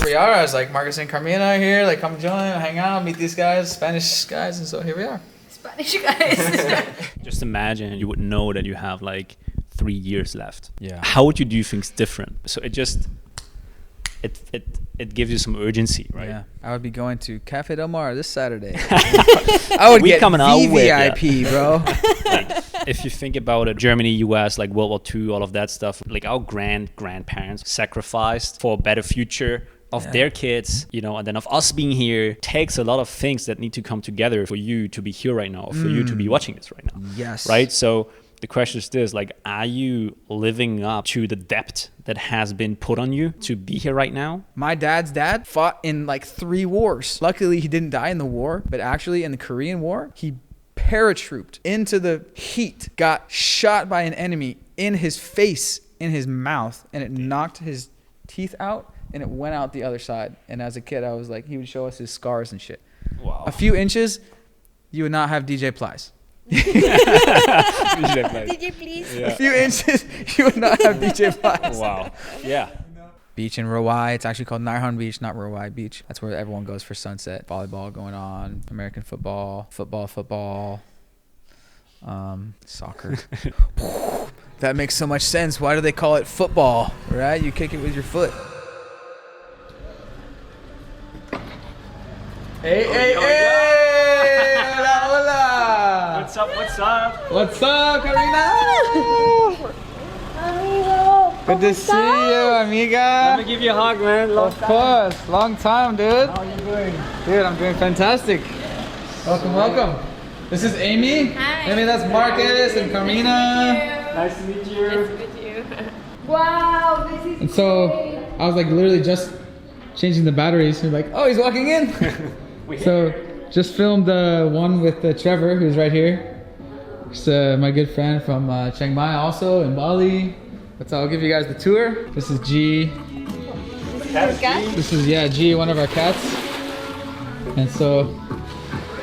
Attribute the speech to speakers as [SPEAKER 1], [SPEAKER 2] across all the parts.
[SPEAKER 1] we are. I was like, Markus and Carmina are here. Like, come join, hang out, meet these guys, Spanish guys, and so here we are.
[SPEAKER 2] Spanish guys.
[SPEAKER 3] Just imagine you would know that you have like 3 years left.
[SPEAKER 1] Yeah.
[SPEAKER 3] How would you do things different? So it just it gives you some urgency, right?
[SPEAKER 1] Yeah. I would be going to Cafe Del Mar this Saturday. I would get VVIP, bro.
[SPEAKER 3] Like, if you think about it, Germany, US, like World War II, all of that stuff, like our grandparents sacrificed for a better future of their kids, you know, and then of us being here takes a lot of things that need to come together for you to be here right now, for you to be watching this right now.
[SPEAKER 1] Yes.
[SPEAKER 3] Right? So the question is this, like, are you living up to the debt that has been put on you to be here right now?
[SPEAKER 1] My dad's dad fought in like 3 wars. Luckily, he didn't die in the war, but actually in the Korean War, he paratrooped into the heat, got shot by an enemy in his face, in his mouth, and it knocked his teeth out and it went out the other side. And as a kid, I was like, he would show us his scars and shit.
[SPEAKER 3] Wow.
[SPEAKER 1] A few inches, you would not have DJ Plies.
[SPEAKER 2] DJ, please.
[SPEAKER 3] Yeah.
[SPEAKER 1] A few inches, you would not have DJ Plies.
[SPEAKER 3] Wow. Yeah.
[SPEAKER 1] Beach in Rowai. It's actually called Naihan Beach, not Rowai Beach. That's where everyone goes for sunset. Volleyball going on, American football, soccer. That makes so much sense. Why do they call it football, right? You kick it with your foot. Hey, hey, hey! Hola, hola!
[SPEAKER 3] What's up? What's up?
[SPEAKER 1] What's up, Carmina? Good to see you, amiga.
[SPEAKER 4] Let me give you a hug, man.
[SPEAKER 1] Of course. Long time, dude.
[SPEAKER 4] How are you doing?
[SPEAKER 1] Dude, I'm doing fantastic. Welcome, welcome. This is Amy.
[SPEAKER 2] Hi.
[SPEAKER 1] Amy, that's Markus and Carmina.
[SPEAKER 4] Nice to meet you.
[SPEAKER 2] Nice to meet you. Wow, this is
[SPEAKER 1] And so I was like literally just changing the batteries. You're like, oh, he's walking in. So just filmed the one with Trevor, who's right here. He's my good friend from Chiang Mai, also in Bali. So I'll give you guys the tour. This is G. This is G, one of our cats. And so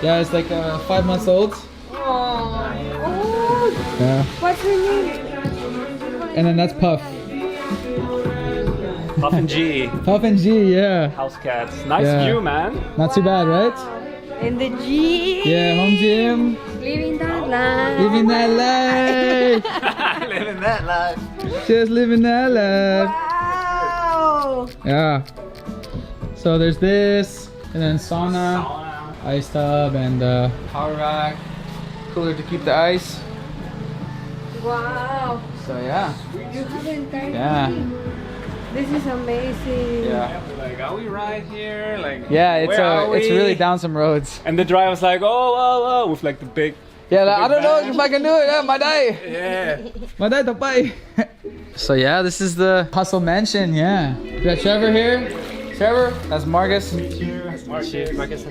[SPEAKER 1] it's like 5 months old.
[SPEAKER 2] Oh.
[SPEAKER 1] Yeah.
[SPEAKER 2] What's her name?
[SPEAKER 1] And then that's Puff.
[SPEAKER 3] Puff and G.
[SPEAKER 1] Puff and G, yeah.
[SPEAKER 3] House cats. Nice
[SPEAKER 1] Yeah.
[SPEAKER 3] view, man.
[SPEAKER 1] Not too bad, right?
[SPEAKER 2] And the G.
[SPEAKER 1] Yeah, home gym.
[SPEAKER 2] Living that life.
[SPEAKER 1] Living that life.
[SPEAKER 3] Living that life.
[SPEAKER 1] Just living that life.
[SPEAKER 2] Wow.
[SPEAKER 1] Yeah. So there's this, and then sauna, ice tub, and power rack. Cooler to keep the ice.
[SPEAKER 2] Wow.
[SPEAKER 1] So yeah.
[SPEAKER 2] You have an entire
[SPEAKER 1] Yeah.
[SPEAKER 2] thing. This is amazing.
[SPEAKER 1] Yeah.
[SPEAKER 3] Like, are we right here? Like,
[SPEAKER 1] Yeah, it's
[SPEAKER 3] where are
[SPEAKER 1] it's
[SPEAKER 3] we?
[SPEAKER 1] really down some roads.
[SPEAKER 3] And the driver's like, oh, with like the big.
[SPEAKER 1] Yeah, like, I don't know if I can do it. Yeah, my day.
[SPEAKER 3] Yeah.
[SPEAKER 1] My day, bye. So yeah, this is the Hustle Mansion. Yeah. We got Trevor here. Trevor, that's Markus.
[SPEAKER 3] Markus.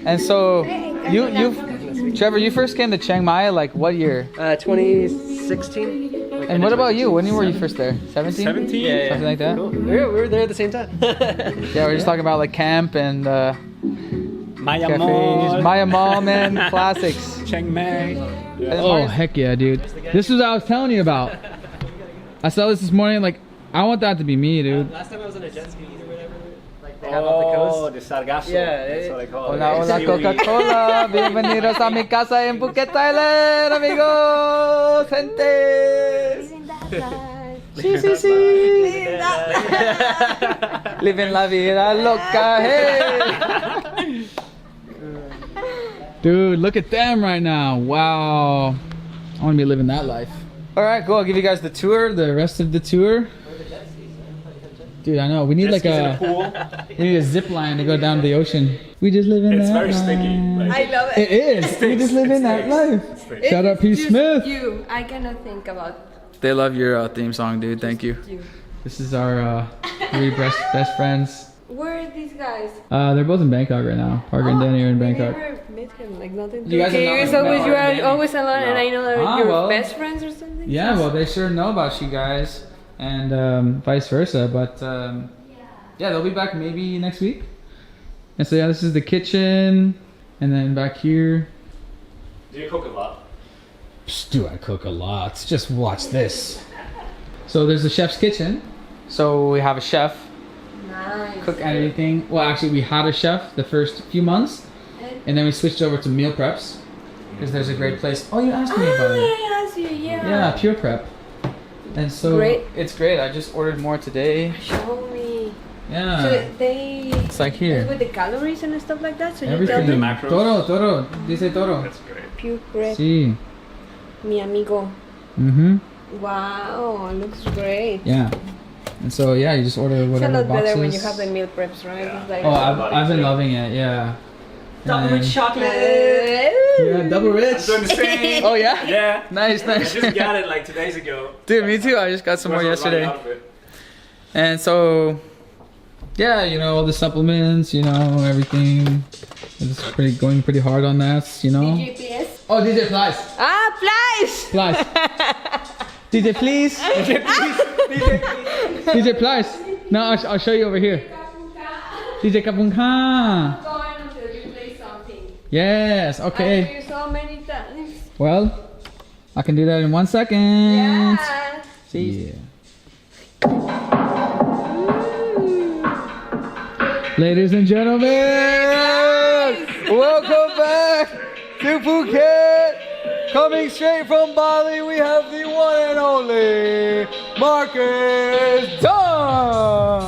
[SPEAKER 1] And so Trevor, you first came to Chiang Mai like what year?
[SPEAKER 4] 2016.
[SPEAKER 1] And what about you? When were you first there? 17?
[SPEAKER 3] 17?
[SPEAKER 4] Yeah.
[SPEAKER 1] Something like that?
[SPEAKER 4] Cool. We were there at the same time.
[SPEAKER 1] Yeah, we're just talking about like camp and
[SPEAKER 3] Maya
[SPEAKER 1] cafes.
[SPEAKER 3] Mall.
[SPEAKER 1] Maya Mall, man. Classics.
[SPEAKER 3] Chiang Mai.
[SPEAKER 1] Oh, heck yeah, dude. This is what I was telling you about. I saw this morning, like, I want that to be me, dude.
[SPEAKER 4] Last time I was on a jet ski or whatever. Like they have off the coast.
[SPEAKER 3] the sargasso.
[SPEAKER 4] Yeah,
[SPEAKER 3] That's what they call it.
[SPEAKER 1] Hola, hola, Coca-Cola. Bienvenidos a mi casa en Phuket, Thailand, amigos, gente.
[SPEAKER 2] Living that life.
[SPEAKER 1] Sí, sí, sí. Living la vida loca, hey. Dude, look at them right now. Wow. I want to be living that life. All right, cool. I'll give you guys the tour, the rest of the tour. Dude, I know. We need like we need a zip line to go down to the ocean. We just live in that life.
[SPEAKER 3] It's very sticky.
[SPEAKER 2] I love it.
[SPEAKER 1] It is. We just live in that life. Shout out P.
[SPEAKER 2] Just
[SPEAKER 1] Smith.
[SPEAKER 2] You. I cannot think about.
[SPEAKER 1] They love your theme song, dude. Thank you. This is our 3 best friends.
[SPEAKER 2] Where are these guys?
[SPEAKER 1] They're both in Bangkok right now. Parker and Danny are in Bangkok.
[SPEAKER 2] I never met him. Like not in
[SPEAKER 1] You guys have not
[SPEAKER 2] years,
[SPEAKER 1] met
[SPEAKER 2] always you
[SPEAKER 1] Parker and
[SPEAKER 2] are
[SPEAKER 1] Danny?
[SPEAKER 2] always alone, and I know that
[SPEAKER 1] Ah,
[SPEAKER 2] you're
[SPEAKER 1] well.
[SPEAKER 2] best friends or something.
[SPEAKER 1] Yeah, well, they sure know about you guys, and vice versa. But yeah, they'll be back maybe next week. And so yeah, this is the kitchen, and then back here.
[SPEAKER 3] Do you cook a lot?
[SPEAKER 1] Do I cook a lot? Just watch this. So there's the chef's kitchen. So we have a chef.
[SPEAKER 2] Nice.
[SPEAKER 1] cook anything. Well, actually, we had a chef the first few months, and then we switched over to meal preps because there's a great place. Oh, you asked me about it.
[SPEAKER 2] I asked you, yeah.
[SPEAKER 1] Yeah, Pure Prep. And so
[SPEAKER 2] Great.
[SPEAKER 1] it's great. I just ordered more today.
[SPEAKER 2] Show me.
[SPEAKER 1] Yeah.
[SPEAKER 2] So they.
[SPEAKER 1] It's like here.
[SPEAKER 2] With the calories and stuff like that. So you
[SPEAKER 1] Everything.
[SPEAKER 2] tell
[SPEAKER 3] The
[SPEAKER 2] me.
[SPEAKER 3] macros.
[SPEAKER 1] Toro. Dice Toro.
[SPEAKER 3] That's great.
[SPEAKER 2] Pure prep.
[SPEAKER 1] Sí.
[SPEAKER 2] Mi amigo.
[SPEAKER 1] Mm-hmm.
[SPEAKER 2] Wow, looks great.
[SPEAKER 1] Yeah. And so yeah, you just order
[SPEAKER 2] It's a
[SPEAKER 1] whatever
[SPEAKER 2] lot
[SPEAKER 1] boxes.
[SPEAKER 2] better when you have the meal preps, right?
[SPEAKER 3] Yeah.
[SPEAKER 2] It's like,
[SPEAKER 1] Oh, I've been loving it. Yeah.
[SPEAKER 4] Double
[SPEAKER 1] And-
[SPEAKER 4] rich chocolate.
[SPEAKER 1] Yeah, double rich.
[SPEAKER 3] I'm doing the same.
[SPEAKER 1] Oh yeah.
[SPEAKER 3] Yeah.
[SPEAKER 1] Nice,
[SPEAKER 3] I
[SPEAKER 1] nice.
[SPEAKER 3] just got it like 2 days ago.
[SPEAKER 1] Dude, me too. I just got some more
[SPEAKER 3] Was running
[SPEAKER 1] yesterday.
[SPEAKER 3] out of it.
[SPEAKER 1] And so, yeah, you know, all the supplements, you know, everything. It's going pretty hard on that, you know.
[SPEAKER 2] GPS.
[SPEAKER 1] Oh, DJ Flies.
[SPEAKER 2] Ah, flies!
[SPEAKER 1] Flies. DJ, please. DJ Flies. No, I'll show you over here. DJ Kapunka.
[SPEAKER 2] Going until you play something.
[SPEAKER 1] Yes,
[SPEAKER 2] I
[SPEAKER 1] okay.
[SPEAKER 2] hear you so many times.
[SPEAKER 1] Well, I can do that in 1 second.
[SPEAKER 2] Yeah.
[SPEAKER 1] Yeah. Ladies and gentlemen, welcome back to Phuket. Coming straight from Bali, we have the one and only Markus Dunk.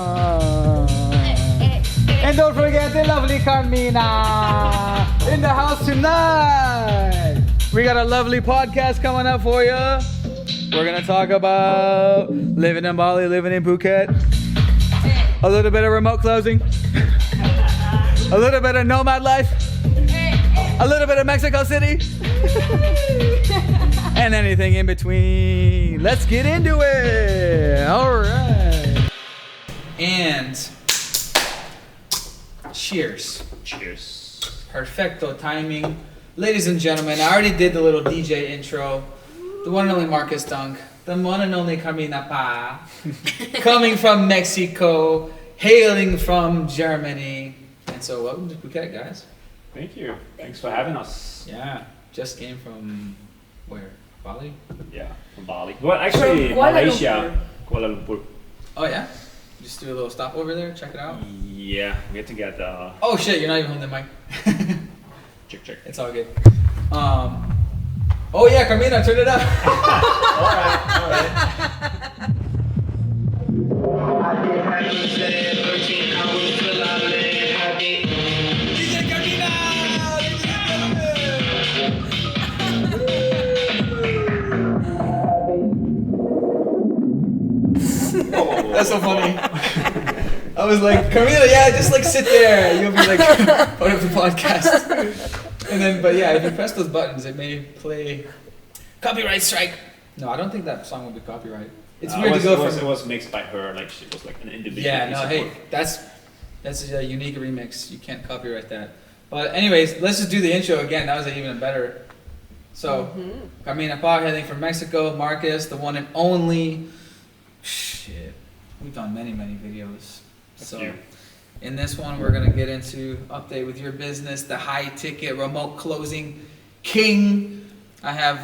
[SPEAKER 1] And don't forget the lovely Carmina in the house tonight. We got a lovely podcast coming up for you. We're gonna talk about living in Bali, living in Phuket. A little bit of remote closing. A little bit of nomad life. A little bit of Mexico City. And anything in between. Let's get into it. All right. And cheers.
[SPEAKER 3] Cheers.
[SPEAKER 1] Perfecto timing. Ladies and gentlemen, I already did the little DJ intro. The one and only Markus Dunk. The one and only Carmina Pa. Coming from Mexico. Hailing from Germany. And so welcome to Phuket, guys.
[SPEAKER 3] Thank you. Thanks for having us.
[SPEAKER 1] Yeah. Just came from where? Bali?
[SPEAKER 3] Yeah, from Bali. Well, actually,
[SPEAKER 2] From Kuala
[SPEAKER 3] Malaysia. Kuala Lumpur.
[SPEAKER 1] Oh yeah? Just do a little stop over there, check it out.
[SPEAKER 3] Yeah, we had to get
[SPEAKER 1] Oh shit, you're not even holding the mic.
[SPEAKER 3] check.
[SPEAKER 1] It's all good. Oh yeah, Carmina, turn it up.
[SPEAKER 3] Alright.
[SPEAKER 1] DJ Carmina! That's so funny. I was like, Carmina, yeah, just like sit there. You'll be like part of the podcast. And then, but yeah, if you press those buttons, it may play copyright strike. No, I don't think that song will be copyright. It's weird to go from.
[SPEAKER 3] It was mixed by her, like she was like an individual.
[SPEAKER 1] Yeah,
[SPEAKER 3] piece
[SPEAKER 1] no,
[SPEAKER 3] of
[SPEAKER 1] hey,
[SPEAKER 3] work.
[SPEAKER 1] that's a unique remix. You can't copyright that. But anyways, let's just do the intro again. That was even better. So, Carmina Pa, hailing from Mexico. Markus, the one and only. Shit, we've done many videos.
[SPEAKER 3] Thank
[SPEAKER 1] So,
[SPEAKER 3] you.
[SPEAKER 1] in this one, we're gonna get into update with your business, the high ticket remote closing king. I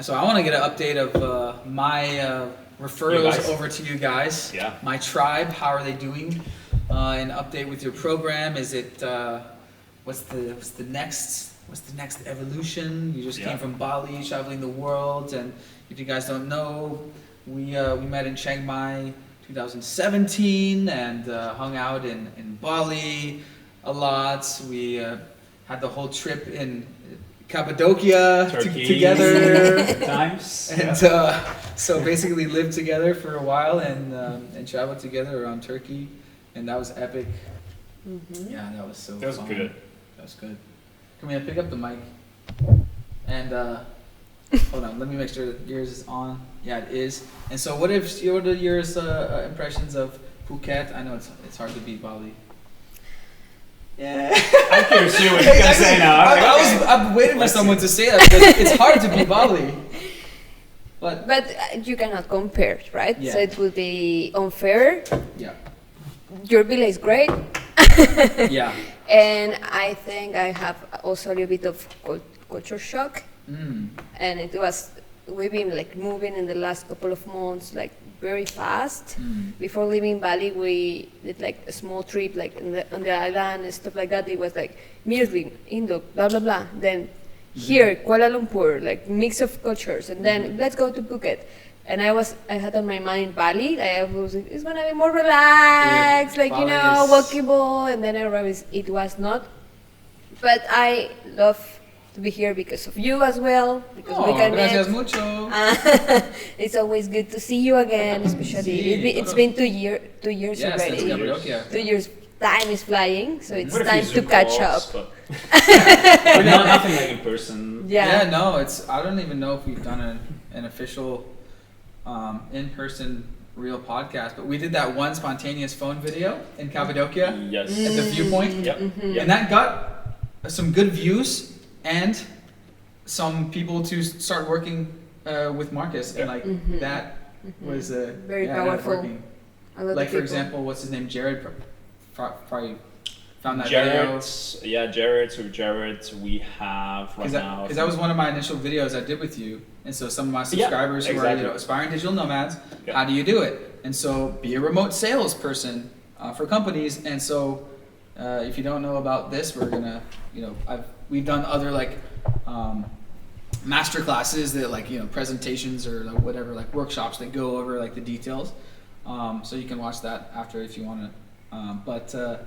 [SPEAKER 1] want to get an update of my referrals
[SPEAKER 3] guys.
[SPEAKER 1] over to you guys.
[SPEAKER 3] Yeah.
[SPEAKER 1] My tribe, how are they doing? An update with your program. Is it what's the next evolution? You just
[SPEAKER 3] Yeah.
[SPEAKER 1] came from Bali, traveling the world, and if you guys don't know, we met in Chiang Mai 2017 and hung out in Bali a lot. We had the whole trip in Cappadocia
[SPEAKER 3] Turkey.
[SPEAKER 1] together.
[SPEAKER 3] Times.
[SPEAKER 1] And so basically lived together for a while and traveled together around Turkey, and that was epic. Yeah, that was so
[SPEAKER 3] That was
[SPEAKER 1] fun.
[SPEAKER 3] good.
[SPEAKER 1] That was good. Come here, pick up the mic. And hold on, let me make sure that yours is on. Yeah, it is. And so what are yours impressions of Phuket? I know it's hard to beat Bali. Yeah.
[SPEAKER 3] I'm curious to see what you're gonna say now.
[SPEAKER 1] I'm waiting for
[SPEAKER 3] Let's
[SPEAKER 1] someone
[SPEAKER 3] see.
[SPEAKER 1] to say that because it's hard to beat Bali. But
[SPEAKER 2] But you cannot compare, right?
[SPEAKER 1] Yeah.
[SPEAKER 2] So it would be unfair.
[SPEAKER 1] yeah.
[SPEAKER 2] Your villa is great.
[SPEAKER 1] Yeah.
[SPEAKER 2] And I think I have also a little bit of culture shock.
[SPEAKER 1] Mm.
[SPEAKER 2] And we've been like moving in the last couple of months, like very fast. Before leaving Bali, we did like a small trip, like on the island and stuff like that. It was like immediately Indo, blah blah blah. Then here, Kuala Lumpur, like mix of cultures, and then let's go to Phuket. And I had on my mind Bali. I was like, it's gonna be more relaxed, like
[SPEAKER 1] Bali
[SPEAKER 2] walkable. And then I realized it was not. But I love to be here because of you as well, because we can
[SPEAKER 1] gracias
[SPEAKER 2] meet.
[SPEAKER 1] mucho.
[SPEAKER 2] It's always good to see you again, especially it's been 2 years
[SPEAKER 1] Yes,
[SPEAKER 2] already.
[SPEAKER 1] that's Cappadocia.
[SPEAKER 2] 2 years, time is flying, so it's
[SPEAKER 3] What if
[SPEAKER 2] time
[SPEAKER 3] you
[SPEAKER 2] to
[SPEAKER 3] Zoom
[SPEAKER 2] catch
[SPEAKER 3] calls,
[SPEAKER 2] up.
[SPEAKER 3] but nothing like in person.
[SPEAKER 2] Yeah.
[SPEAKER 1] No, I don't even know if we've done an official in-person real podcast, but we did that one spontaneous phone video in Cappadocia
[SPEAKER 3] Yes.
[SPEAKER 1] at the viewpoint,
[SPEAKER 3] Yep.
[SPEAKER 1] and that got some good views and some people to start working with Marcus, and like that was
[SPEAKER 2] Very
[SPEAKER 1] that
[SPEAKER 2] powerful.
[SPEAKER 1] working.
[SPEAKER 2] A lot of
[SPEAKER 1] Like for
[SPEAKER 2] people.
[SPEAKER 1] example, what's his name? Jared probably found that video.
[SPEAKER 3] Jared. So Jared, we have right now.
[SPEAKER 1] Because that was one of my initial videos I did with you, and so some of my subscribers who are
[SPEAKER 3] exactly.
[SPEAKER 1] aspiring digital nomads,
[SPEAKER 3] Yeah.
[SPEAKER 1] how do you do it? And so be a remote salesperson for companies. And so if you don't know about this, we're gonna, we've done other like master classes that like presentations or like whatever, like workshops that go over like the details. So you can watch that after if you want to.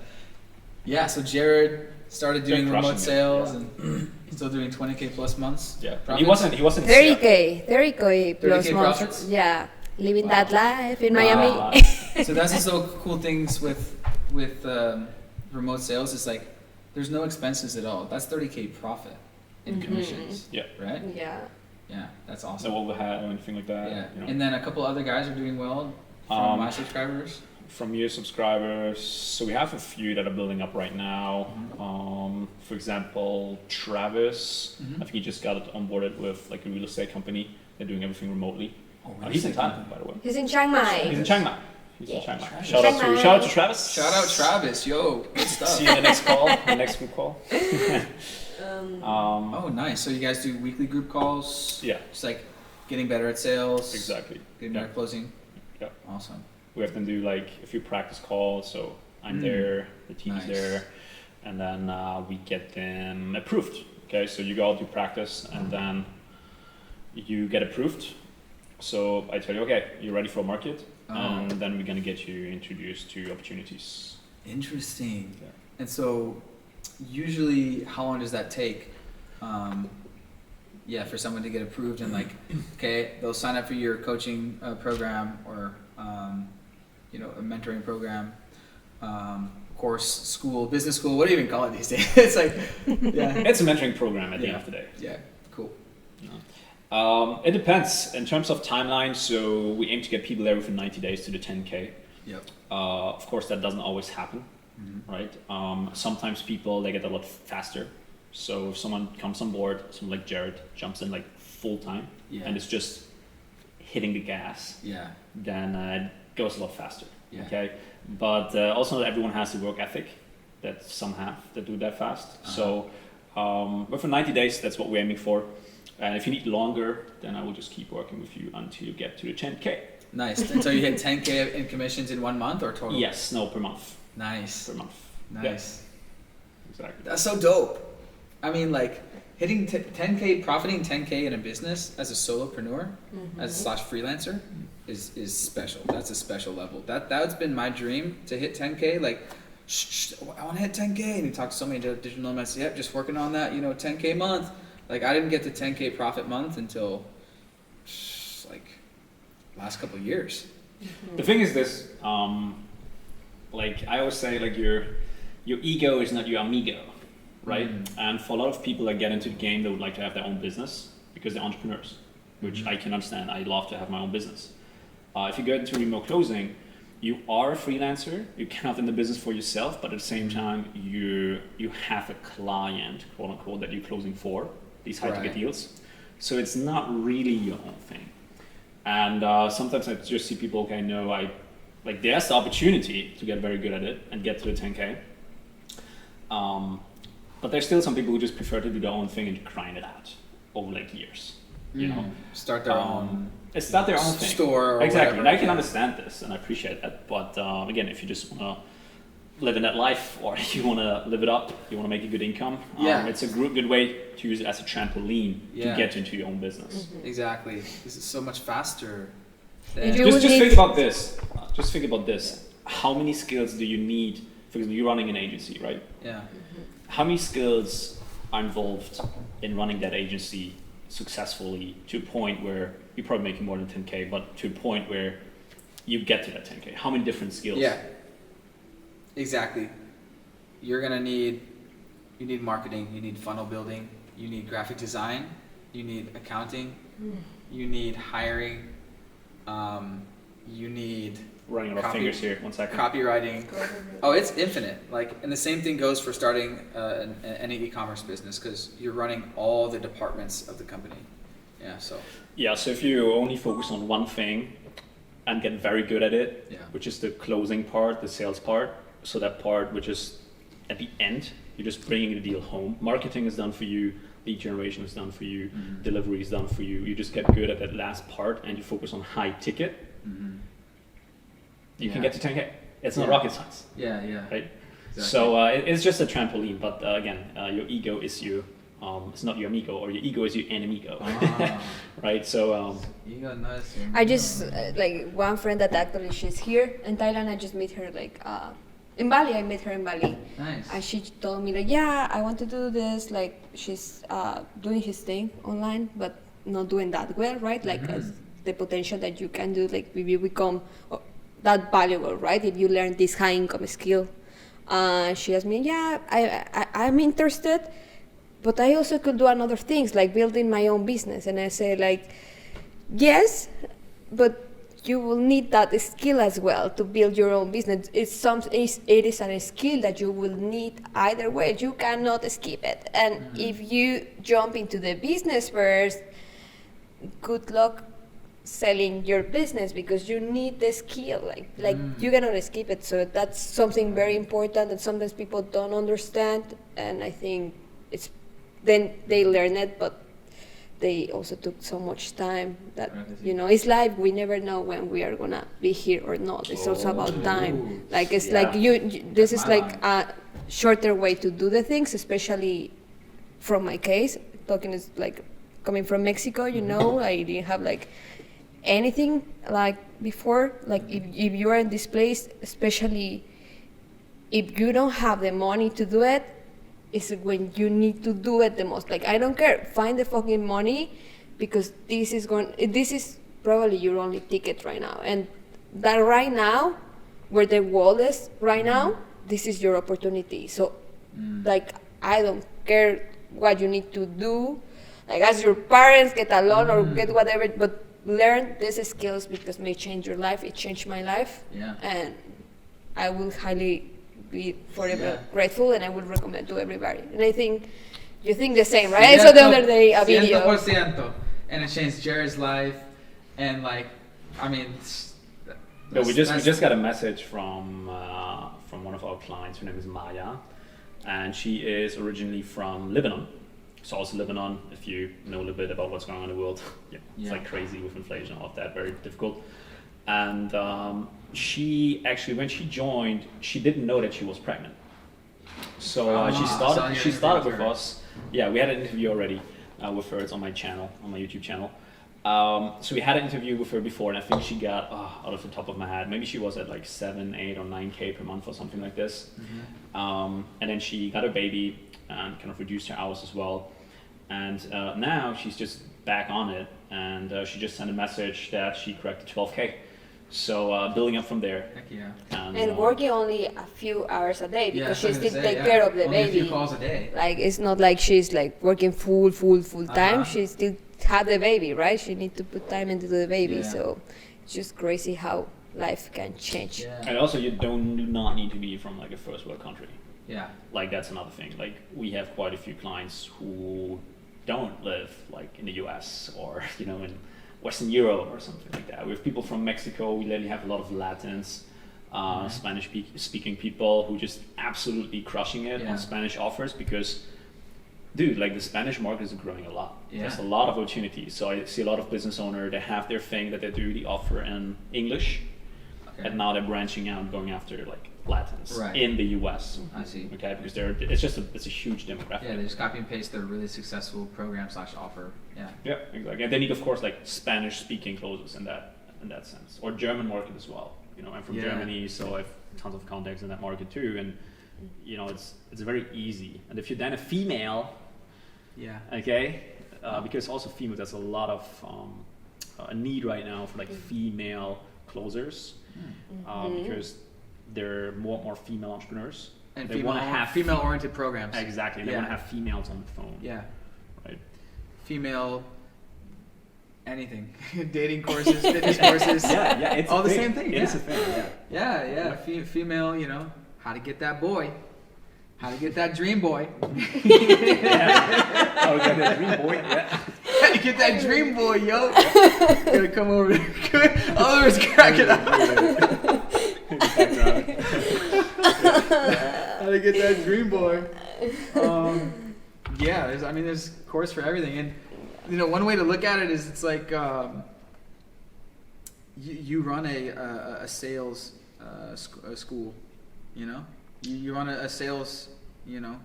[SPEAKER 1] Yeah, so Jared started doing
[SPEAKER 3] They're
[SPEAKER 1] remote
[SPEAKER 3] crushing it,
[SPEAKER 1] sales
[SPEAKER 3] yeah.
[SPEAKER 1] and still doing 20K plus months.
[SPEAKER 3] Yeah.
[SPEAKER 1] profits.
[SPEAKER 3] He wasn't.
[SPEAKER 2] 30K plus
[SPEAKER 1] 30K
[SPEAKER 2] months.
[SPEAKER 1] profits?
[SPEAKER 2] Yeah, living
[SPEAKER 3] Wow.
[SPEAKER 2] that life in
[SPEAKER 1] Wow.
[SPEAKER 2] Miami.
[SPEAKER 1] So that's the so cool things with remote sales is like there's no expenses at all. That's 30K profit in commissions.
[SPEAKER 3] Yeah.
[SPEAKER 1] Right?
[SPEAKER 2] Yeah.
[SPEAKER 1] Yeah, that's
[SPEAKER 3] No
[SPEAKER 1] awesome.
[SPEAKER 3] overhead or anything like that.
[SPEAKER 1] Yeah.
[SPEAKER 3] You know.
[SPEAKER 1] And then a couple other guys are doing well from my subscribers.
[SPEAKER 3] From your subscribers, so we have a few that are building up right now. For example, Travis, I think he just got onboarded with like a real estate company. They're doing everything remotely. He's in Thailand, by the way.
[SPEAKER 2] He's in Chiang Mai.
[SPEAKER 3] He's in Chiang Mai. He's in
[SPEAKER 2] Yeah.
[SPEAKER 3] Chiang Mai.
[SPEAKER 1] Travis.
[SPEAKER 3] Shout out to Travis.
[SPEAKER 1] Shout out Travis, yo, good stuff.
[SPEAKER 3] See you in the next call. The next group call.
[SPEAKER 1] Oh, nice. So you guys do weekly group calls?
[SPEAKER 3] Yeah.
[SPEAKER 1] Just like getting better at sales.
[SPEAKER 3] Exactly.
[SPEAKER 1] Getting
[SPEAKER 3] Yeah.
[SPEAKER 1] better at closing.
[SPEAKER 3] Yeah.
[SPEAKER 1] Awesome.
[SPEAKER 3] We have them do like a few practice calls. So I'm there, the team's
[SPEAKER 1] Nice.
[SPEAKER 3] there, and then we get them approved. Okay, so you go out do practice, and then you get approved. So I tell you, okay, you're ready for a market, and then we're gonna get you introduced to opportunities.
[SPEAKER 1] Interesting.
[SPEAKER 3] Yeah.
[SPEAKER 1] And so, usually, how long does that take? For someone to get approved and like, okay, they'll sign up for your coaching program or a mentoring program, course, school, business school. What do you even call it these days? It's like, yeah,
[SPEAKER 3] It's a mentoring program at the end of the day.
[SPEAKER 1] yeah, cool.
[SPEAKER 3] It depends in terms of timeline. So we aim to get people there within 90 days to the 10K.
[SPEAKER 1] Yep.
[SPEAKER 3] Of course, that doesn't always happen, right? Sometimes people they get a lot faster. So if someone comes on board, someone like Jared jumps in like full time, and it's just hitting the gas,
[SPEAKER 1] Yeah.
[SPEAKER 3] then it goes a lot faster.
[SPEAKER 1] Yeah.
[SPEAKER 3] Okay, but also not everyone has the work ethic that some have that do that fast. So, but for 90 days, that's what we're aiming for. And if you need longer, then I will just keep working with you until you get to the 10K.
[SPEAKER 1] Nice. Until you hit 10K in commissions in 1 month or total?
[SPEAKER 3] Yes, no, per month.
[SPEAKER 1] Nice.
[SPEAKER 3] Per month.
[SPEAKER 1] Nice.
[SPEAKER 3] Yeah, exactly.
[SPEAKER 1] That's so dope. I mean, like hitting 10K, profiting 10K in a business as a solopreneur, as a / freelancer, is special. That's a special level. That's been my dream to hit 10K. Like, I want to hit 10K. And you talk to so many digital nomads. Yep, just working on that. 10K month. Like I didn't get to 10K profit month until like last couple of years.
[SPEAKER 3] The thing is this, like I always say, like your ego is not your amigo, right? And for a lot of people that get into the game, they would like to have their own business because they're entrepreneurs, which I can understand. I love to have my own business. If you go into remote closing, you are a freelancer. You're kind of in the business for yourself, but at the same time, you have a client, quote unquote, that you're closing for these high ticket deals. So it's not really your own thing. And sometimes I just see people, okay, no, like there's the opportunity to get very good at it and get to the 10K. But there's still some people who just prefer to do their own thing and grind it out over like years. you know,
[SPEAKER 1] start their own.
[SPEAKER 3] It's not their own thing.
[SPEAKER 1] Store or
[SPEAKER 3] exactly,
[SPEAKER 1] whatever.
[SPEAKER 3] and I can understand this, and I appreciate that. But again, if you just want to live in that life, or you want to live it up, you want to make a good income, it's a good way to use it as a trampoline to get into your own business.
[SPEAKER 1] Exactly. This is so much faster.
[SPEAKER 3] Just think about this. Just think about this. How many skills do you need? For example, you're running an agency, right?
[SPEAKER 1] Yeah.
[SPEAKER 3] How many skills are involved in running that agency successfully to a point where you're probably making more than 10K, but to a point where you get to that 10K? How many different skills?
[SPEAKER 1] Yeah. Exactly. You're gonna need marketing, you need funnel building, you need graphic design, you need accounting, you need hiring, you need
[SPEAKER 3] running out of fingers here. 1 second.
[SPEAKER 1] Copywriting. Oh, it's infinite. Like, and the same thing goes for starting any e-commerce business, because you're running all the departments of the company. Yeah. So.
[SPEAKER 3] Yeah. So if you only focus on one thing and get very good at it, which is the closing part, the sales part. So that part which is at the end, you're just bringing the deal home. Marketing is done for you. Lead generation is done for you. Delivery is done for you. You just get good at that last part, and you focus on high ticket. You can get to 10K. It's not rocket science.
[SPEAKER 1] Yeah.
[SPEAKER 3] Right.
[SPEAKER 1] Exactly.
[SPEAKER 3] So it's just a trampoline, but again, your ego is you. It's not your amigo, or your ego is your enemigo. Right. So
[SPEAKER 1] Ego, nice.
[SPEAKER 2] I just like one friend that actually she's here in Thailand. I just met her like in Bali. I met her in Bali.
[SPEAKER 1] Nice.
[SPEAKER 2] And she told me like, yeah, I want to do this. Like she's doing his thing online, but not doing that well, right? Like as the potential that you can do, like if you become that valuable, right? If you learn this high income skill. She asked me, yeah, I'm interested, but I also could do another things like building my own business. And I say like, yes, but you will need that skill as well to build your own business. It is a skill that you will need either way. You cannot skip it. And if you jump into the business first, good luck selling your business, because you need the skill. Like you cannot skip it. So that's something very important that sometimes people don't understand. And I think then they learn it, but they also took so much time that, it's life. We never know when we are gonna be here or not. It's also about time. Like it's like this is like a shorter way to do the things, especially from my case. Talking is like coming from Mexico, I didn't have like anything like before. Like if you are in this place, especially if you don't have the money to do it, is when you need to do it the most. Like, I don't care, find the fucking money, because this is probably your only ticket right now. And that right now, where the world is right now, this is your opportunity. So, like, I don't care what you need to do. Like, ask your parents, get a loan or get whatever, but learn these skills, because may change your life. It changed my life.
[SPEAKER 1] Yeah.
[SPEAKER 2] And I will highly be forever grateful, and I would recommend to everybody. And I think you think the same, right? I saw the other day a video.
[SPEAKER 1] 100%. And it changed Jared's life. And like, I mean,
[SPEAKER 3] we just got a message from one of our clients. Her name is Maya, and she is originally from Lebanon. So also Lebanon, if you know a little bit about what's going on in the world, it's like crazy with inflation and all of that, very difficult. And she actually, when she joined, she didn't know that she was pregnant. So she started with us. Yeah, we had an interview already with her. It's on my channel, on my YouTube channel. So we had an interview with her before, and I think she got, out of the top of my head, maybe she was at like 7, 8, or 9K per month or something like this. And then she got a baby and kind of reduced her hours as well. And now she's just back on it, and she just sent a message that she cracked 12K. So building up from there.
[SPEAKER 1] Heck yeah.
[SPEAKER 2] And working only a few hours a day, because she still take care of the
[SPEAKER 1] only
[SPEAKER 2] baby.
[SPEAKER 1] A few calls a day.
[SPEAKER 2] Like, it's not like she's like working full time. She still have the baby, right? She need to put time into the baby. So it's just crazy how life can change.
[SPEAKER 3] And also, you do not need to be from like a first world country.
[SPEAKER 1] Yeah.
[SPEAKER 3] Like, that's another thing. Like, we have quite a few clients who don't live like in the US or in Western Europe or something like that. We have people from Mexico. We lately have a lot of Latins, Spanish speaking people who just absolutely crushing it on Spanish offers, because Dude, like the Spanish market is growing a lot.
[SPEAKER 1] Yeah.
[SPEAKER 3] There's a lot of opportunities. So I see a lot of business owners, they have their thing that they do the offer in English, and now they're branching out, going after like Latins in the US.
[SPEAKER 5] I see.
[SPEAKER 3] Okay, because it's a huge demographic.
[SPEAKER 5] Yeah, they just copy and paste their really successful program / offer. Yeah.
[SPEAKER 3] Yeah, exactly. And they need, of course, like Spanish speaking closes in that sense, or German market as well. You know, I'm from Germany, so I have tons of contacts in that market too, and you know, it's very easy. And if you're then a female, okay, because also female, there's a lot of a need right now for like female closers, because there are more female entrepreneurs,
[SPEAKER 5] and
[SPEAKER 3] they want to have
[SPEAKER 5] female-oriented programs.
[SPEAKER 3] Exactly, they want to have females on the phone.
[SPEAKER 5] Yeah,
[SPEAKER 3] right.
[SPEAKER 5] Female. Anything, dating courses, fitness courses,
[SPEAKER 3] it's
[SPEAKER 5] all the same thing.
[SPEAKER 3] It's a thing.
[SPEAKER 5] Yeah. Female, you know, how to get that boy, how to get that dream boy.
[SPEAKER 3] How to get that dream boy. Yeah.
[SPEAKER 5] How to get that dream boy, yo. Gotta come over. Others cracking up. How to get that dream boy. There's course for everything, and you know, one way to look at it is it's like you run a sales school, you know, you run a sales, you know,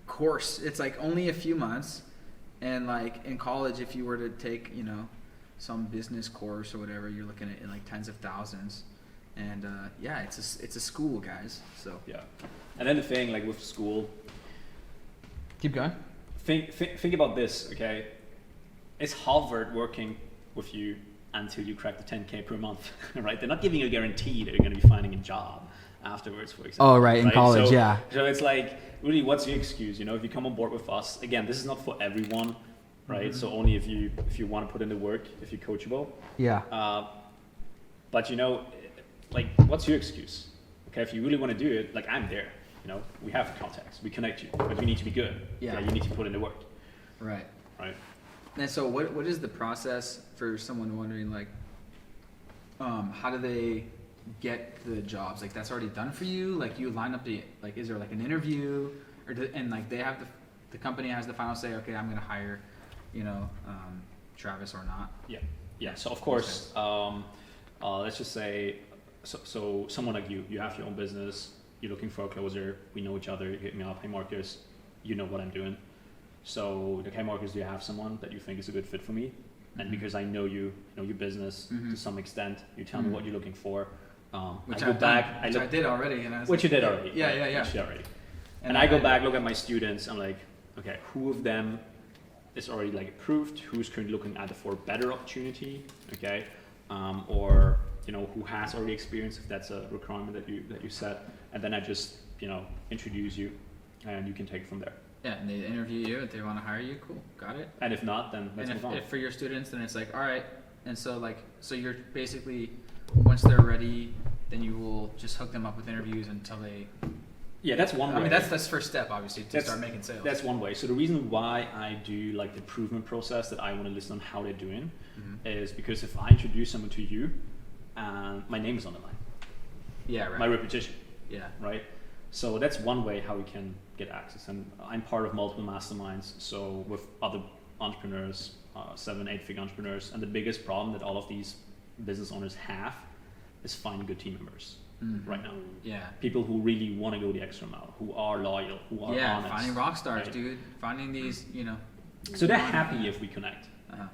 [SPEAKER 5] course. It's like only a few months, and like in college, if you were to take, you know, some business course or whatever, you're looking at like tens of thousands, and it's a school, guys. So
[SPEAKER 3] yeah, and then the thing like with school,
[SPEAKER 5] keep going.
[SPEAKER 3] Think about this, okay? Is Harvard working with you until you crack the 10K per month, right? They're not giving you a guarantee that you're going to be finding a job afterwards, for example.
[SPEAKER 5] Oh, right, in college,
[SPEAKER 3] So it's like, really, what's your excuse? You know, if you come on board with us, again, this is not for everyone, right? So only if you want to put in the work, if you're coachable.
[SPEAKER 5] Yeah.
[SPEAKER 3] But you know, like, what's your excuse? Okay, if you really want to do it, like, I'm there. You know, we have the contacts, we connect you, but you need to be good.
[SPEAKER 5] Yeah.
[SPEAKER 3] You need to put in the work.
[SPEAKER 5] Right.
[SPEAKER 3] Right.
[SPEAKER 5] And so what is the process for someone wondering, like, how do they get the jobs? Like, that's already done for you? Like, you line up like, is there like an interview, and like they have the company has the final say, okay, I'm going to hire, you know, Travis or not?
[SPEAKER 3] Yeah. So of course, let's just say, so someone like you have your own business, you're looking for a closer, we know each other, you hit me up, hey Marcus, you know what I'm doing. So, okay, Marcus, do you have someone that you think is a good fit for me? And because I know you know your business to some extent, you tell me what you're looking for.
[SPEAKER 5] Which
[SPEAKER 3] I go back.
[SPEAKER 5] I did already. And I was
[SPEAKER 3] which
[SPEAKER 5] like,
[SPEAKER 3] you did already.
[SPEAKER 5] Yeah.
[SPEAKER 3] Which you did already. And I go back, look at my students. I'm like, okay, who of them is already like approved? Who's currently looking either for a better opportunity? Okay, or you know, who has already experience, if that's a requirement that you set. And then I just, you know, introduce you, and you can take it from there.
[SPEAKER 5] Yeah, and they interview you. If they want to hire you, cool, got it.
[SPEAKER 3] And if not, then let's move on.
[SPEAKER 5] If for your students, then it's like, all right. And so you're basically, once they're ready, then you will just hook them up with interviews until they.
[SPEAKER 3] Yeah, that's one way.
[SPEAKER 5] I mean, that's the first step, obviously, to start making sales.
[SPEAKER 3] That's one way. So the reason why I do like the improvement process, that I want to listen on how they're doing, is because if I introduce someone to you, my name is on the line.
[SPEAKER 5] Yeah, right.
[SPEAKER 3] My reputation.
[SPEAKER 5] Yeah.
[SPEAKER 3] Right. So that's one way how we can get access. And I'm part of multiple masterminds, so with other entrepreneurs, 7-8-figure entrepreneurs. And the biggest problem that all of these business owners have is finding good team members right now.
[SPEAKER 5] Yeah.
[SPEAKER 3] People who really want to go the extra mile, who are loyal, who are honest.
[SPEAKER 5] Finding rock stars,
[SPEAKER 3] right?
[SPEAKER 5] dude. Finding these, you know.
[SPEAKER 3] So they're happy if we connect,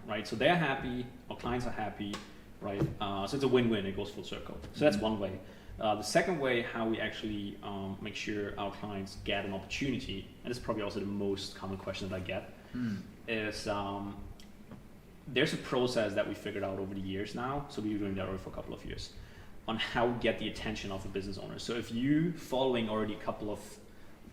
[SPEAKER 3] right? So they're happy, our clients are happy, right? So it's a win-win, it goes full circle. So that's one way. The second way how we actually make sure our clients get an opportunity, and this is probably also the most common question that I get, is there's a process that we figured out over the years now, so we've been doing that already for a couple of years, on how to get the attention of a business owner. So if you following already a couple of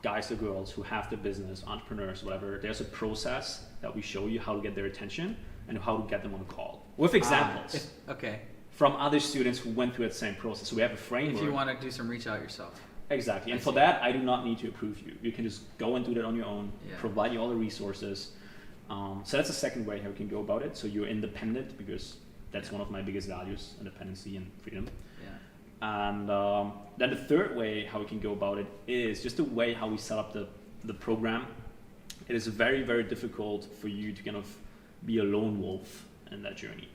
[SPEAKER 3] guys or girls who have the business, entrepreneurs, whatever, there's a process that we show you how to get their attention and how to get them on a call with examples.
[SPEAKER 5] Okay.
[SPEAKER 3] From other students who went through that same process. So we have a framework.
[SPEAKER 5] If you want to do some reach out yourself.
[SPEAKER 3] Exactly. And for that, I do not need to approve you. You can just go and do that on your own, provide you all the resources. So that's the second way how we can go about it. So you're independent, because that's one of my biggest values, independency and freedom. Yeah. And then the third way how we can go about it is just the way how we set up the program it is very, very difficult for you to kind of be a lone wolf in that journey.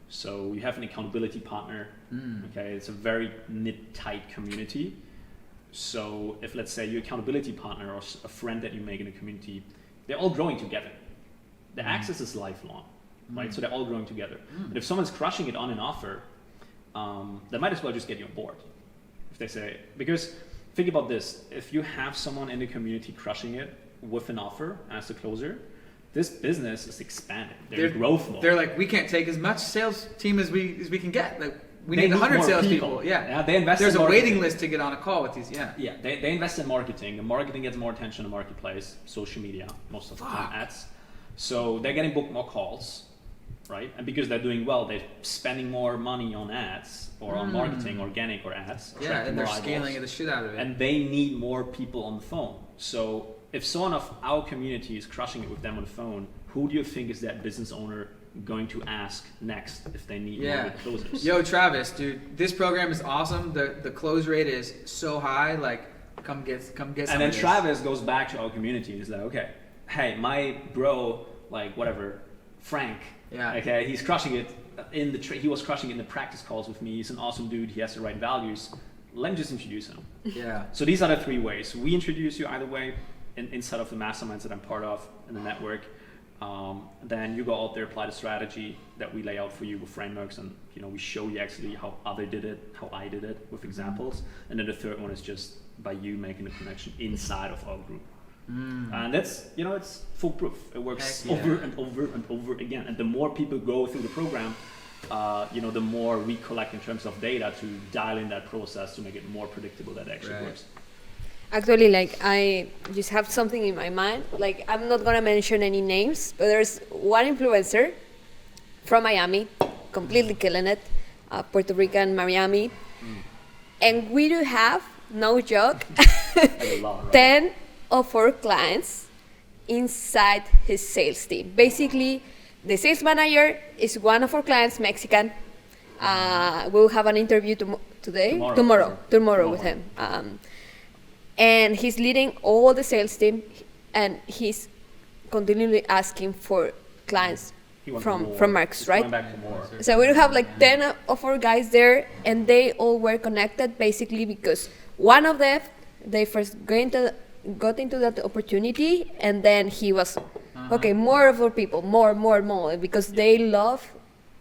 [SPEAKER 3] So you have an accountability partner. Okay, it's a very knit, tight community. So if, let's say, your accountability partner or a friend that you make in a community, they're all growing together. The access is lifelong, right? So they're all growing together. And if someone's crushing it on an offer, they might as well just get you on board. If they say, because think about this, if you have someone in the community crushing it with an offer as a closer, this business is expanding. They're in growth mode.
[SPEAKER 5] They're like, we can't take as much sales team as we can get. Like, we
[SPEAKER 3] They
[SPEAKER 5] need
[SPEAKER 3] need
[SPEAKER 5] 100
[SPEAKER 3] more
[SPEAKER 5] salespeople.
[SPEAKER 3] people.
[SPEAKER 5] Yeah.
[SPEAKER 3] Yeah, they invest
[SPEAKER 5] There's
[SPEAKER 3] in
[SPEAKER 5] a waiting
[SPEAKER 3] marketing.
[SPEAKER 5] list to get on a call with these. Yeah.
[SPEAKER 3] Yeah, they invest in marketing. The marketing gets more attention in the marketplace, social media, most of the time ads. So they're getting booked more calls, right? And because they're doing well, they're spending more money on ads or on marketing, organic or ads.
[SPEAKER 5] Yeah,
[SPEAKER 3] attracting
[SPEAKER 5] and they're
[SPEAKER 3] more
[SPEAKER 5] scaling
[SPEAKER 3] eyeballs.
[SPEAKER 5] the shit out of it.
[SPEAKER 3] And they need more people on the phone. So if someone of our community is crushing it with them on the phone, who do you think is that business owner going to ask next if they need more closers?
[SPEAKER 5] Yo, Travis, dude, this program is awesome. The close rate is so high. Like, come get some
[SPEAKER 3] And then
[SPEAKER 5] of this.
[SPEAKER 3] Travis goes back to our community and is like, okay, hey, my bro, like whatever, Frank,
[SPEAKER 5] Yeah.
[SPEAKER 3] okay, he's crushing it in the he was crushing it in the practice calls with me. He's an awesome dude. He has the right values. Let me just introduce him.
[SPEAKER 5] Yeah.
[SPEAKER 3] So these are the three ways. We introduce you either way inside of the masterminds that I'm part of in the network. Then you go out there, apply the strategy that we lay out for you with frameworks, and we show you actually how other did it, how I did it with examples. And then the third one is just by you making the connection inside of our group. And that's, it's foolproof. It works
[SPEAKER 5] Heck yeah.
[SPEAKER 3] over and over and over again. And the more people go through the program, the more we collect in terms of data to dial in that process to make it more predictable that it actually works.
[SPEAKER 2] Actually, like, I just have something in my mind. Like, I'm not gonna mention any names, but there's one influencer from Miami, completely killing it, Puerto Rican, Miami, and we do have, no joke,
[SPEAKER 3] A lot, right?
[SPEAKER 2] 10 of our clients inside his sales team. Basically, the sales manager is one of our clients, Mexican. We'll have an interview tomorrow with him. And he's leading all the sales team, and he's continually asking for clients
[SPEAKER 3] He wants
[SPEAKER 2] from
[SPEAKER 3] more.
[SPEAKER 2] Markus,
[SPEAKER 3] He's
[SPEAKER 2] right?
[SPEAKER 3] going back for more.
[SPEAKER 2] So we have like 10 of our guys there, and they all were connected basically because one of them, they first got into that opportunity, and then he was, okay, more of our people, more, because they love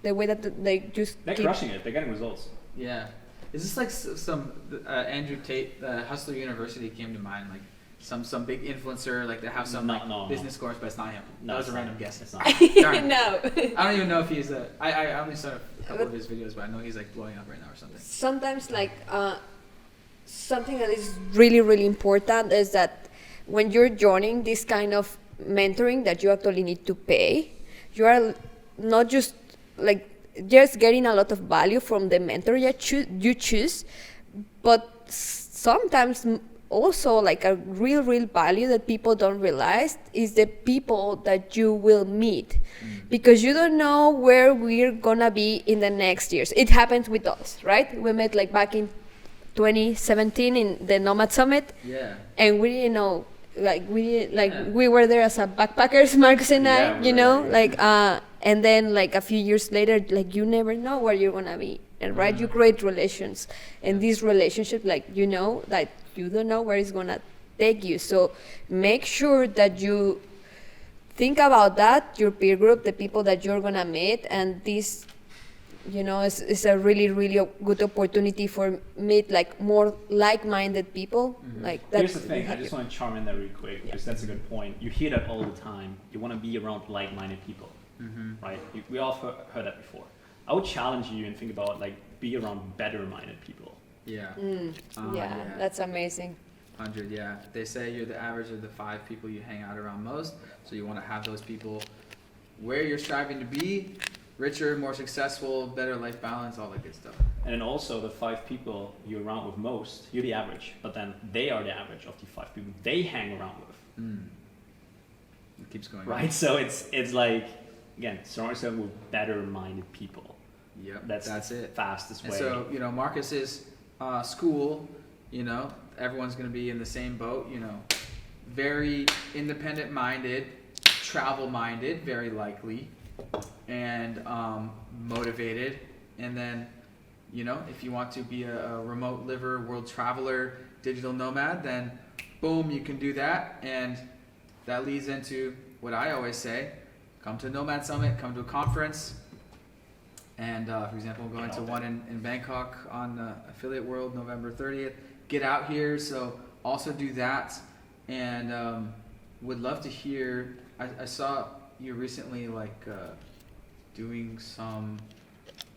[SPEAKER 2] the way that they just
[SPEAKER 3] They're
[SPEAKER 2] keep.
[SPEAKER 3] crushing it. They're getting results.
[SPEAKER 5] Yeah. Is this like some Andrew Tate, Hustler University came to mind, like some big influencer, like they have some
[SPEAKER 3] No.
[SPEAKER 5] business course, but it's not him.
[SPEAKER 3] No,
[SPEAKER 5] That was
[SPEAKER 3] it's
[SPEAKER 5] a random
[SPEAKER 3] not.
[SPEAKER 5] guess.
[SPEAKER 3] It's not.
[SPEAKER 5] Darn.
[SPEAKER 2] No.
[SPEAKER 5] I don't even know if he's I only saw a couple of his videos, but I know he's like blowing up right now or something.
[SPEAKER 2] Sometimes like something that is really, really important is that when you're joining this kind of mentoring that you actually need to pay, you are not just like just getting a lot of value from the mentor you choose, but sometimes also like a real value that people don't realize is the people that you will meet, because you don't know where we're gonna be in the next years. It happens with us, right? We met like back in 2017 in the Nomad Summit, and we didn't know, like we were there as a backpackers, Markus and I, and then like a few years later, like you never know where you're gonna be, and right, you create relations, and these relationships, like that you don't know where it's gonna take you. So make sure that you think about that, your peer group, the people that you're gonna meet, and this is a really good opportunity for meet like more like-minded people. Like that's
[SPEAKER 3] Here's the thing, I just want to charm in there real quick, because that's a good point. You hear that all the time. You want to be around like-minded people, right? We all heard that before. I would challenge you and think about like be around better-minded people.
[SPEAKER 5] Yeah.
[SPEAKER 2] That's amazing.
[SPEAKER 5] 100, yeah. They say you're the average of the 5 people you hang out around most, so you want to have those people where you're striving to be, richer, more successful, better life balance, all that good stuff.
[SPEAKER 3] And then also the 5 people you're around with most, you're the average, but then they are the average of the 5 people they hang around with.
[SPEAKER 5] It keeps going.
[SPEAKER 3] Right? So it's like, again, surround yourself with better-minded people.
[SPEAKER 5] Yep,
[SPEAKER 3] That's
[SPEAKER 5] it.
[SPEAKER 3] Fastest
[SPEAKER 5] And
[SPEAKER 3] way.
[SPEAKER 5] so, Marcus's school, everyone's going to be in the same boat, very independent minded, travel minded, very likely, and motivated. And then, you know, if you want to be a remote liver, world traveler, digital nomad, then boom, you can do that. And that leads into what I always say: come to Nomad Summit, come to a conference. And for example, I'm going to one in Bangkok on Affiliate World, November 30th. Get out here, so also do that. And would love to hear, I saw you recently like doing some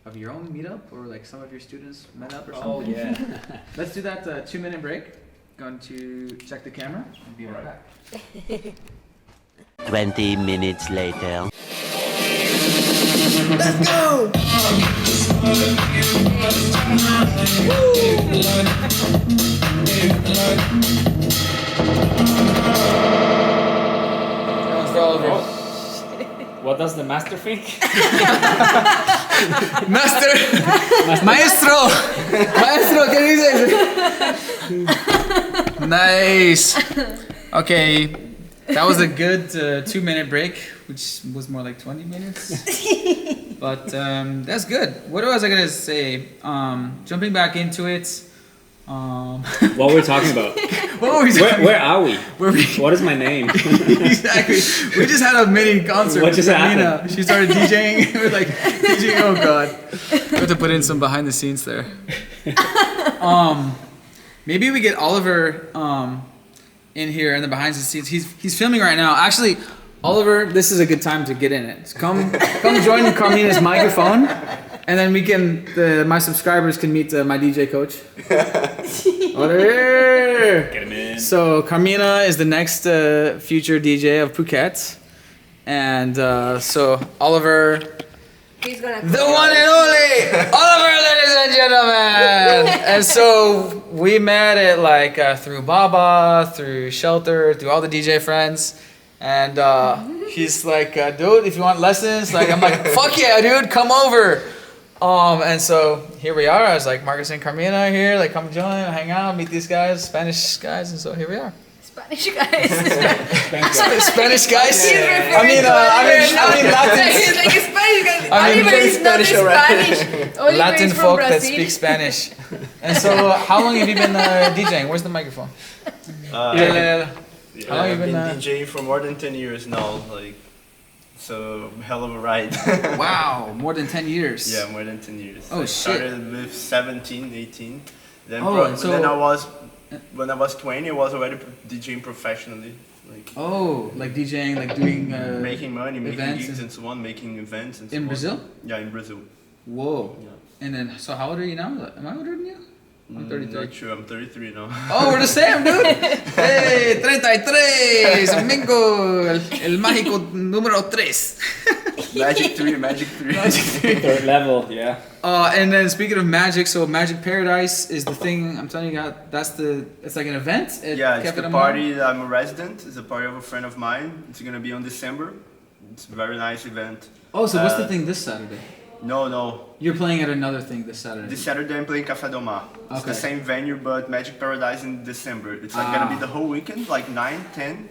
[SPEAKER 5] of your own meetup, or like some of your students met up or something.
[SPEAKER 3] Oh yeah.
[SPEAKER 5] Let's do that 2-minute break. Going to check the camera and be right back.
[SPEAKER 6] 20 minutes later.
[SPEAKER 1] Let's go!
[SPEAKER 3] What does the master think?
[SPEAKER 1] Maestro, can you say? Nice. Okay, that was a good 2-minute break, which was more like 20 minutes. But that's good. What was I gonna say? Jumping back into it.
[SPEAKER 3] What were we talking about?
[SPEAKER 1] What were we talking
[SPEAKER 3] Where are we?
[SPEAKER 1] Where we?
[SPEAKER 3] What is my name?
[SPEAKER 1] Exactly. We just had a mini concert.
[SPEAKER 3] What
[SPEAKER 1] with
[SPEAKER 3] just
[SPEAKER 1] Carmina.
[SPEAKER 3] happened?
[SPEAKER 1] She started DJing. We're like DJing. Oh god. We have to put in some behind the scenes there. Maybe we get Oliver in here in the behind the scenes. He's filming right now. Actually, Oliver, this is a good time to get in it. So come join Carmina's microphone, and then we can my subscribers can meet my DJ coach. Oliver.
[SPEAKER 3] Get him in.
[SPEAKER 1] So Carmina is the next future DJ of Phuket, and so Oliver,
[SPEAKER 2] He's gonna
[SPEAKER 1] the one and only Oliver, ladies and gentlemen. And so we met it like through Baba, through Shelter, through all the DJ friends, and he's like, dude, if you want lessons, like I'm like, fuck yeah, dude, come over. And so here we are. I was like, Markus and Carmina are here. Like, come join, hang out, meet these guys, Spanish guys, and so here we are.
[SPEAKER 2] Spanish guys.
[SPEAKER 1] Spanish guys.
[SPEAKER 2] He's
[SPEAKER 1] I mean Latin.
[SPEAKER 2] He's like Spanish guys.
[SPEAKER 1] I mean,
[SPEAKER 2] Oliver is not
[SPEAKER 6] Spanish already.
[SPEAKER 2] Spanish. Oliver
[SPEAKER 1] Latin
[SPEAKER 2] is from
[SPEAKER 1] folk
[SPEAKER 2] Brazil.
[SPEAKER 1] that speak Spanish. And so, how long have you been DJing? Where's the microphone? How long have you
[SPEAKER 7] I've
[SPEAKER 1] been?
[SPEAKER 7] been DJing for more than 10 years now. Like, so hell of a ride.
[SPEAKER 1] Wow, more than 10 years.
[SPEAKER 7] Yeah, more than 10 years.
[SPEAKER 1] Oh,
[SPEAKER 7] I
[SPEAKER 1] shit.
[SPEAKER 7] started with 17, 18. Then,
[SPEAKER 1] Oh, so-
[SPEAKER 7] when I was 20, I was already DJing professionally. Like,
[SPEAKER 1] Oh, like DJing, like doing
[SPEAKER 7] making money, making
[SPEAKER 1] events
[SPEAKER 7] gigs and so on, making events and so on.
[SPEAKER 1] in Brazil.
[SPEAKER 7] Yeah, in Brazil.
[SPEAKER 1] Whoa.
[SPEAKER 7] Yeah.
[SPEAKER 1] And then, so how old are you now? Am I older than you? I'm 33.
[SPEAKER 7] Not sure, I'm 33 now.
[SPEAKER 1] Oh, we're the same, dude. Hey, 33, amigo, el mágico número 3.
[SPEAKER 7] Magic 3, Magic 3.
[SPEAKER 3] Third level, yeah.
[SPEAKER 1] And then speaking of magic, so Magic Paradise is the thing. I'm telling you, it's like an event. At
[SPEAKER 7] Yeah, it's
[SPEAKER 1] Cafe
[SPEAKER 7] the
[SPEAKER 1] Del Mar?
[SPEAKER 7] party. I'm a resident. It's a party of a friend of mine. It's gonna be on December. It's a very nice event.
[SPEAKER 1] Oh, so what's the
[SPEAKER 7] Uh,
[SPEAKER 1] thing this Saturday?
[SPEAKER 7] No.
[SPEAKER 1] You're playing at another thing this Saturday.
[SPEAKER 7] This Saturday I'm playing Café Del Mar. It's
[SPEAKER 1] Okay.
[SPEAKER 7] the same venue, but Magic Paradise in December. It's like gonna be the whole weekend, like 9, 10,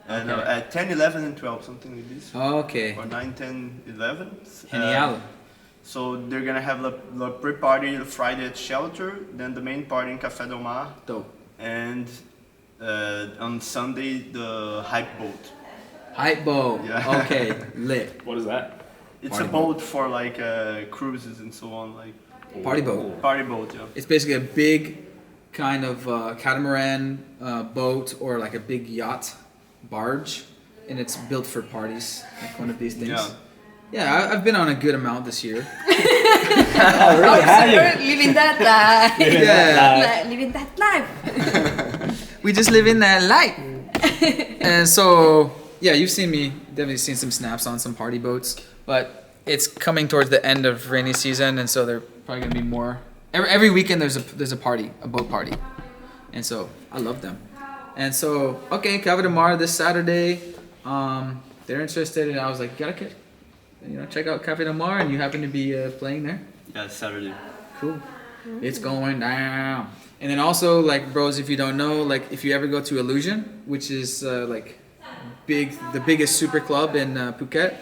[SPEAKER 7] and
[SPEAKER 1] Okay.
[SPEAKER 7] at 10, 11, and 12, something like this.
[SPEAKER 1] Okay.
[SPEAKER 7] Or 9, 10, 11.
[SPEAKER 1] Genial.
[SPEAKER 7] So they're gonna have the pre-party Friday at Shelter, then the main party in Café Del Mar,
[SPEAKER 1] Dope.
[SPEAKER 7] and on Sunday the hype boat.
[SPEAKER 1] Hype boat.
[SPEAKER 7] Yeah.
[SPEAKER 1] Okay. Lit.
[SPEAKER 3] What is that?
[SPEAKER 7] It's
[SPEAKER 1] Party
[SPEAKER 7] a boat for like cruises and so on, like
[SPEAKER 1] Party boat.
[SPEAKER 7] party boat. Yeah.
[SPEAKER 1] It's basically a big kind of catamaran boat, or like a big yacht barge, and it's built for parties, like one of these things.
[SPEAKER 7] Yeah.
[SPEAKER 1] Yeah, I've been on a good amount this year.
[SPEAKER 3] Oh, really? Have you?
[SPEAKER 2] Living that life.
[SPEAKER 1] Yeah.
[SPEAKER 2] Living that life.
[SPEAKER 1] We just live in that light. And so, yeah, you've seen me, definitely seen some snaps on some party boats, but it's coming towards the end of rainy season, and so there probably gonna be more. Every weekend there's a party, a boat party, and so I love them. And so, okay, Café Del Mar this Saturday. They're interested, and I was like, check out Café Del Mar, and you happen to be playing there.
[SPEAKER 7] Yeah, Saturday.
[SPEAKER 1] Cool. It's going down.
[SPEAKER 5] And then also, like, bros, if you don't know, like, if you ever go to Illusion, which is like the biggest super club in Phuket,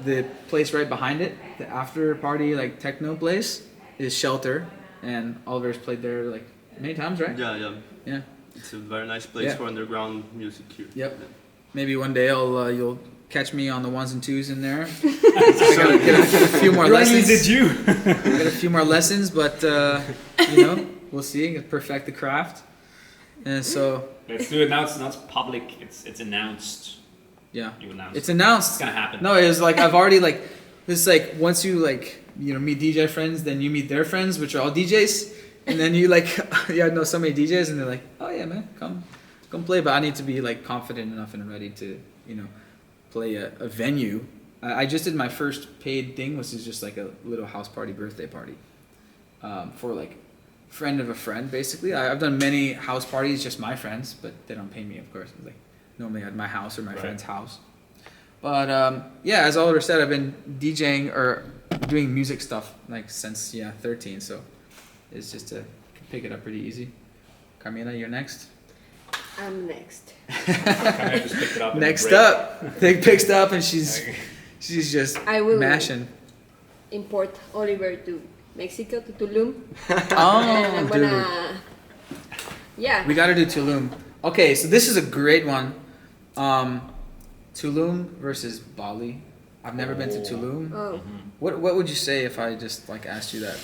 [SPEAKER 5] the place right behind it, the after party like techno place, is Shelter, and Oliver's played there like many times, right?
[SPEAKER 7] Yeah.
[SPEAKER 5] Yeah.
[SPEAKER 7] It's a very nice place
[SPEAKER 5] Yeah.
[SPEAKER 7] for underground music here.
[SPEAKER 5] Yep. Maybe one day you'll catch me on the ones and twos in there. I gotta get a few more lessons. Get a few more lessons, but you know, we'll see. Perfect the craft. And so
[SPEAKER 3] Let's do it now. It's not public. It's announced.
[SPEAKER 5] yeah,
[SPEAKER 3] You announced.
[SPEAKER 5] it's announced.
[SPEAKER 3] It's gonna happen.
[SPEAKER 5] No, it was like I've already like this like once you like meet DJ friends, then you meet their friends, which are all DJs, and then you like know so many DJs, and they're like, oh yeah, man, come play. But I need to be like confident enough and ready to play a venue. I just did my first paid thing, which is just like a little house party, birthday party, for like friend of a friend, basically. I've done many house parties, just my friends, but they don't pay me, of course. It's like normally at my house or my friend's house. But yeah, as Oliver said, I've been DJing or doing music stuff like since 13, so it's just to pick it up pretty easy. Carmina, you're next.
[SPEAKER 2] I'm next.
[SPEAKER 3] I just picked it up.
[SPEAKER 5] Next up, Pig picks it up and she's just
[SPEAKER 2] I will
[SPEAKER 5] mashing.
[SPEAKER 2] import Oliver to Mexico, to Tulum. And
[SPEAKER 5] Oh,
[SPEAKER 2] I'm
[SPEAKER 5] dude.
[SPEAKER 2] gonna... Yeah.
[SPEAKER 5] We gotta do Tulum. Okay, so this is a great one. Tulum versus Bali. I've never been to Tulum.
[SPEAKER 2] Oh.
[SPEAKER 5] What would you say if I just like asked you that?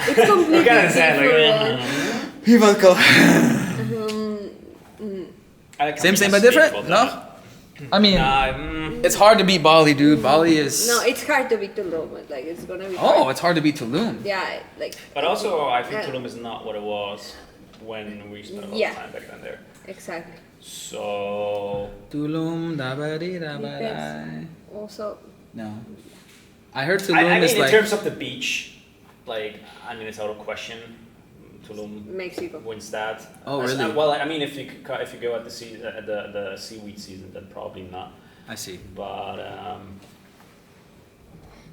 [SPEAKER 2] It's completely different.
[SPEAKER 5] Same but different? No? I mean, it's hard to beat Bali, dude. Bali is...
[SPEAKER 2] No, it's hard to be Tulum. Like, it's gonna be
[SPEAKER 5] Oh,
[SPEAKER 2] hard.
[SPEAKER 5] it's hard to beat Tulum.
[SPEAKER 2] Yeah, like...
[SPEAKER 3] But also, I think
[SPEAKER 2] Yeah.
[SPEAKER 3] Tulum is not what it was when we spent a lot
[SPEAKER 2] Yeah.
[SPEAKER 3] of time back then there.
[SPEAKER 2] Exactly.
[SPEAKER 3] So
[SPEAKER 5] Tulum, da-ba-dee-da-ba-da.
[SPEAKER 2] Depends. Also...
[SPEAKER 5] No. I heard Tulum
[SPEAKER 3] I mean,
[SPEAKER 5] is
[SPEAKER 3] in
[SPEAKER 5] like...
[SPEAKER 3] terms of the beach, like I mean, it's out of question. Tulum
[SPEAKER 2] Mexico.
[SPEAKER 3] wins that.
[SPEAKER 5] Oh, really?
[SPEAKER 3] Well, I mean, if you go at the seaweed season, then probably not.
[SPEAKER 5] I see.
[SPEAKER 3] But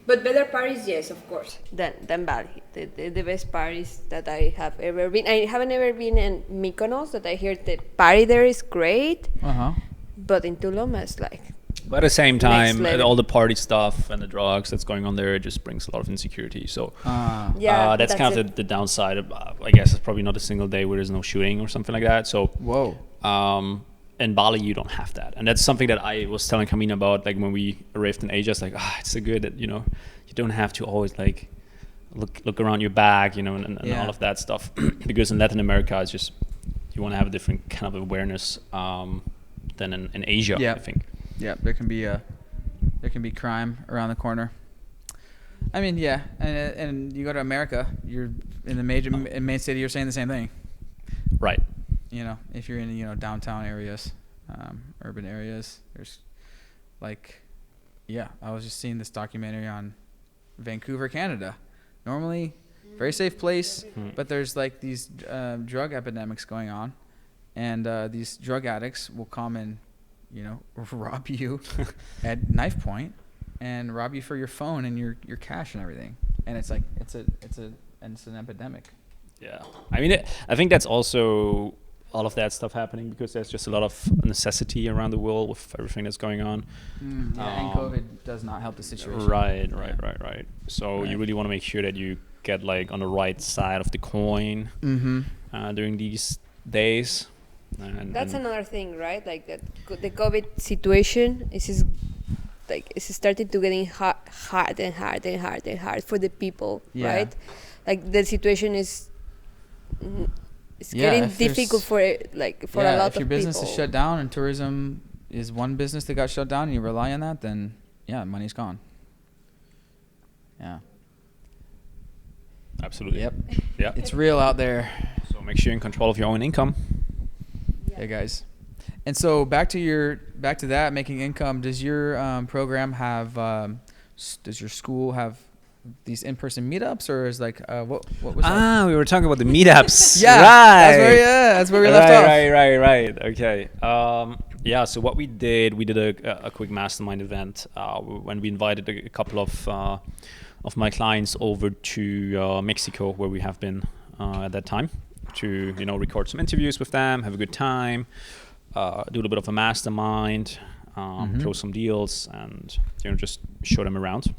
[SPEAKER 2] But better parties, yes, of course, than Bali. The best parties that I have ever been. I haven't ever been in Mykonos, that I hear the party there is great.
[SPEAKER 5] Uh-huh.
[SPEAKER 2] But in Tulum, it's like...
[SPEAKER 3] But at the same time,
[SPEAKER 2] level.
[SPEAKER 3] all the party stuff and the drugs that's going on there just brings a lot of insecurity. So
[SPEAKER 2] Yeah,
[SPEAKER 3] that's kind of the downside. I guess it's probably not a single day where there's no shooting or something like that. So
[SPEAKER 5] Whoa.
[SPEAKER 3] in Bali, you don't have that. And that's something that I was telling Carmina about, like when we arrived in Asia. It's like, it's so good that, you don't have to always like look around your back, and all of that stuff. Because in Latin America, it's just, you want to have a different kind of awareness than in Asia,
[SPEAKER 5] Yeah.
[SPEAKER 3] I think.
[SPEAKER 5] Yeah, there can be crime around the corner. I mean, yeah, and you go to America, you're in the main city, you're saying the same thing.
[SPEAKER 3] Right.
[SPEAKER 5] If you're in downtown areas, urban areas, there's like, I was just seeing this documentary on Vancouver, Canada. Normally, very safe place, but there's like these drug epidemics going on, and these drug addicts will come and rob you at knife point and rob you for your phone and your cash and everything. And it's like it's an epidemic.
[SPEAKER 3] Yeah. I mean, I think that's also all of that stuff happening because there's just a lot of necessity around the world with everything that's going on.
[SPEAKER 5] And COVID does not help the situation.
[SPEAKER 3] Right. So you really want to make sure that you get like on the right side of the coin during these days. And
[SPEAKER 2] That's another thing, right? Like that, the COVID situation is starting to getting hard for the people, right? Like the situation is getting difficult for a lot of people.
[SPEAKER 5] If your business is shut down and tourism is one business that got shut down and you rely on that, then money's gone. Yeah.
[SPEAKER 3] Absolutely.
[SPEAKER 5] Yep.
[SPEAKER 3] Yeah.
[SPEAKER 5] It's real out there.
[SPEAKER 3] So make sure you're in control of your own income.
[SPEAKER 5] Yeah, guys. And so back to that, making income. Does your program have? Does your school have these in-person meetups, or is like what was that?
[SPEAKER 3] We were talking about the meetups.
[SPEAKER 5] Yeah,
[SPEAKER 3] right.
[SPEAKER 5] That's where we left off.
[SPEAKER 3] Right. Okay. So what we did a quick mastermind event when we invited a couple of my clients over to Mexico, where we have been at that time to record some interviews with them, have a good time, do a little bit of a mastermind, close some deals, and just show them around.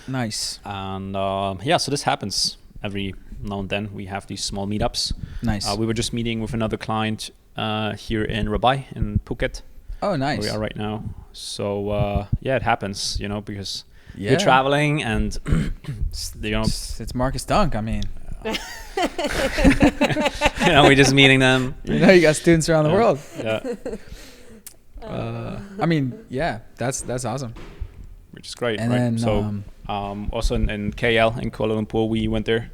[SPEAKER 1] Nice.
[SPEAKER 3] And so this happens every now and then. We have these small meetups.
[SPEAKER 1] Nice.
[SPEAKER 3] We were just meeting with another client here in Rabai in Phuket.
[SPEAKER 1] Oh, nice.
[SPEAKER 3] Where we are right now. So it happens, because
[SPEAKER 1] Yeah.
[SPEAKER 3] you're traveling and
[SPEAKER 1] It's Markus Dunk. I mean,
[SPEAKER 3] we're just meeting them.
[SPEAKER 1] you got students around the world.
[SPEAKER 3] Yeah,
[SPEAKER 1] I mean, yeah, that's awesome.
[SPEAKER 3] which is great.
[SPEAKER 1] And
[SPEAKER 3] right?
[SPEAKER 1] then,
[SPEAKER 3] So also in KL, in Kuala Lumpur, we went there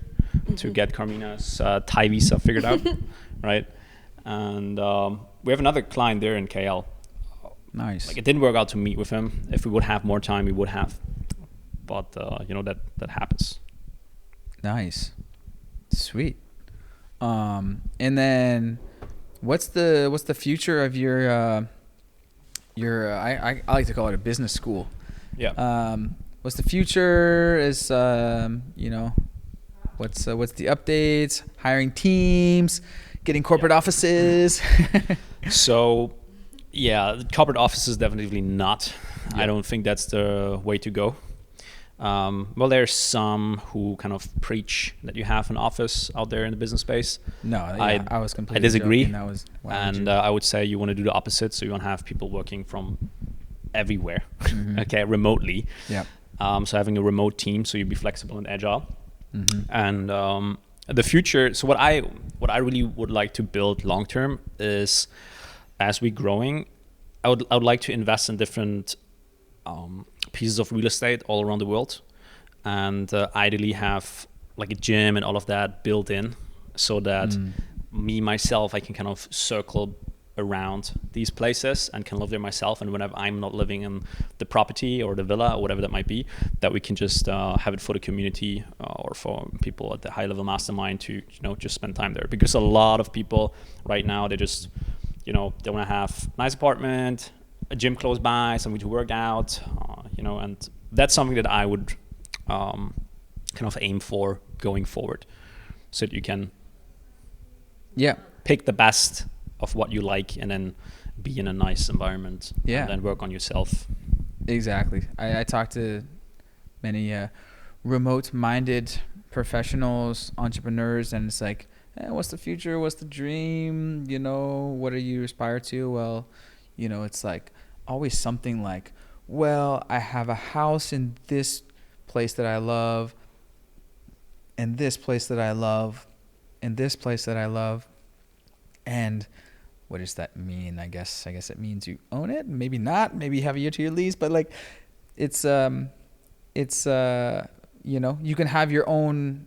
[SPEAKER 3] to get Carmina's Thai visa figured out, right? And we have another client there in KL.
[SPEAKER 1] Nice.
[SPEAKER 3] Like, it didn't work out to meet with him. If we would have more time, we would have. But that happens.
[SPEAKER 1] Nice. Sweet. And then what's the future of your I like to call it a business school.
[SPEAKER 3] Yeah.
[SPEAKER 1] What's the future? Is what's the updates? Hiring teams, getting corporate offices.
[SPEAKER 3] So, the corporate office is definitely not. I don't think that's the way to go. Well, there's some who kind of preach that you have an office out there in the business space.
[SPEAKER 1] No, yeah, I was completely
[SPEAKER 3] I disagree.
[SPEAKER 1] joking. That was,
[SPEAKER 3] I would say you want to do the opposite. So you want to have people working from everywhere, okay, remotely.
[SPEAKER 1] Yeah.
[SPEAKER 3] So having a remote team, so you be flexible and agile. And the future. So what I really would like to build long term is, as we're growing, I would like to invest in different pieces of real estate all around the world, and ideally have like a gym and all of that built in, so that myself I can kind of circle around these places and can live there myself, and whenever I'm not living in the property or the villa or whatever that might be, that we can just have it for the community or for people at the high level mastermind to just spend time there. Because a lot of people right now, they just they want to have a nice apartment, a gym close by, somewhere to work out, and that's something that I would kind of aim for going forward, so that you can pick the best of what you like and then be in a nice environment and then work on yourself.
[SPEAKER 1] Exactly. I talked to many remote-minded professionals, entrepreneurs, and it's like, what's the future? What's the dream? What do you aspire to? Well, it's like always something like, well, I have a house in this place that I love, and this place that I love, and this place that I love. And what does that mean? I guess it means you own it. Maybe not. Maybe you have a year to your lease, but like it's you can have your own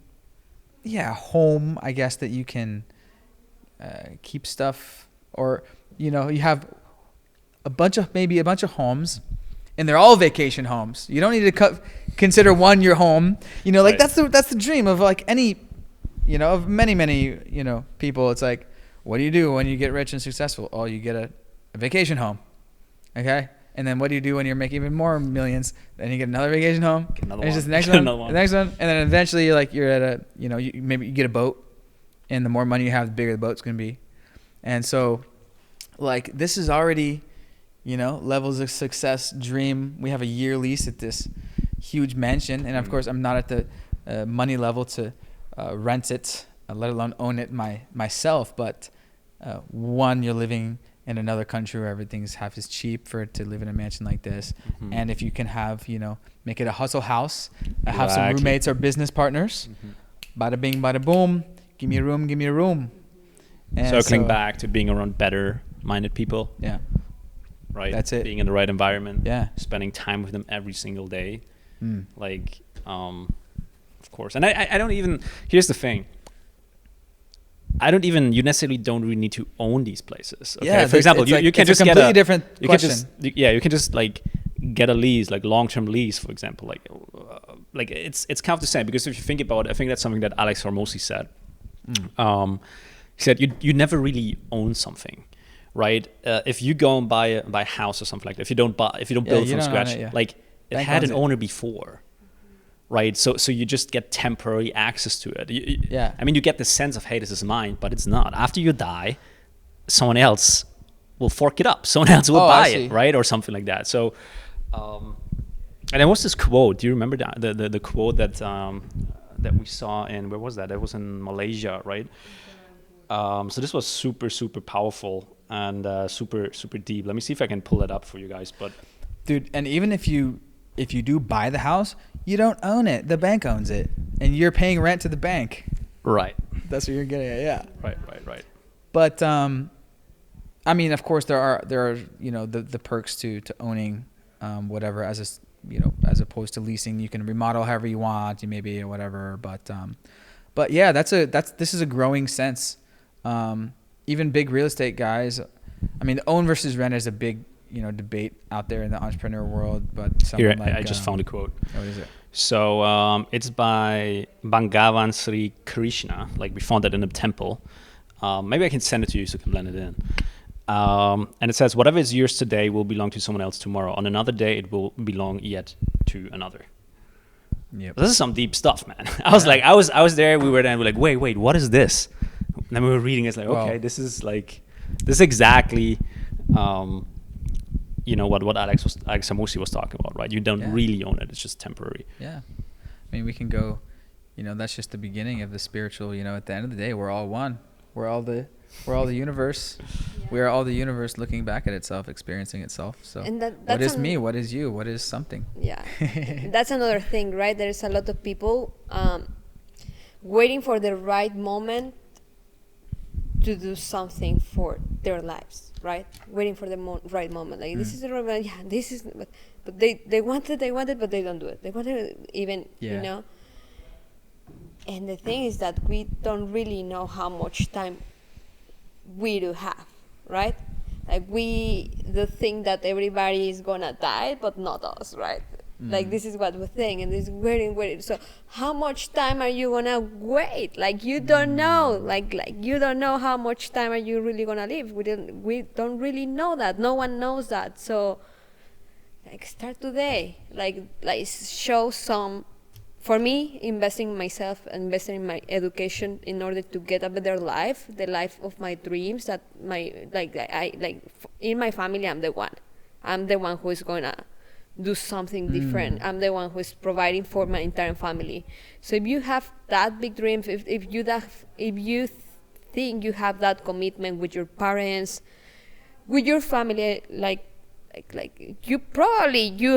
[SPEAKER 1] home, I guess, that you can keep stuff, or you have a bunch of homes, and they're all vacation homes. You don't need to consider one your home.
[SPEAKER 3] Right.
[SPEAKER 1] That's the dream of like any, of many people. It's like, what do you do when you get rich and successful? Oh, you get a vacation home, okay? And then what do you do when you're making even more millions? Then you get another vacation home.
[SPEAKER 3] Another
[SPEAKER 1] and it's
[SPEAKER 3] one.
[SPEAKER 1] just the next one, the next one, and then eventually you're at a, maybe you get a boat, and the more money you have, the bigger the boat's gonna be. And so, like, this is already, levels of success dream. We have a year lease at this huge mansion, and of course, I'm not at the money level to rent it, let alone own it myself. But one, you're living in another country where everything's half as cheap for it to live in a mansion like this. And if you can have, make it a hustle house, have some roommates or business partners, bada bing, bada boom, give me a room. And
[SPEAKER 3] Circling back to being around better minded people.
[SPEAKER 1] Yeah.
[SPEAKER 3] Right.
[SPEAKER 1] That's it.
[SPEAKER 3] Being in the right environment.
[SPEAKER 1] Yeah.
[SPEAKER 3] Spending time with them every single day. Like, of course. And I don't even, here's the thing. You necessarily don't really need to own these places. Okay?
[SPEAKER 1] Yeah,
[SPEAKER 3] for example, you can just get a
[SPEAKER 1] different question.
[SPEAKER 3] You can just like get a lease, like long-term lease, for example. Like it's kind of the same, because if you think about it, I think that's something that Alex Hormozi said. He said you never really own something, right? If you go and buy a house or something like that, if you don't build from scratch, like it
[SPEAKER 1] Bank
[SPEAKER 3] had
[SPEAKER 1] owns
[SPEAKER 3] an
[SPEAKER 1] it.
[SPEAKER 3] owner before, right? So you just get temporary access to it.
[SPEAKER 1] Yeah.
[SPEAKER 3] I mean, you get the sense of, hey, this is mine, but it's not. After you die, someone else will fork it up. Someone else will
[SPEAKER 1] Oh, I
[SPEAKER 3] buy
[SPEAKER 1] see.
[SPEAKER 3] it, right? Or something like that. So, and there was this quote. Do you remember the quote that that we saw in, where was that? That was in Malaysia, right? So this was super, super powerful and super, super deep. Let me see if I can pull it up for you guys. But
[SPEAKER 1] Dude, and even if you do buy the house, you don't own it. The bank owns it, and you're paying rent to the bank.
[SPEAKER 3] right,
[SPEAKER 1] That's what you're getting at, yeah.
[SPEAKER 3] right.
[SPEAKER 1] But I mean, of course, there are the perks to owning whatever as opposed to leasing. You can remodel however you want, you maybe or whatever. But yeah, this is a growing sense. Even big real estate guys. I mean, own versus rent is a big debate out there in the entrepreneur world. But
[SPEAKER 3] Here,
[SPEAKER 1] like,
[SPEAKER 3] I just found a quote.
[SPEAKER 1] What is it?
[SPEAKER 3] So it's by Bhagavan Sri Krishna. Like, we found that in a temple. Maybe I can send it to you so you can blend it in. And it says, whatever is yours today will belong to someone else tomorrow. On another day, it will belong yet to another.
[SPEAKER 1] Yep.
[SPEAKER 3] This is some deep stuff, man. I was like, I was there. We were there. And we're like, wait, what is this? And then we were reading. It's like,
[SPEAKER 1] Wow.
[SPEAKER 3] okay, this is exactly, what Alex Samosi was talking about, right? You don't really own it. It's just temporary.
[SPEAKER 1] Yeah. I mean, we can go, that's just the beginning of the spiritual, at the end of the day, we're all one. We're all the universe.
[SPEAKER 2] Yeah.
[SPEAKER 1] We are all the universe looking back at itself, experiencing itself. So
[SPEAKER 2] And
[SPEAKER 1] what
[SPEAKER 2] that's
[SPEAKER 1] is me? What is you? What is something?
[SPEAKER 2] Yeah, that's another thing, right? There's a lot of people waiting for the right moment to do something for their lives, right? Waiting for the right moment. Like, this is the right moment. Yeah, this is, but they want it, but they don't do it. They want it even, And the thing is that we don't really know how much time we do have, right? Like, we do think that everybody is gonna die, but not us, right? Like, this is what we think, and this waiting. So how much time are you gonna wait? Like, you don't know. Like you don't know how much time are you really gonna live. We don't really know that. No one knows that. So, like, start today. Like show some. For me, investing in myself, investing in my education in order to get a better life, the life of my dreams. That in my family, I'm the one who is gonna do something different. I'm the one who is providing for my entire family. So if you have that big dream, if you think you have that commitment with your parents, with your family, like you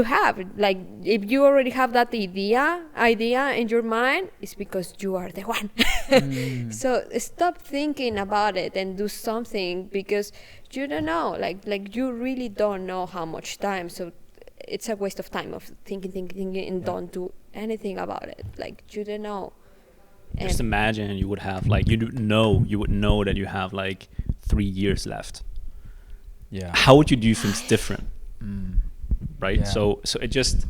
[SPEAKER 2] have, like, if you already have that idea in your mind, it's because you are the one. So stop thinking about it and do something, because you don't know, like you really don't know how much time. So it's a waste of time of thinking and don't do anything about it. Like, you don't know.
[SPEAKER 3] Just imagine you would have, like, you would know that you have like 3 years left.
[SPEAKER 1] Yeah.
[SPEAKER 3] How would you do things different? Right?
[SPEAKER 1] Yeah.
[SPEAKER 3] So it just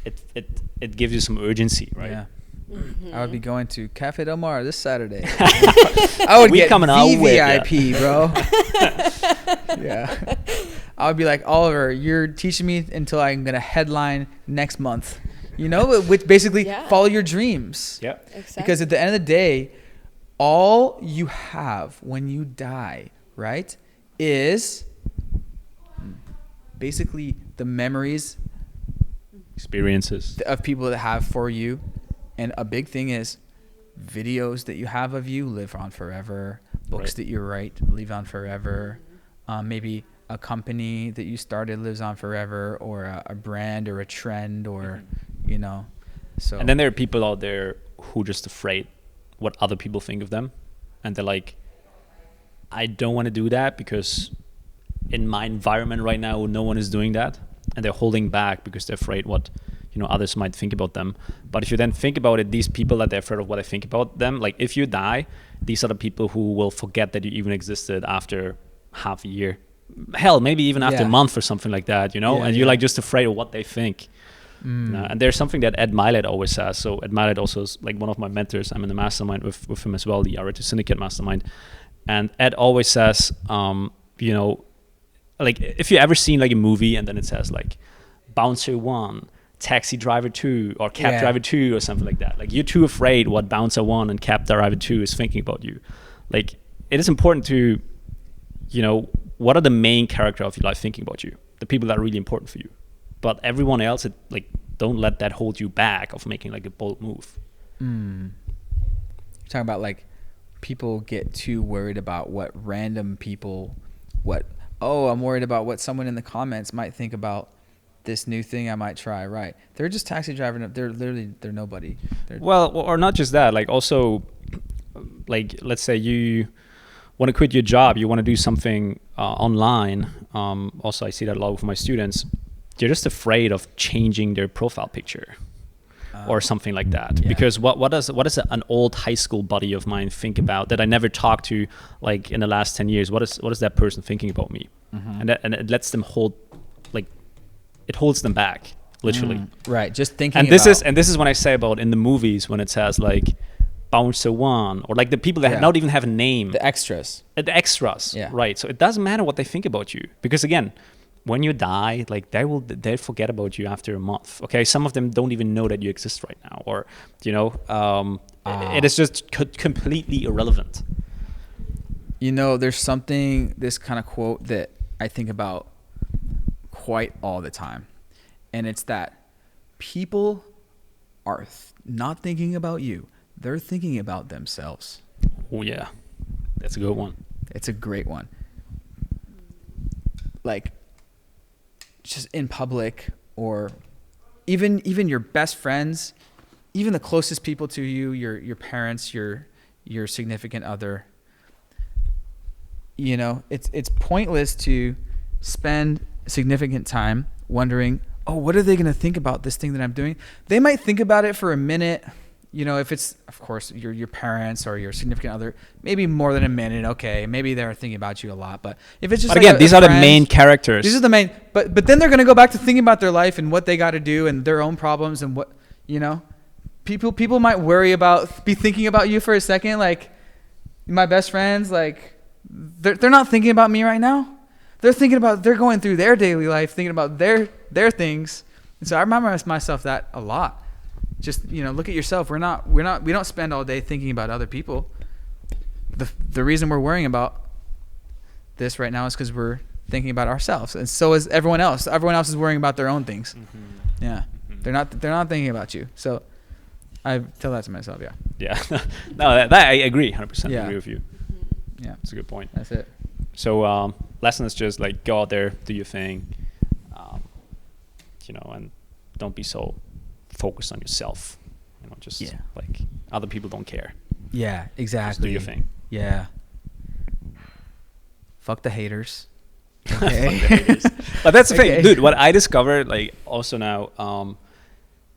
[SPEAKER 3] it gives you some urgency, right?
[SPEAKER 1] Yeah.
[SPEAKER 2] Mm-hmm.
[SPEAKER 1] I would be going to Cafe Del Mar this Saturday. I would get
[SPEAKER 3] coming out with
[SPEAKER 1] VVIP, bro. Yeah. I would be like, Oliver, you're teaching me until I'm gonna headline next month. Which basically follow your dreams.
[SPEAKER 3] Yeah.
[SPEAKER 2] Exactly.
[SPEAKER 1] Because at the end of the day, all you have when you die, right, is basically the memories,
[SPEAKER 3] experiences
[SPEAKER 1] of people that have for you. And a big thing is videos that you have of you live on forever. Books that you write live on forever. Maybe a company that you started lives on forever, or a brand or a trend, or so.
[SPEAKER 3] And then there are people out there who are just afraid what other people think of them, and they're like, I don't want to do that because in my environment right now no one is doing that, and they're holding back because they're afraid what others might think about them. But if you then think about it, these people that they're afraid of what I think about them, like, if you die, these are the people who will forget that you even existed after half a year, hell, maybe even after a month or something like that, and you're like just afraid of what they think. And there's something that Ed Mylett always says. So Ed Mylett also is like one of my mentors. I'm in the mastermind with him as well, the R2 Syndicate mastermind. And Ed always says, like, if you ever seen like a movie and then it says like bouncer 1, Taxi Driver 2 or Cab
[SPEAKER 1] Yeah.
[SPEAKER 3] Driver 2 or something like that. Like, you're too afraid what Bouncer 1 and Cab Driver 2 is thinking about you. Like, it is important to, what are the main character of your life thinking about you? The people that are really important for you. But everyone else, don't let that hold you back of making like a bold move.
[SPEAKER 1] You're talking about like people get too worried about what random people, I'm worried about what someone in the comments might think about this new thing I might try. Right. They're just taxi driving. They're nobody.
[SPEAKER 3] Well, or not just that, like also, like, let's say you want to quit your job, you want to do something online. Also, I see that a lot with my students. They're just afraid of changing their profile picture or something like that.
[SPEAKER 1] Yeah.
[SPEAKER 3] Because what does an old high school buddy of mine think about that I never talked to, like, in the last 10 years? What is that person thinking about me? And it lets them it holds them back, literally.
[SPEAKER 1] Right. Just thinking.
[SPEAKER 3] And this is when I say about in the movies when it says like Bouncer 1 or like the people that not even have a name.
[SPEAKER 1] The extras.
[SPEAKER 3] The extras.
[SPEAKER 1] Yeah.
[SPEAKER 3] Right. So it doesn't matter what they think about you, because again, when you die, like they forget about you after a month. Okay, some of them don't even know that you exist right now, or it is just completely irrelevant.
[SPEAKER 1] There's this kind of quote that I think about quite all the time, and it's that people are not thinking about you; they're thinking about themselves.
[SPEAKER 3] Oh yeah, that's a good one.
[SPEAKER 1] It's a great one. Like, just in public, or even your best friends, even the closest people to you, your parents, your significant other. It's pointless to spend significant time wondering, what are they going to think about this thing that I'm doing? They might think about it for a minute. If it's, of course, your parents or your significant other, maybe more than a minute. Okay, maybe they're thinking about you a lot. But if it's just,
[SPEAKER 3] but again, these are the main characters.
[SPEAKER 1] These are the main. But then they're gonna go back to thinking about their life and what they got to do and their own problems and what People might be thinking about you for a second. Like my best friends, like they're not thinking about me right now. They're going through their daily life, thinking about their things. And so I remind myself that a lot. Just, look at yourself. We don't spend all day thinking about other people. The reason we're worrying about this right now is because we're thinking about ourselves, and so is everyone else. Everyone else is worrying about their own things. Yeah, they're not thinking about you. So I tell that to myself.
[SPEAKER 3] Yeah. No, that I agree. 100%
[SPEAKER 1] Yeah.
[SPEAKER 3] agree with you.
[SPEAKER 1] Yeah,
[SPEAKER 3] It's a good point.
[SPEAKER 1] that's it.
[SPEAKER 3] So lesson is just like go out there, do your thing, and don't be so focused on yourself. Just like other people don't care.
[SPEAKER 1] Yeah, exactly.
[SPEAKER 3] Just do your thing.
[SPEAKER 1] Yeah. Fuck the haters.
[SPEAKER 3] Fuck the haters. But that's the
[SPEAKER 1] Okay.
[SPEAKER 3] thing, dude. What I discovered, like also now,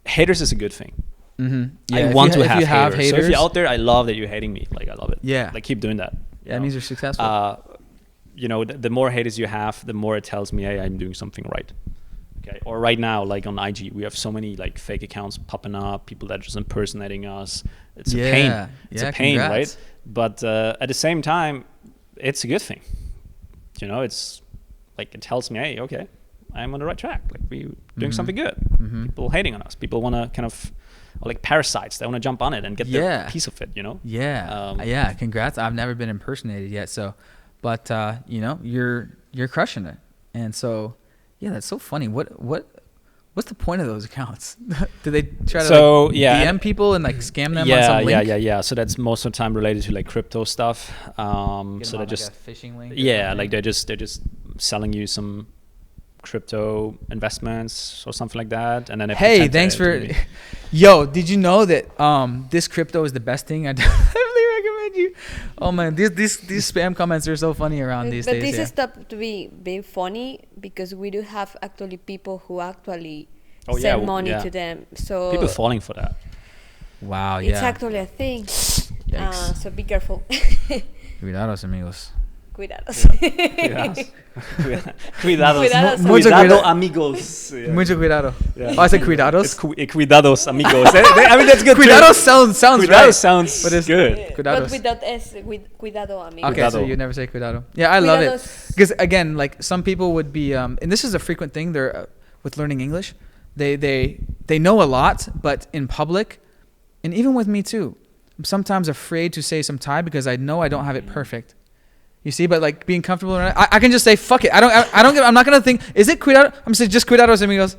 [SPEAKER 3] haters is a good thing.
[SPEAKER 1] Mm-hmm.
[SPEAKER 3] I want to have haters. So if you're out there, I love that you're hating me. Like I love it.
[SPEAKER 1] Yeah.
[SPEAKER 3] Like keep doing that.
[SPEAKER 1] That means you're successful.
[SPEAKER 3] The more haters you have, the more it tells me, hey, I'm doing something right. Okay. Or right now, like on IG, we have so many like fake accounts popping up, people that are just impersonating us. It's a pain. It's a pain,
[SPEAKER 1] congrats.
[SPEAKER 3] right? But at the same time, it's a good thing. It's like it tells me, hey, okay, I'm on the right track. Like we're doing something good.
[SPEAKER 1] Mm-hmm.
[SPEAKER 3] People hating on us. People want to kind of like parasites. They want to jump on it and get their piece of it.
[SPEAKER 1] Yeah. Congrats. I've never been impersonated yet. So, but you're crushing it. And so, yeah, that's so funny. What's the point of those accounts? Do they try to DM people and like scam them on some link?
[SPEAKER 3] Yeah. So that's most of the time related to like crypto stuff. So they're just
[SPEAKER 1] a phishing link.
[SPEAKER 3] like they're just selling you some crypto investments or something like that, and then
[SPEAKER 1] hey, thanks for. Yo, did you know that this crypto is the best thing? I definitely recommend you. Oh man, these spam comments are so funny around these days.
[SPEAKER 2] But this stopped to be being funny because we do have actually people who actually send money to them. So
[SPEAKER 3] people falling for that.
[SPEAKER 1] Wow, yeah.
[SPEAKER 2] It's actually a thing. So be careful.
[SPEAKER 1] Cuidados, amigos.
[SPEAKER 2] Cuidados.
[SPEAKER 3] Cuidados.
[SPEAKER 1] Mucho
[SPEAKER 3] Cuidado, amigos. Yeah.
[SPEAKER 1] Mucho cuidado.
[SPEAKER 3] Yeah.
[SPEAKER 1] Oh, I said cuidados.
[SPEAKER 3] It's cuidados, amigos. I mean, that's good.
[SPEAKER 1] Cuidados sounds
[SPEAKER 3] Cuidados
[SPEAKER 1] right.
[SPEAKER 3] sounds
[SPEAKER 1] But it's
[SPEAKER 3] good.
[SPEAKER 1] Cuidados.
[SPEAKER 2] But without S, with cuidado, amigo.
[SPEAKER 1] Okay, so
[SPEAKER 3] Cuidado.
[SPEAKER 1] you never say cuidado. Yeah, I love it.
[SPEAKER 2] Cuidados.
[SPEAKER 1] Because again, like some people would be, and this is a frequent thing. They're with learning English. they know a lot, but in public, and even with me too, I'm sometimes afraid to say some Thai because I know I don't have it perfect. You see, but like being comfortable, I can just say fuck it. I'm not gonna think. Is it cuidado? I'm saying just cuidado, amigos.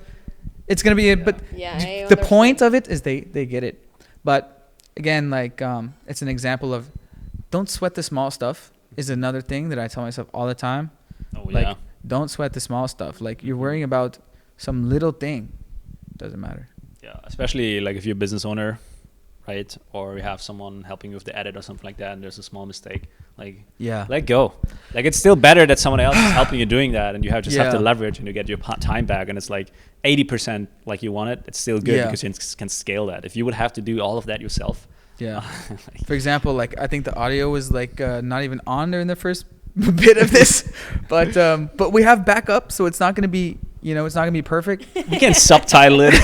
[SPEAKER 1] It's gonna be it. But the point of it is they get it. But again, like it's an example of don't sweat the small stuff. Is another thing that I tell myself all the time.
[SPEAKER 3] Oh
[SPEAKER 1] like,
[SPEAKER 3] yeah.
[SPEAKER 1] Don't sweat the small stuff. Like you're worrying about some little thing. Doesn't matter.
[SPEAKER 3] Yeah, especially like if you're a business owner, right? Or you have someone helping you with the edit or something like that, and there's a small mistake. Like, let go. Like it's still better that someone else is helping you doing that, and you have to leverage and you get your time back, and it's like 80% like you want it. It's still good because you can scale that. If you would have to do all of that yourself.
[SPEAKER 1] Yeah. For example, like I think the audio was like not even on during the first bit of this, but we have backup, so it's not going to be, it's not going to be perfect.
[SPEAKER 3] We can subtitle it.
[SPEAKER 1] So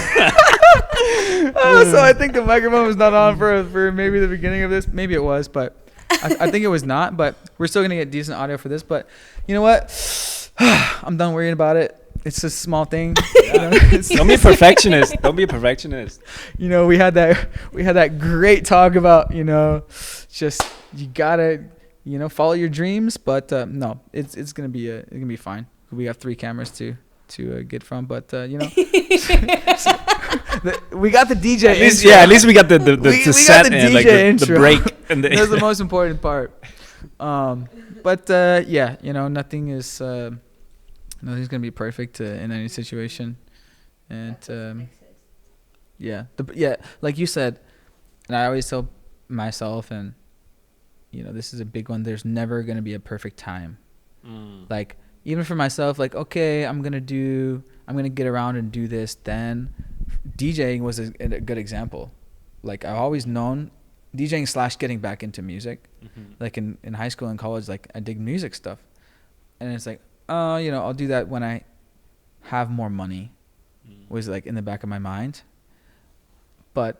[SPEAKER 1] I think the microphone was not on for maybe the beginning of this. Maybe it was, but I think it was not. But we're still going to get decent audio for this. But you know what? I'm done worrying about it. It's a small thing.
[SPEAKER 3] Don't be a perfectionist. Don't be a perfectionist.
[SPEAKER 1] We had that great talk about, just you gotta, follow your dreams. But no, it's gonna be fine. We have 3 cameras to get from, but we got the DJ.
[SPEAKER 3] At least we got the set
[SPEAKER 1] the
[SPEAKER 3] and like the break. And
[SPEAKER 1] that's the most important part. But nothing is. Nothing's gonna be perfect in any situation, and like you said, and I always tell myself, and this is a big one. There's never gonna be a perfect time. Like even for myself, like okay, I'm gonna get around and do this. Then DJing was a good example. Like I've always known DJing / getting back into music. Like in high school and college, like I dig music stuff, and it's like. I'll do that when I have more money, was like in the back of my mind. But,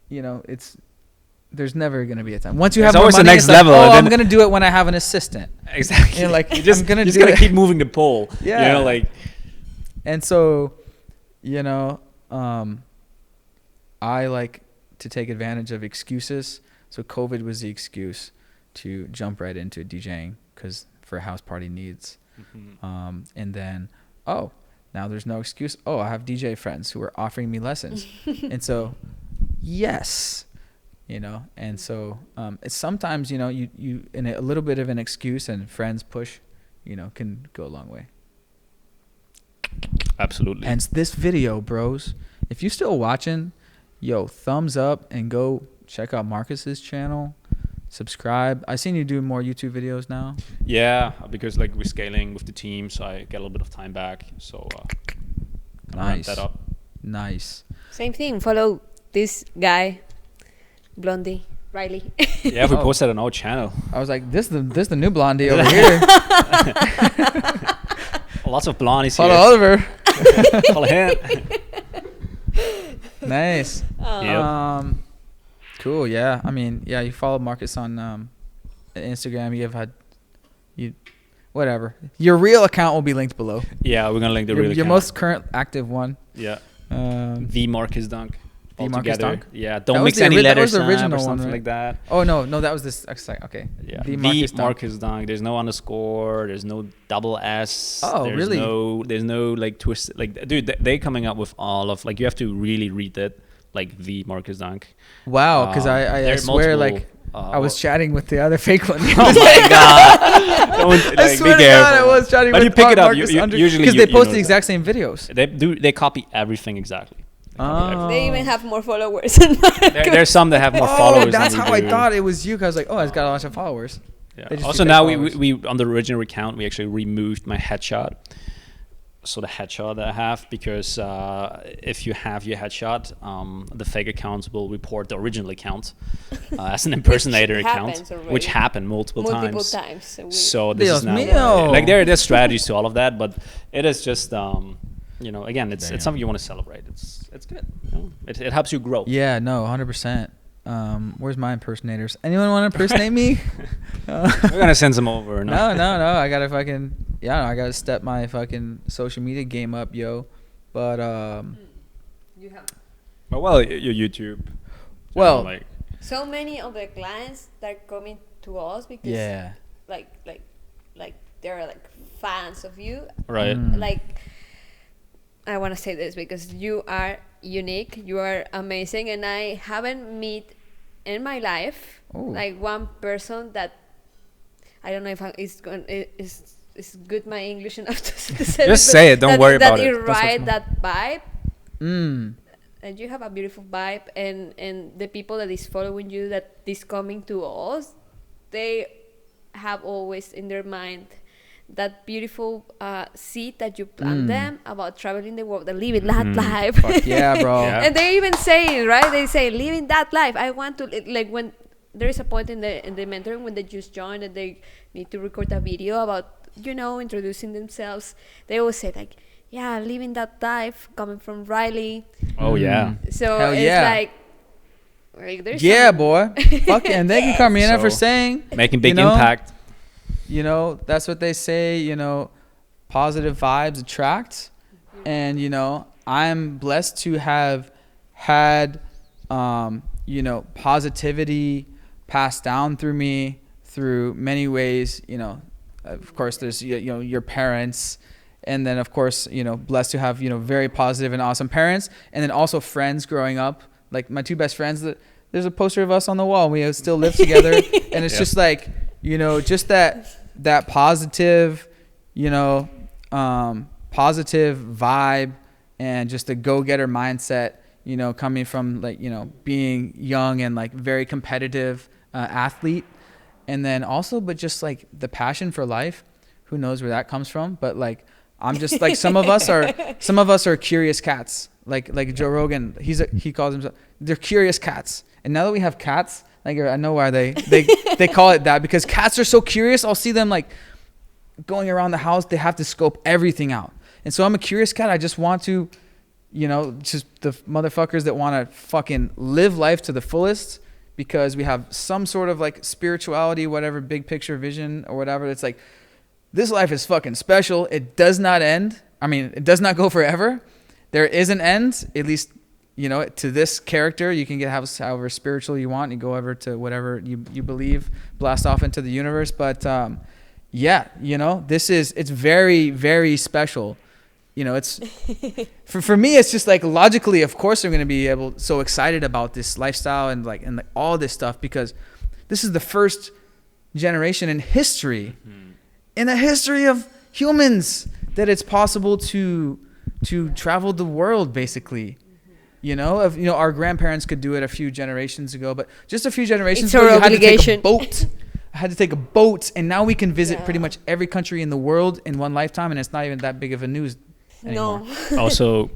[SPEAKER 1] there's never going to be a time. Once you have more money,
[SPEAKER 3] the next level.
[SPEAKER 1] Like, I'm going to do it when I have an assistant.
[SPEAKER 3] Exactly.
[SPEAKER 1] You
[SPEAKER 3] just got to keep moving the pole.
[SPEAKER 1] Yeah. And so, I like to take advantage of excuses. So COVID was the excuse to jump right into DJing for house party needs. And then, now there's no excuse. I have DJ friends who are offering me lessons. And so, yes, and so it's sometimes, you in a little bit of an excuse and friends push, can go a long way.
[SPEAKER 3] Absolutely.
[SPEAKER 1] Hence this video, bros. If you're still watching, thumbs up and go check out Marcus's channel. Subscribe. I seen you do more YouTube videos now.
[SPEAKER 3] Yeah, because like we're scaling with the team, so I get a little bit of time back. So ramp that up.
[SPEAKER 1] Nice.
[SPEAKER 2] Same thing. Follow this guy, Blondie, Riley.
[SPEAKER 3] Yeah, we posted on our channel.
[SPEAKER 1] I was like, this the new Blondie over here.
[SPEAKER 3] Lots of blondies
[SPEAKER 1] here.
[SPEAKER 3] Follow
[SPEAKER 1] Oliver.
[SPEAKER 3] Follow him.
[SPEAKER 1] Nice. Cool. Yeah. I mean, you follow Marcus on Instagram. Whatever. Your real account will be linked below.
[SPEAKER 3] Yeah, we're gonna link the real account.
[SPEAKER 1] Your most current active one.
[SPEAKER 3] Yeah. The Markus Dunk.
[SPEAKER 1] The Markus Dunk.
[SPEAKER 3] Yeah. Don't mix any letters
[SPEAKER 1] that was the original
[SPEAKER 3] or something
[SPEAKER 1] one, right?
[SPEAKER 3] like that.
[SPEAKER 1] Oh no, that was this. Okay.
[SPEAKER 3] Yeah. The Markus Dunk. There's no underscore. There's no double S.
[SPEAKER 1] Oh, really?
[SPEAKER 3] There's no like twist. Like, dude, they coming up with all of like you have to really read it. Like the Markus Dunk.
[SPEAKER 1] Wow, because I swear I was chatting with the other fake one.
[SPEAKER 3] Oh my god! Don't,
[SPEAKER 1] I swear to God, I was chatting with.
[SPEAKER 3] But you pick it up. Usually
[SPEAKER 1] because they post the exact same videos.
[SPEAKER 3] They copy everything exactly.
[SPEAKER 2] They even have more followers.
[SPEAKER 3] There's some that have more followers.
[SPEAKER 1] That's how I thought it was you. Cause I was like, it's got a bunch of followers.
[SPEAKER 3] Yeah. Also now we on the original account we actually removed my headshot. So the headshot that I have, because if you have your headshot, the fake accounts will report the original account as an impersonator account, which happened multiple times. So this is now like there's strategies to all of that, but it is just again it's something you want to celebrate. It's good. It helps you grow.
[SPEAKER 1] Yeah, no, 100%. Where's my impersonators? Anyone want to impersonate me?
[SPEAKER 3] We're gonna send some over.
[SPEAKER 1] No. I gotta step my fucking social media game up, yo. But
[SPEAKER 2] You have
[SPEAKER 3] Well, your YouTube.
[SPEAKER 1] Well,
[SPEAKER 3] like
[SPEAKER 2] so many of the clients that are coming to us because
[SPEAKER 1] yeah.
[SPEAKER 2] like they're like fans of you.
[SPEAKER 3] right.
[SPEAKER 2] Like I want to say this because you are unique, you are amazing, and I haven't met in my life
[SPEAKER 1] Ooh.
[SPEAKER 2] like one person that I don't know if it's good my English enough to say
[SPEAKER 3] Just
[SPEAKER 2] this,
[SPEAKER 3] say
[SPEAKER 2] but
[SPEAKER 3] it, don't worry about it.
[SPEAKER 2] That
[SPEAKER 3] That's
[SPEAKER 2] it
[SPEAKER 3] what's
[SPEAKER 2] right
[SPEAKER 3] more.
[SPEAKER 2] that vibe.
[SPEAKER 1] Mm.
[SPEAKER 2] And you have a beautiful vibe, and the people that is following you, that is coming to us, they have always in their mind that beautiful seed that you plant them about traveling the world and living that life.
[SPEAKER 1] Fuck yeah, bro.
[SPEAKER 3] Yeah.
[SPEAKER 2] And they even say, right? They say, living that life. I want to, like, when there is a point in the mentoring when they just join and they need to record a video about, introducing themselves. They always say, like, yeah, living that life, coming from Riley.
[SPEAKER 3] Oh yeah.
[SPEAKER 2] So
[SPEAKER 1] Hell
[SPEAKER 2] it's
[SPEAKER 1] yeah.
[SPEAKER 2] like there's
[SPEAKER 1] Yeah,
[SPEAKER 2] some-
[SPEAKER 1] boy. Fuck yeah. And thank you, Carmina, for
[SPEAKER 3] So,
[SPEAKER 1] saying.
[SPEAKER 3] Making big
[SPEAKER 1] you know,
[SPEAKER 3] impact.
[SPEAKER 1] That's what they say, positive vibes attract. And, I'm blessed to have had, positivity passed down through me through many ways. Of course, there's, your parents. And then, of course, blessed to have, very positive and awesome parents. And then also friends growing up. Like my two best friends, there's a poster of us on the wall. We still live together. And it's just like, just that positive, positive vibe and just a go-getter mindset, coming from like, being young and like very competitive athlete. And then also, but just like the passion for life, who knows where that comes from? But like, I'm just like, some of us are curious cats. Like Joe Rogan, he calls himself, they're curious cats. And now that we have cats, like I know why they call it that, because cats are so curious. I'll see them like going around the house. They have to scope everything out. And so I'm a curious cat. I just want to, just the motherfuckers that want to fucking live life to the fullest, because we have some sort of like spirituality, whatever, big picture vision or whatever. It's like, this life is fucking special. It does not end. I mean, it does not go forever. There is an end, at least, to this character. You can get however spiritual you want. You go over to whatever you believe, blast off into the universe. But it's very, very special. It's for me, it's just like logically, of course, I'm going to be so excited about this lifestyle and like all this stuff, because this is the first generation in history. In the history of humans, that it's possible to travel the world, basically. Our grandparents could do it a few generations ago, but just a few generations ago, you had to take a boat. I had to take a boat, and now we can visit pretty much every country in the world in one lifetime, and it's not even that big of a news anymore.
[SPEAKER 2] No.
[SPEAKER 3] Also,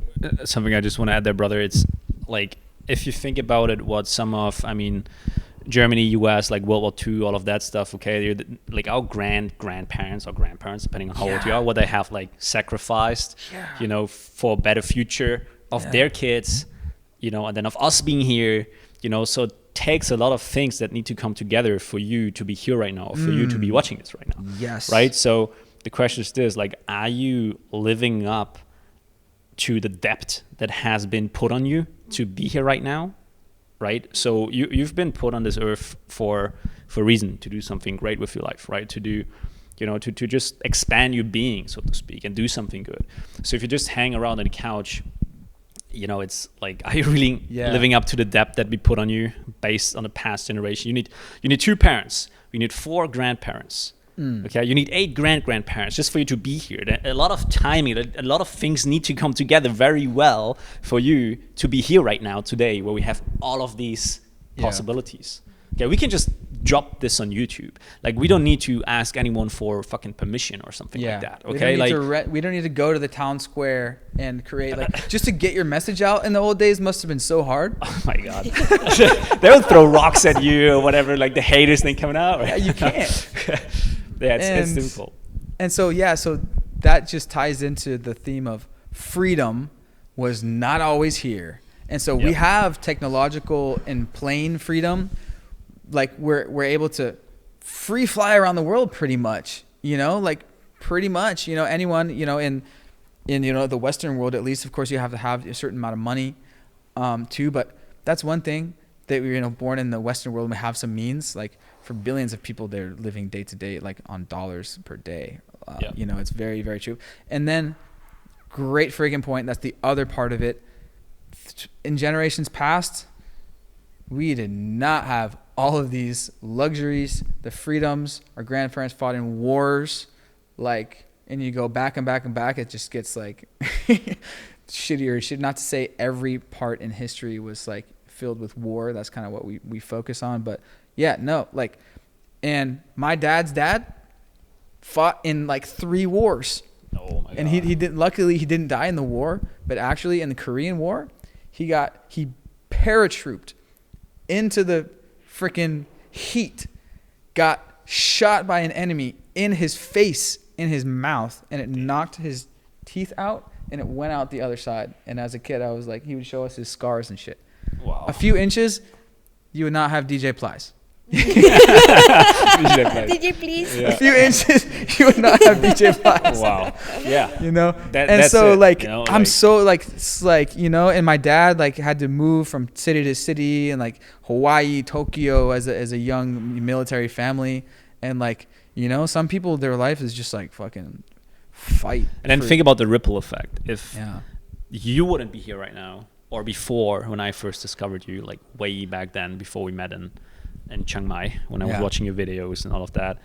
[SPEAKER 3] something I just want to add there, brother. It's like, if you think about it, what some of, Germany, US, like World War II, all of that stuff. Okay, like our grandparents or grandparents, depending on how old you are, what they have like sacrificed, for a better future of their kids, and then of us being here, So it takes a lot of things that need to come together for you to be here right now, for you to be watching this right now.
[SPEAKER 1] Yes.
[SPEAKER 3] Right. So the question is this: like, are you living up to the depth that has been put on you to be here right now? Right, so you've been put on this earth for a reason, to do something great with your life, right? To do, to just expand your being, so to speak, and do something good. So if you just hang around on the couch, it's like, are you really living up to the depth that we put on you based on the past generation? You need 2 parents, you need 4 grandparents. Okay, you need 8 grandparents just for you to be here. A lot of timing, a lot of things need to come together very well for you to be here right now today, where we have all of these possibilities. Okay, we can just drop this on YouTube. Like, we don't need to ask anyone for fucking permission or something like that. Okay,
[SPEAKER 1] we don't need to go to the town square and create just to get your message out. In the old days, must have been so hard.
[SPEAKER 3] Oh my god, they would throw rocks at you or whatever, like the haters thing coming out. Right?
[SPEAKER 1] Yeah, you can't.
[SPEAKER 3] Yeah, it's simple.
[SPEAKER 1] And so that just ties into the theme of freedom was not always here. And so we have technological and plane freedom. Like we're able to free fly around the world pretty much, like pretty much, anyone, in the Western world, at least, of course, you have to have a certain amount of money too. But that's one thing that we're born in the Western world. We have some means. Like for billions of people, they're living day to day, like on dollars per day. It's very, very true. And then, great friggin' point. That's the other part of it. In generations past, we did not have all of these luxuries, the freedoms. Our grandparents fought in wars, and you go back and back and back, it just gets like shittier and shit. Not to say every part in history was like filled with war. That's kind of what we focus on. But yeah, no, and my dad's dad fought in like 3 wars.
[SPEAKER 3] Oh my God.
[SPEAKER 1] And he didn't, luckily he didn't die in the war, but actually in the Korean War, he paratrooped into the freaking heat, got shot by an enemy in his face, in his mouth, and it knocked his teeth out and it went out the other side. And as a kid, I was like, he would show us his scars and shit.
[SPEAKER 3] Wow.
[SPEAKER 1] A few inches, you would not have DJ Plies.
[SPEAKER 2] DJ, please.
[SPEAKER 3] Yeah.
[SPEAKER 1] A few inches, you would not have DJ Plies.
[SPEAKER 3] Wow. Yeah.
[SPEAKER 1] And so I'm so it's and my dad had to move from city to city and Hawaii, Tokyo as a young military family, and some people, their life is just fucking fight.
[SPEAKER 3] And then think about the ripple effect. If you wouldn't be here right now, or before when I first discovered you, way back then, before we met in Chiang Mai, when I was watching your videos and all of that,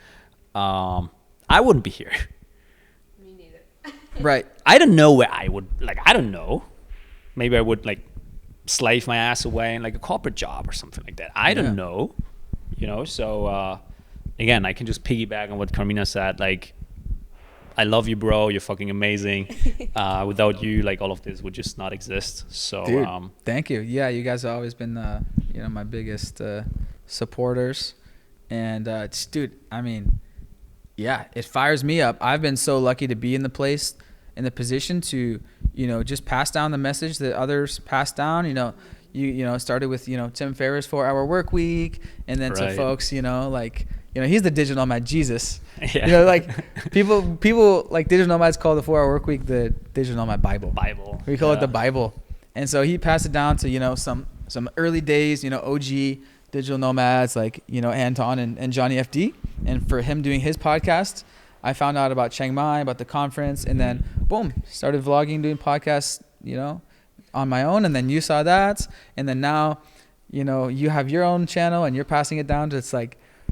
[SPEAKER 3] I wouldn't be here.
[SPEAKER 2] Me neither.
[SPEAKER 1] Right.
[SPEAKER 3] I don't know where I would, I don't know. Maybe I would slave my ass away in a corporate job or something like that. I don't know, so again, I can just piggyback on what Carmina said. I love you, bro. You're fucking amazing. Without you, all of this would just not exist. So,
[SPEAKER 1] dude, thank you. Yeah, you guys have always been, my biggest supporters. And, dude, I mean, yeah, it fires me up. I've been so lucky to be in the position to, just pass down the message that others pass down. You started with, Tim Ferriss' 4-Hour Work Week, and then to folks, he's the digital nomad Jesus.
[SPEAKER 3] Yeah.
[SPEAKER 1] People digital nomads call the 4-Hour Work Week the digital nomad Bible. We call it the Bible. And so he passed it down to, some early days, OG digital nomads Anton and Johnny FD. And for him doing his podcast, I found out about Chiang Mai, about the conference, and then boom, started vlogging, doing podcasts, on my own. And then you saw that, and then now, you have your own channel and you're passing it down to, it's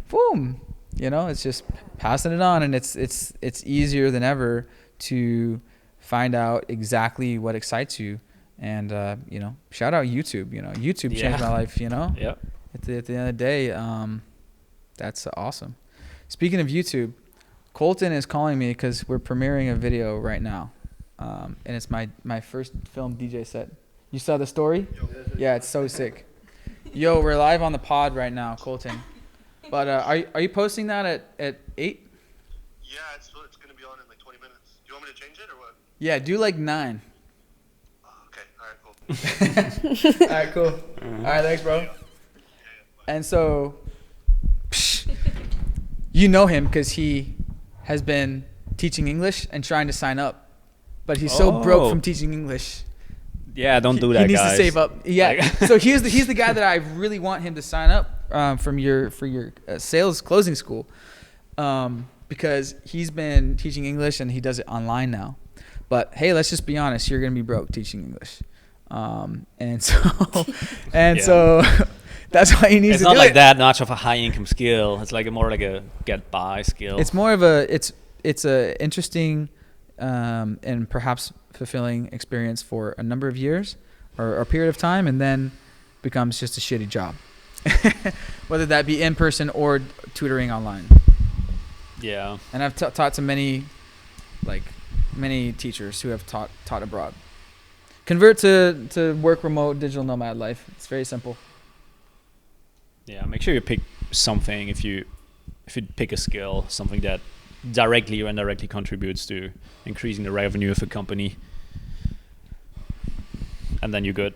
[SPEAKER 1] boom, it's just passing it on, and it's easier than ever to find out exactly what excites you. And shout out YouTube. YouTube changed my life.
[SPEAKER 3] Yeah.
[SPEAKER 1] At the end of the day, that's awesome. Speaking of YouTube, Colton is calling me because we're premiering a video right now, and it's my first film DJ set. You saw the story? Yeah, it's so sick. Yo, we're live on the pod right now, Colton. But are you posting that at 8?
[SPEAKER 7] Yeah, it's going to be on in 20 minutes. Do you want me to change it or what?
[SPEAKER 1] Yeah, do 9.
[SPEAKER 7] Okay, all right, cool.
[SPEAKER 1] All right, cool. All right, thanks, bro. And so, you know him because he has been teaching English and trying to sign up, but he's so broke from teaching English.
[SPEAKER 3] Yeah, don't do that,
[SPEAKER 1] He needs
[SPEAKER 3] guys.
[SPEAKER 1] to save up. Yeah. So he's the guy that I really want him to sign up for your sales closing school, because he's been teaching English and he does it online now. But hey, let's just be honest. You're gonna be broke teaching English, and so that's why he needs to do it.
[SPEAKER 3] It's not that much of a high income skill. It's more like a get by skill.
[SPEAKER 1] It's more of it's a interesting and perhaps fulfilling experience for a number of years or a period of time, and then becomes just a shitty job, whether that be in person or tutoring online.
[SPEAKER 3] Yeah.
[SPEAKER 1] And I've taught to many teachers who have taught abroad. Convert to work remote digital nomad life. It's very simple.
[SPEAKER 3] Yeah, make sure you pick something. If you pick a skill, something that directly or indirectly contributes to increasing the revenue of a company, and then you're good.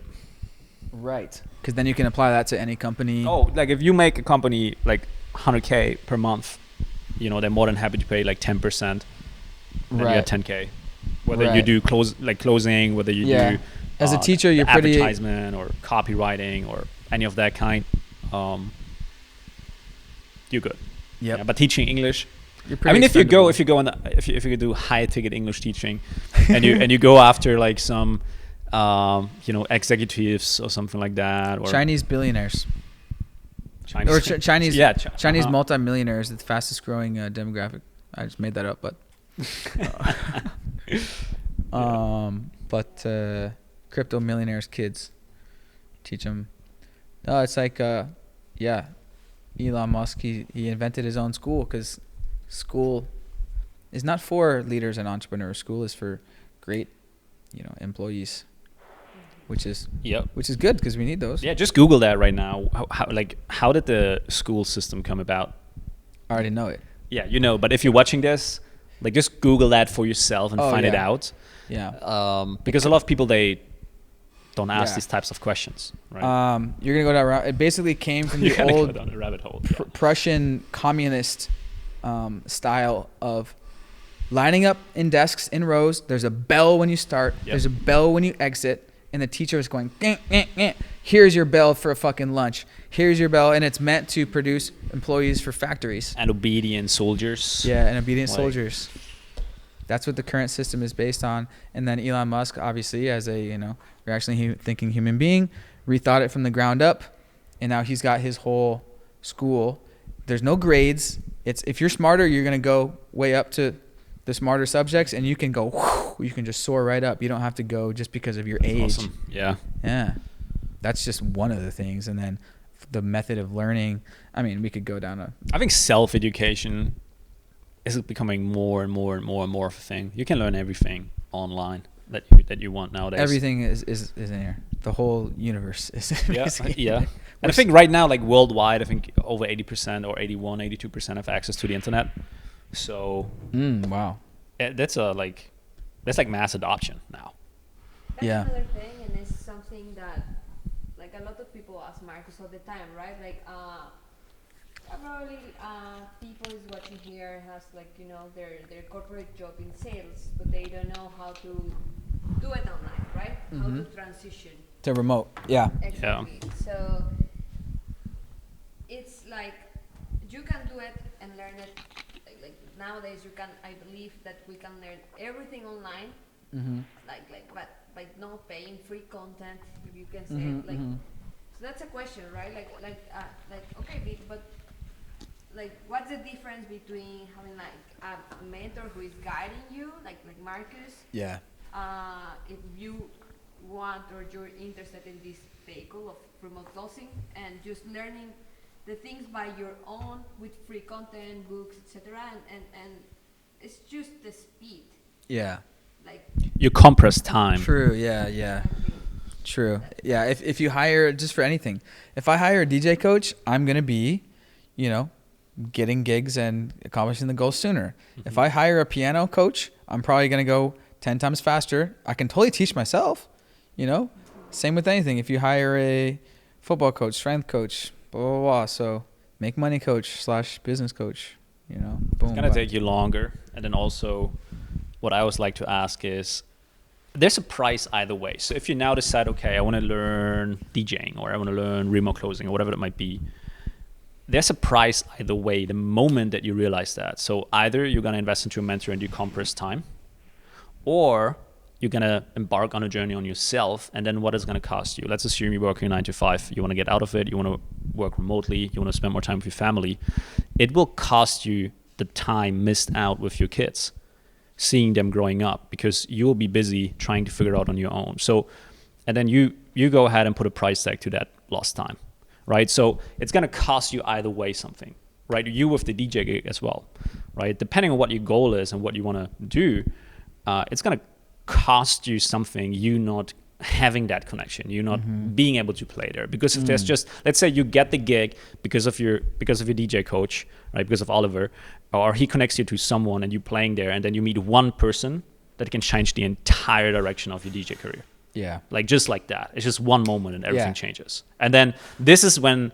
[SPEAKER 1] Right. Because then you can apply that to any company.
[SPEAKER 3] Oh, if you make a company $100K per month, they're more than happy to pay 10%. Then
[SPEAKER 1] Right.
[SPEAKER 3] you get $10K. Whether you
[SPEAKER 1] Right.
[SPEAKER 3] do closing, whether you
[SPEAKER 1] Yeah.
[SPEAKER 3] do
[SPEAKER 1] As a teacher, you're
[SPEAKER 3] the
[SPEAKER 1] pretty-
[SPEAKER 3] advertisement or copywriting or any of that kind. You're good.
[SPEAKER 1] Yep.
[SPEAKER 3] Yeah, but teaching English,
[SPEAKER 1] You're
[SPEAKER 3] I mean, if you
[SPEAKER 1] expendable.
[SPEAKER 3] go if you do high ticket English teaching, and you go after like some, executives or something like that, or
[SPEAKER 1] Chinese billionaires
[SPEAKER 3] Chinese,
[SPEAKER 1] or Chinese Chinese
[SPEAKER 3] uh-huh.
[SPEAKER 1] multimillionaires, the fastest growing demographic. I just made that up, but crypto millionaires kids, teach them. No, it's like Elon Musk, he invented his own school, because school is not for leaders and entrepreneurs. School is for great, employees, which is good, because we need those.
[SPEAKER 3] Yeah, just Google that right now. How did the school system come about?
[SPEAKER 1] I already know it.
[SPEAKER 3] Yeah, but if you're watching this, like just Google that for yourself and find it
[SPEAKER 1] yeah.
[SPEAKER 3] out.
[SPEAKER 1] Yeah.
[SPEAKER 3] Because a lot of people, they don't ask
[SPEAKER 1] Yeah.
[SPEAKER 3] these types of questions, right?
[SPEAKER 1] You're gonna go down. It basically came from
[SPEAKER 3] You're
[SPEAKER 1] the
[SPEAKER 3] gonna go
[SPEAKER 1] old
[SPEAKER 3] down a rabbit hole.
[SPEAKER 1] Prussian communist style of lining up in desks in rows. There's a bell when you start.
[SPEAKER 3] Yep.
[SPEAKER 1] There's a bell when you exit, and the teacher is going, here's your bell for a fucking lunch. Here's your bell, and it's meant to produce employees for factories.
[SPEAKER 3] And obedient soldiers.
[SPEAKER 1] Yeah, and obedient
[SPEAKER 3] Like-
[SPEAKER 1] soldiers. That's what the current system is based on. And then Elon Musk, obviously, as a rationally thinking human being, rethought it from the ground up, and now he's got his whole school. There's no grades. It's if you're smarter, you're gonna go way up to the smarter subjects, and you can go. You can just soar right up. You don't have to go just because of your age.
[SPEAKER 3] Awesome. Yeah.
[SPEAKER 1] Yeah, that's just one of the things. And then the method of learning. I mean, we could go down a.
[SPEAKER 3] I think self-education is becoming more and more and more and more of a thing. You can learn everything online that you want nowadays.
[SPEAKER 1] Everything is in here. The whole universe is.
[SPEAKER 3] Yeah,
[SPEAKER 1] basically in
[SPEAKER 3] yeah.
[SPEAKER 1] there.
[SPEAKER 3] And I think right now, like worldwide, I think over 80% or 81, 82% have access to the internet. So
[SPEAKER 1] Wow.
[SPEAKER 3] that's like mass adoption now.
[SPEAKER 2] That's
[SPEAKER 1] Yeah.
[SPEAKER 2] another thing, and it's something that, like, a lot of people ask Marcus all the time, right? Like, probably people is watching here has, like, their corporate job in sales, but they don't know how to do it online, right? How to transition.
[SPEAKER 1] To remote. Yeah.
[SPEAKER 2] Exactly. So it's like you can do it and learn it. Like nowadays, you can. I believe that we can learn everything online. But by not paying free content, if you can say it, like. So that's a question, right? Okay, but like, what's the difference between having like a mentor who is guiding you, like Marcus?
[SPEAKER 1] Yeah.
[SPEAKER 2] If you want or you're interested in this vehicle of remote closing and just learning the things by your own with free content, books, etc. And it's just the speed.
[SPEAKER 1] Yeah.
[SPEAKER 2] Like
[SPEAKER 3] You compress time.
[SPEAKER 1] True. Yeah. True. Yeah. If you hire, just for anything, if I hire a DJ coach, I'm gonna be, getting gigs and accomplishing the goal sooner. If I hire a piano coach, I'm probably gonna go 10 times faster. I can totally teach myself. Same with anything. If you hire a football coach, strength coach, blah blah blah. So make money coach / business coach. Boom.
[SPEAKER 3] It's gonna take you longer. And then also, what I always like to ask is, there's a price either way. So if you now decide, okay, I want to learn DJing or I want to learn remote closing or whatever it might be, there's a price either way the moment that you realize that. So either you're going to invest into a mentor and you compress time, or you're going to embark on a journey on yourself, and then what is going to cost you? Let's assume you're working 9 to 5. You want to get out of it. You want to work remotely. You want to spend more time with your family. It will cost you the time missed out with your kids, seeing them growing up, because you will be busy trying to figure out on your own. So, and then you go ahead and put a price tag to that lost time, right? So it's going to cost you either way something, right? You with the DJ gig as well, right? Depending on what your goal is and what you want to do, it's going to cost you something, you not having that connection, you not being able to play there. Because if there's just, let's say you get the gig because of your DJ coach, right? Because of Oliver, or he connects you to someone and you're playing there, and then you meet one person that can change the entire direction of your DJ career.
[SPEAKER 1] Yeah.
[SPEAKER 3] Like just like that. It's just one moment and everything
[SPEAKER 1] Yeah.
[SPEAKER 3] changes. And then this is when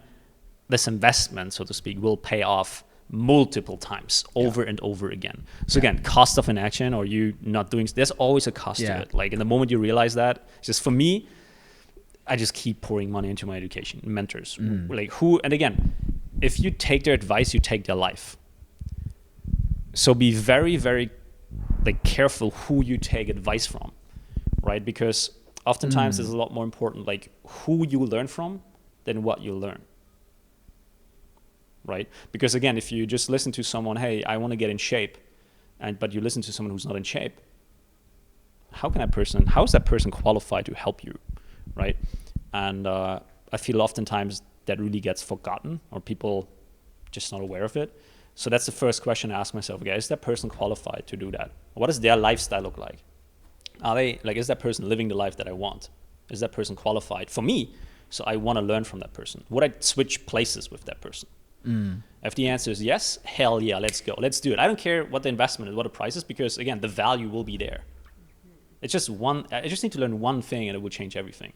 [SPEAKER 3] this investment, so to speak, will pay off multiple times over and over again. So again, cost of inaction, or you not doing, there's always a cost to it. Like in the moment you realize that, just for me, I just keep pouring money into my education, mentors, like who, and again, if you take their advice, you take their life. So be very, very like careful who you take advice from, right? Because oftentimes it's a lot more important, like who you learn from than what you learn. Right? Because again, if you just listen to someone, hey, I want to get in shape, but you listen to someone who's not in shape, how is that person qualified to help you, right? And I feel oftentimes that really gets forgotten, or people just not aware of it. So that's the first question I ask myself, okay, is that person qualified to do that? What does their lifestyle look like? Is that person living the life that I want? Is that person qualified for me? So I want to learn from that person. Would I switch places with that person? If the answer is yes, hell yeah, let's go. Let's do it. I don't care what the investment is, what the price is, because again, the value will be there. It's just I just need to learn one thing and it will change everything.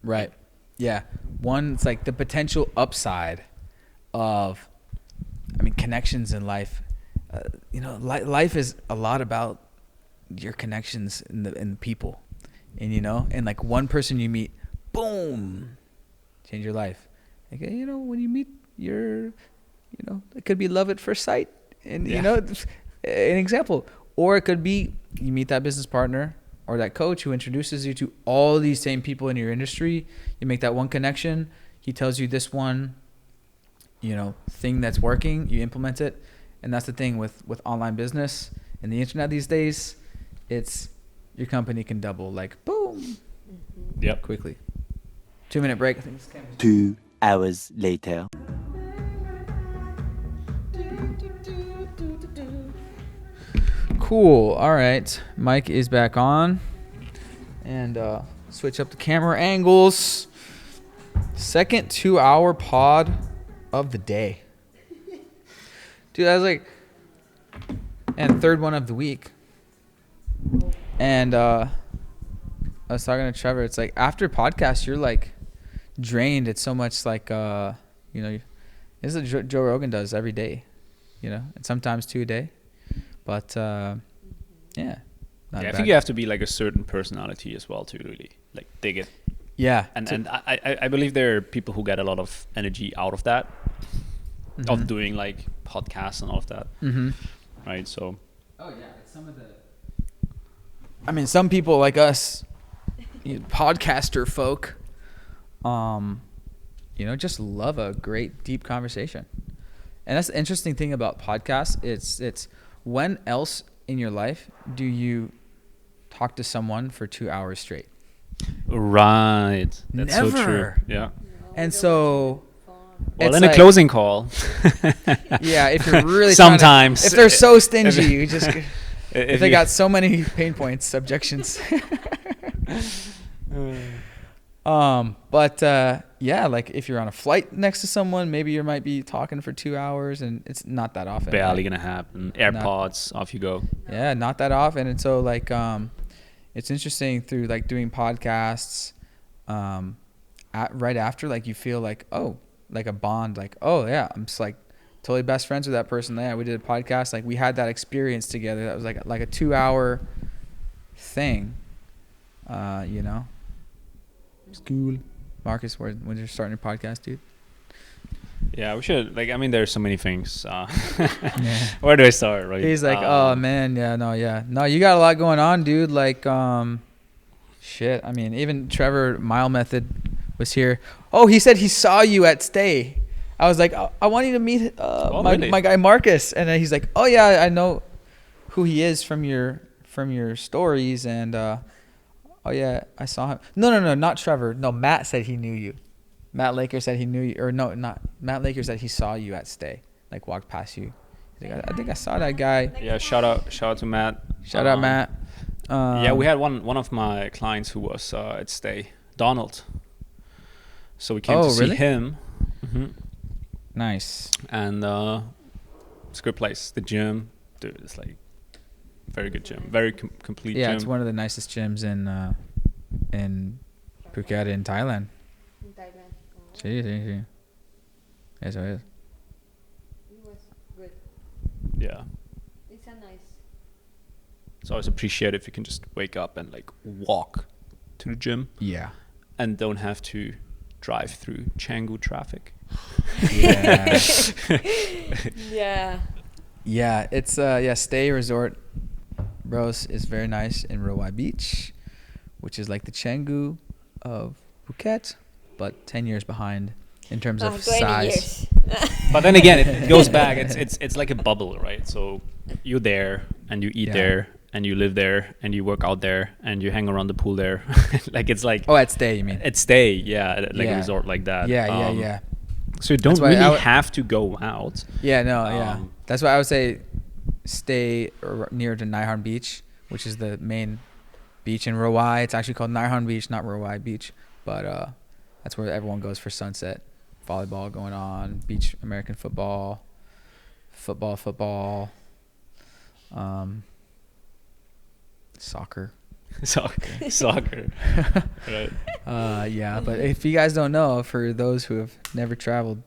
[SPEAKER 1] Right. Yeah. One, it's like the potential upside of, connections in life. Life is a lot about your connections in the people. And like one person you meet, boom, change your life. Like, when you meet it could be love at first sight. And, an example. Or it could be you meet that business partner or that coach who introduces you to all these same people in your industry. You make that one connection. He tells you this one, thing that's working. You implement it. And that's the thing with online business and the internet these days. It's your company can double, like, boom.
[SPEAKER 3] Yep.
[SPEAKER 1] Quickly. 2-minute break. I think this
[SPEAKER 6] 2 hours later.
[SPEAKER 1] Cool. All right. Mic is back on. And switch up the camera angles. Second 2-hour pod of the day. Dude, I was like, and third one of the week. And I was talking to Trevor. It's like after podcast, you're like drained. It's so much like, this is what Joe Rogan does every day, and sometimes 2 a day. But I
[SPEAKER 3] think you have to be like a certain personality as well to really like dig it.
[SPEAKER 1] Yeah.
[SPEAKER 3] And I believe there are people who get a lot of energy out of that, of doing like podcasts and all of that. Right. So.
[SPEAKER 1] Oh yeah. Some people like us, podcaster folk, just love a great deep conversation. And that's the interesting thing about podcasts. It's when else in your life do you talk to someone for 2 hours straight?
[SPEAKER 3] Right. That's
[SPEAKER 1] Never.
[SPEAKER 3] so true. Yeah.
[SPEAKER 1] And so,
[SPEAKER 3] well, in a closing call.
[SPEAKER 1] Yeah, if you're really
[SPEAKER 3] sometimes
[SPEAKER 1] if they're so stingy, you just if they got so many pain points, objections. Like if you're on a flight next to someone, maybe you might be talking for 2 hours, and it's not that often.
[SPEAKER 3] Barely gonna happen. AirPods, off you go.
[SPEAKER 1] Yeah, not that often. And so like it's interesting through like doing podcasts right after, like you feel like, oh, like a bond, like, oh yeah, I'm just like totally best friends with that person. Yeah, we did a podcast, like we had that experience together. That was like a 2-hour thing. School. Marcus, when you're starting your podcast, dude?
[SPEAKER 3] Yeah, we should. There's so many things. Where do I start? Right?
[SPEAKER 1] He's like, oh man, no, you got a lot going on, dude. Like, shit. Even Trevor Mile Method was here. Oh, he said he saw you at Stay. I was like, I want you to meet my guy Marcus, and then he's like, oh yeah, I know who he is from your stories, and oh yeah, I saw him. No, not Trevor. No, Matt said he knew you. Matt Laker said he knew you, or no, not Matt Laker said he saw you at Stay, like walked past you. I think I saw that guy.
[SPEAKER 3] Yeah, shout out to Matt.
[SPEAKER 1] Shout out Matt.
[SPEAKER 3] Yeah, we had one of my clients who was at Stay, Donald. So we came to see him.
[SPEAKER 1] Nice.
[SPEAKER 3] And it's a good place. The gym, dude, it's like very good gym, very complete gym.
[SPEAKER 1] Yeah, it's one of the nicest gyms in Phuket in Thailand.
[SPEAKER 2] In Thailand.
[SPEAKER 1] Sí. Eso es.
[SPEAKER 3] Yeah.
[SPEAKER 2] It's a nice.
[SPEAKER 3] It's always appreciated if you can just wake up and like walk to the gym
[SPEAKER 1] Yeah.
[SPEAKER 3] and don't have to drive through Canggu traffic.
[SPEAKER 1] Yeah.
[SPEAKER 2] Yeah.
[SPEAKER 1] Yeah, it's Stay Resort Bros is very nice in Rawai Beach, which is like the Canggu of Phuket, but 10 years behind in terms of
[SPEAKER 2] 20
[SPEAKER 1] size.
[SPEAKER 2] years.
[SPEAKER 3] But then again, it goes back. It's like a bubble, right? So you're there and you eat
[SPEAKER 1] Yeah.
[SPEAKER 3] there and you live there and you work out there and you hang around the pool there. Like it's like
[SPEAKER 1] Oh, at Stay, you mean?
[SPEAKER 3] at Stay, yeah, like
[SPEAKER 1] Yeah.
[SPEAKER 3] a resort like that.
[SPEAKER 1] Yeah.
[SPEAKER 3] So you don't
[SPEAKER 1] That's why
[SPEAKER 3] really
[SPEAKER 1] I would-
[SPEAKER 3] have to go out.
[SPEAKER 1] Yeah, no, yeah.
[SPEAKER 3] Um,
[SPEAKER 1] That's why I would say stay near to Naiharn Beach, which is the main beach in Rawai. It's actually called Naiharn Beach, not Rawai Beach. But that's where everyone goes for sunset. Volleyball going on, beach American football, soccer.
[SPEAKER 3] Soccer. Right.
[SPEAKER 1] Yeah, but if you guys don't know, for those who have never traveled,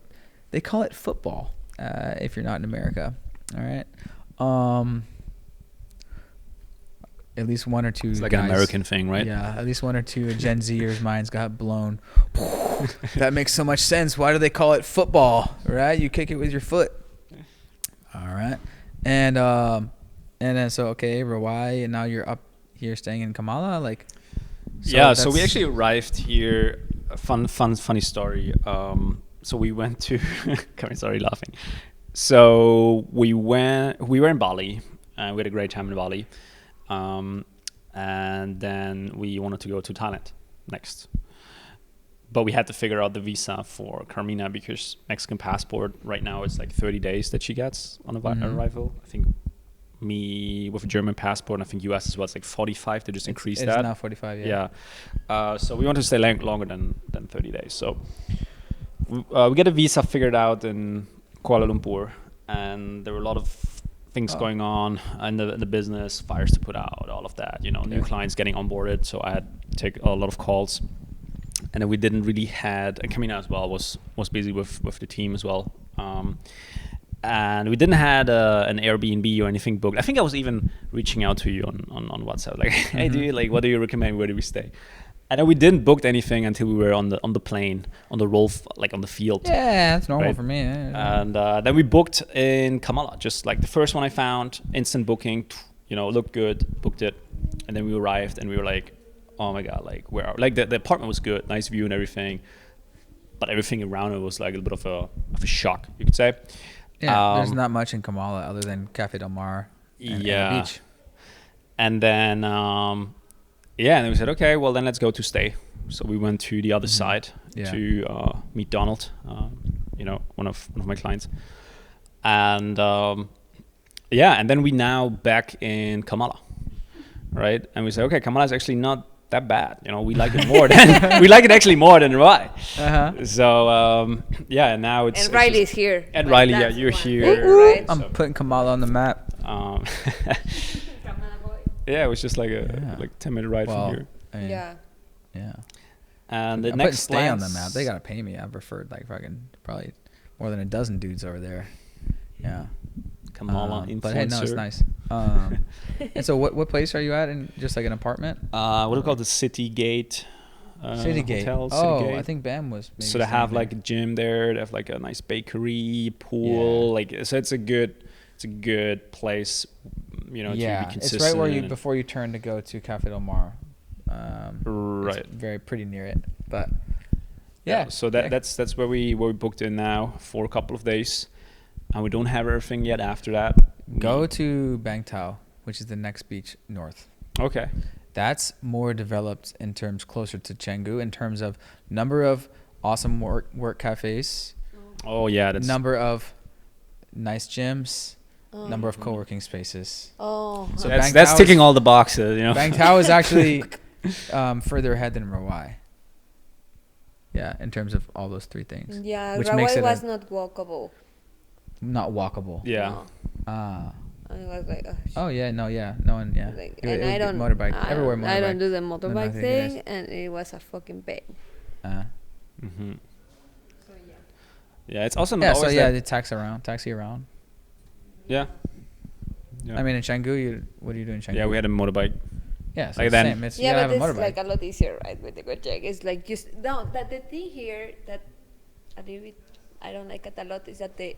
[SPEAKER 1] they call it football if you're not in America. All right. At least one or two
[SPEAKER 3] It's like
[SPEAKER 1] guys,
[SPEAKER 3] an American thing, right?
[SPEAKER 1] Yeah, at least one or two Gen Zers' minds got blown. That makes so much sense. Why do they call it football? Right? You kick it with your foot. All right. And then so okay, Rawai, and now you're up here staying in Kamala, like.
[SPEAKER 3] So we actually arrived here. A funny story. So we went to. Sorry, laughing. So we were in Bali, and we had a great time in Bali. And then we wanted to go to Thailand next. But we had to figure out the visa for Carmina because Mexican passport right now is like 30 days that she gets on arrival. I think me with a German passport, and I think US as well, it's like 45. They just increased that.
[SPEAKER 1] It's now 45,
[SPEAKER 3] Yeah. So we want to stay longer than 30 days. So we get a visa figured out in Kuala Lumpur, and there were a lot of things going on in the business, fires to put out, all of that, new clients getting onboarded. So I had to take a lot of calls, and then we didn't really had, and Carmina as well was busy with the team as well. And we didn't had an Airbnb or anything booked. I think I was even reaching out to you on WhatsApp, like, hey, dude, like, what do you recommend? Where do we stay? And then we didn't book anything until we were on the plane, on the roll, like on the field.
[SPEAKER 1] Yeah, that's normal
[SPEAKER 3] Right.
[SPEAKER 1] for me. Yeah.
[SPEAKER 3] And then we booked in Kamala, just like the first one I found, instant booking, looked good, booked it. And then we arrived and we were like, oh my God, like where are, like the apartment was good, nice view and everything. But everything around it was like a bit of a shock, you could say.
[SPEAKER 1] Yeah, there's not much in Kamala other than Cafe Del Mar and the beach.
[SPEAKER 3] And then, and then we said, okay, well then let's go to Stay. So we went to the other side to meet Donald, one of my clients. And and then we now back in Kamala, right? And we said, okay, Kamala is actually not that bad. We like it more than we like it actually more than Rai. So and now it's
[SPEAKER 2] And Riley's here.
[SPEAKER 3] And
[SPEAKER 2] Like,
[SPEAKER 3] Riley,
[SPEAKER 2] that's
[SPEAKER 3] you're
[SPEAKER 2] one.
[SPEAKER 3] here.
[SPEAKER 2] Right?
[SPEAKER 1] I'm putting Kamala on the map.
[SPEAKER 3] Yeah, it was just like a 10-minute ride from here.
[SPEAKER 1] I mean,
[SPEAKER 2] Yeah.
[SPEAKER 1] Yeah.
[SPEAKER 3] And the
[SPEAKER 1] I'm
[SPEAKER 3] next
[SPEAKER 1] putting Stay on the
[SPEAKER 3] plans-
[SPEAKER 1] map. They gotta pay me. I've referred like fucking probably more than a dozen dudes over there. Yeah.
[SPEAKER 3] Kamala influencer.
[SPEAKER 1] But hey, no, it's nice. And so what place are you at? In just like an apartment?
[SPEAKER 3] What do we call the City Gate?
[SPEAKER 1] City Gate.
[SPEAKER 3] Hotel,
[SPEAKER 1] Oh,
[SPEAKER 3] City Gate.
[SPEAKER 1] I think Bam was. Maybe
[SPEAKER 3] So they have
[SPEAKER 1] staying
[SPEAKER 3] like a
[SPEAKER 1] there.
[SPEAKER 3] gym there. They have like a nice bakery, pool. Like so, it's a good place. To be consistent.
[SPEAKER 1] It's right where you before you turn to go to Cafe Del Mar.
[SPEAKER 3] Right.
[SPEAKER 1] It's very pretty near it, but
[SPEAKER 3] So that's where we booked in now for a couple of days, and we don't have everything yet. After that,
[SPEAKER 1] Go to Bang Tao, which is the next beach north.
[SPEAKER 3] Okay.
[SPEAKER 1] That's more developed in terms closer to Canggu in terms of number of awesome work cafes,
[SPEAKER 3] Oh yeah, that's
[SPEAKER 1] number of nice gyms, number of co-working spaces.
[SPEAKER 2] Oh.
[SPEAKER 1] So
[SPEAKER 3] that's
[SPEAKER 1] Bang Tao
[SPEAKER 3] ticking
[SPEAKER 1] is-
[SPEAKER 3] all the boxes.
[SPEAKER 1] Bang Tao is actually further ahead than Rawai. Yeah, in terms of all those three things.
[SPEAKER 2] Yeah,
[SPEAKER 1] Which makes
[SPEAKER 2] Rawai
[SPEAKER 1] it
[SPEAKER 2] was not walkable.
[SPEAKER 1] Not walkable.
[SPEAKER 3] Yeah.
[SPEAKER 2] No.
[SPEAKER 1] Ah.
[SPEAKER 2] And it was like,
[SPEAKER 1] Oh yeah, no one. Yeah.
[SPEAKER 2] Like,
[SPEAKER 1] It
[SPEAKER 2] and
[SPEAKER 1] would
[SPEAKER 2] I
[SPEAKER 1] be
[SPEAKER 2] don't
[SPEAKER 1] motorbike
[SPEAKER 2] I
[SPEAKER 1] everywhere.
[SPEAKER 2] don't,
[SPEAKER 1] Motorbike.
[SPEAKER 2] I don't do the
[SPEAKER 1] No,
[SPEAKER 2] motorbike
[SPEAKER 1] nothing it
[SPEAKER 2] thing, and it was a fucking pain.
[SPEAKER 3] Mm-hmm.
[SPEAKER 2] So yeah.
[SPEAKER 3] Yeah, it's also not
[SPEAKER 1] Yeah. So
[SPEAKER 3] always
[SPEAKER 1] yeah,
[SPEAKER 3] that-
[SPEAKER 1] the taxi around.
[SPEAKER 3] Yeah. Yeah.
[SPEAKER 1] I mean, in Canggu, what do you do in Canggu?
[SPEAKER 3] Yeah, we had a motorbike.
[SPEAKER 1] Yeah, so
[SPEAKER 3] like
[SPEAKER 1] it's
[SPEAKER 3] then-
[SPEAKER 1] the same. It's, you
[SPEAKER 2] Yeah,
[SPEAKER 1] gotta
[SPEAKER 2] but
[SPEAKER 1] have a
[SPEAKER 2] it's
[SPEAKER 1] motorbike.
[SPEAKER 2] like a lot easier, right, with the Gojek. It's like just no. That the thing here that a little bit I don't like it a lot is that the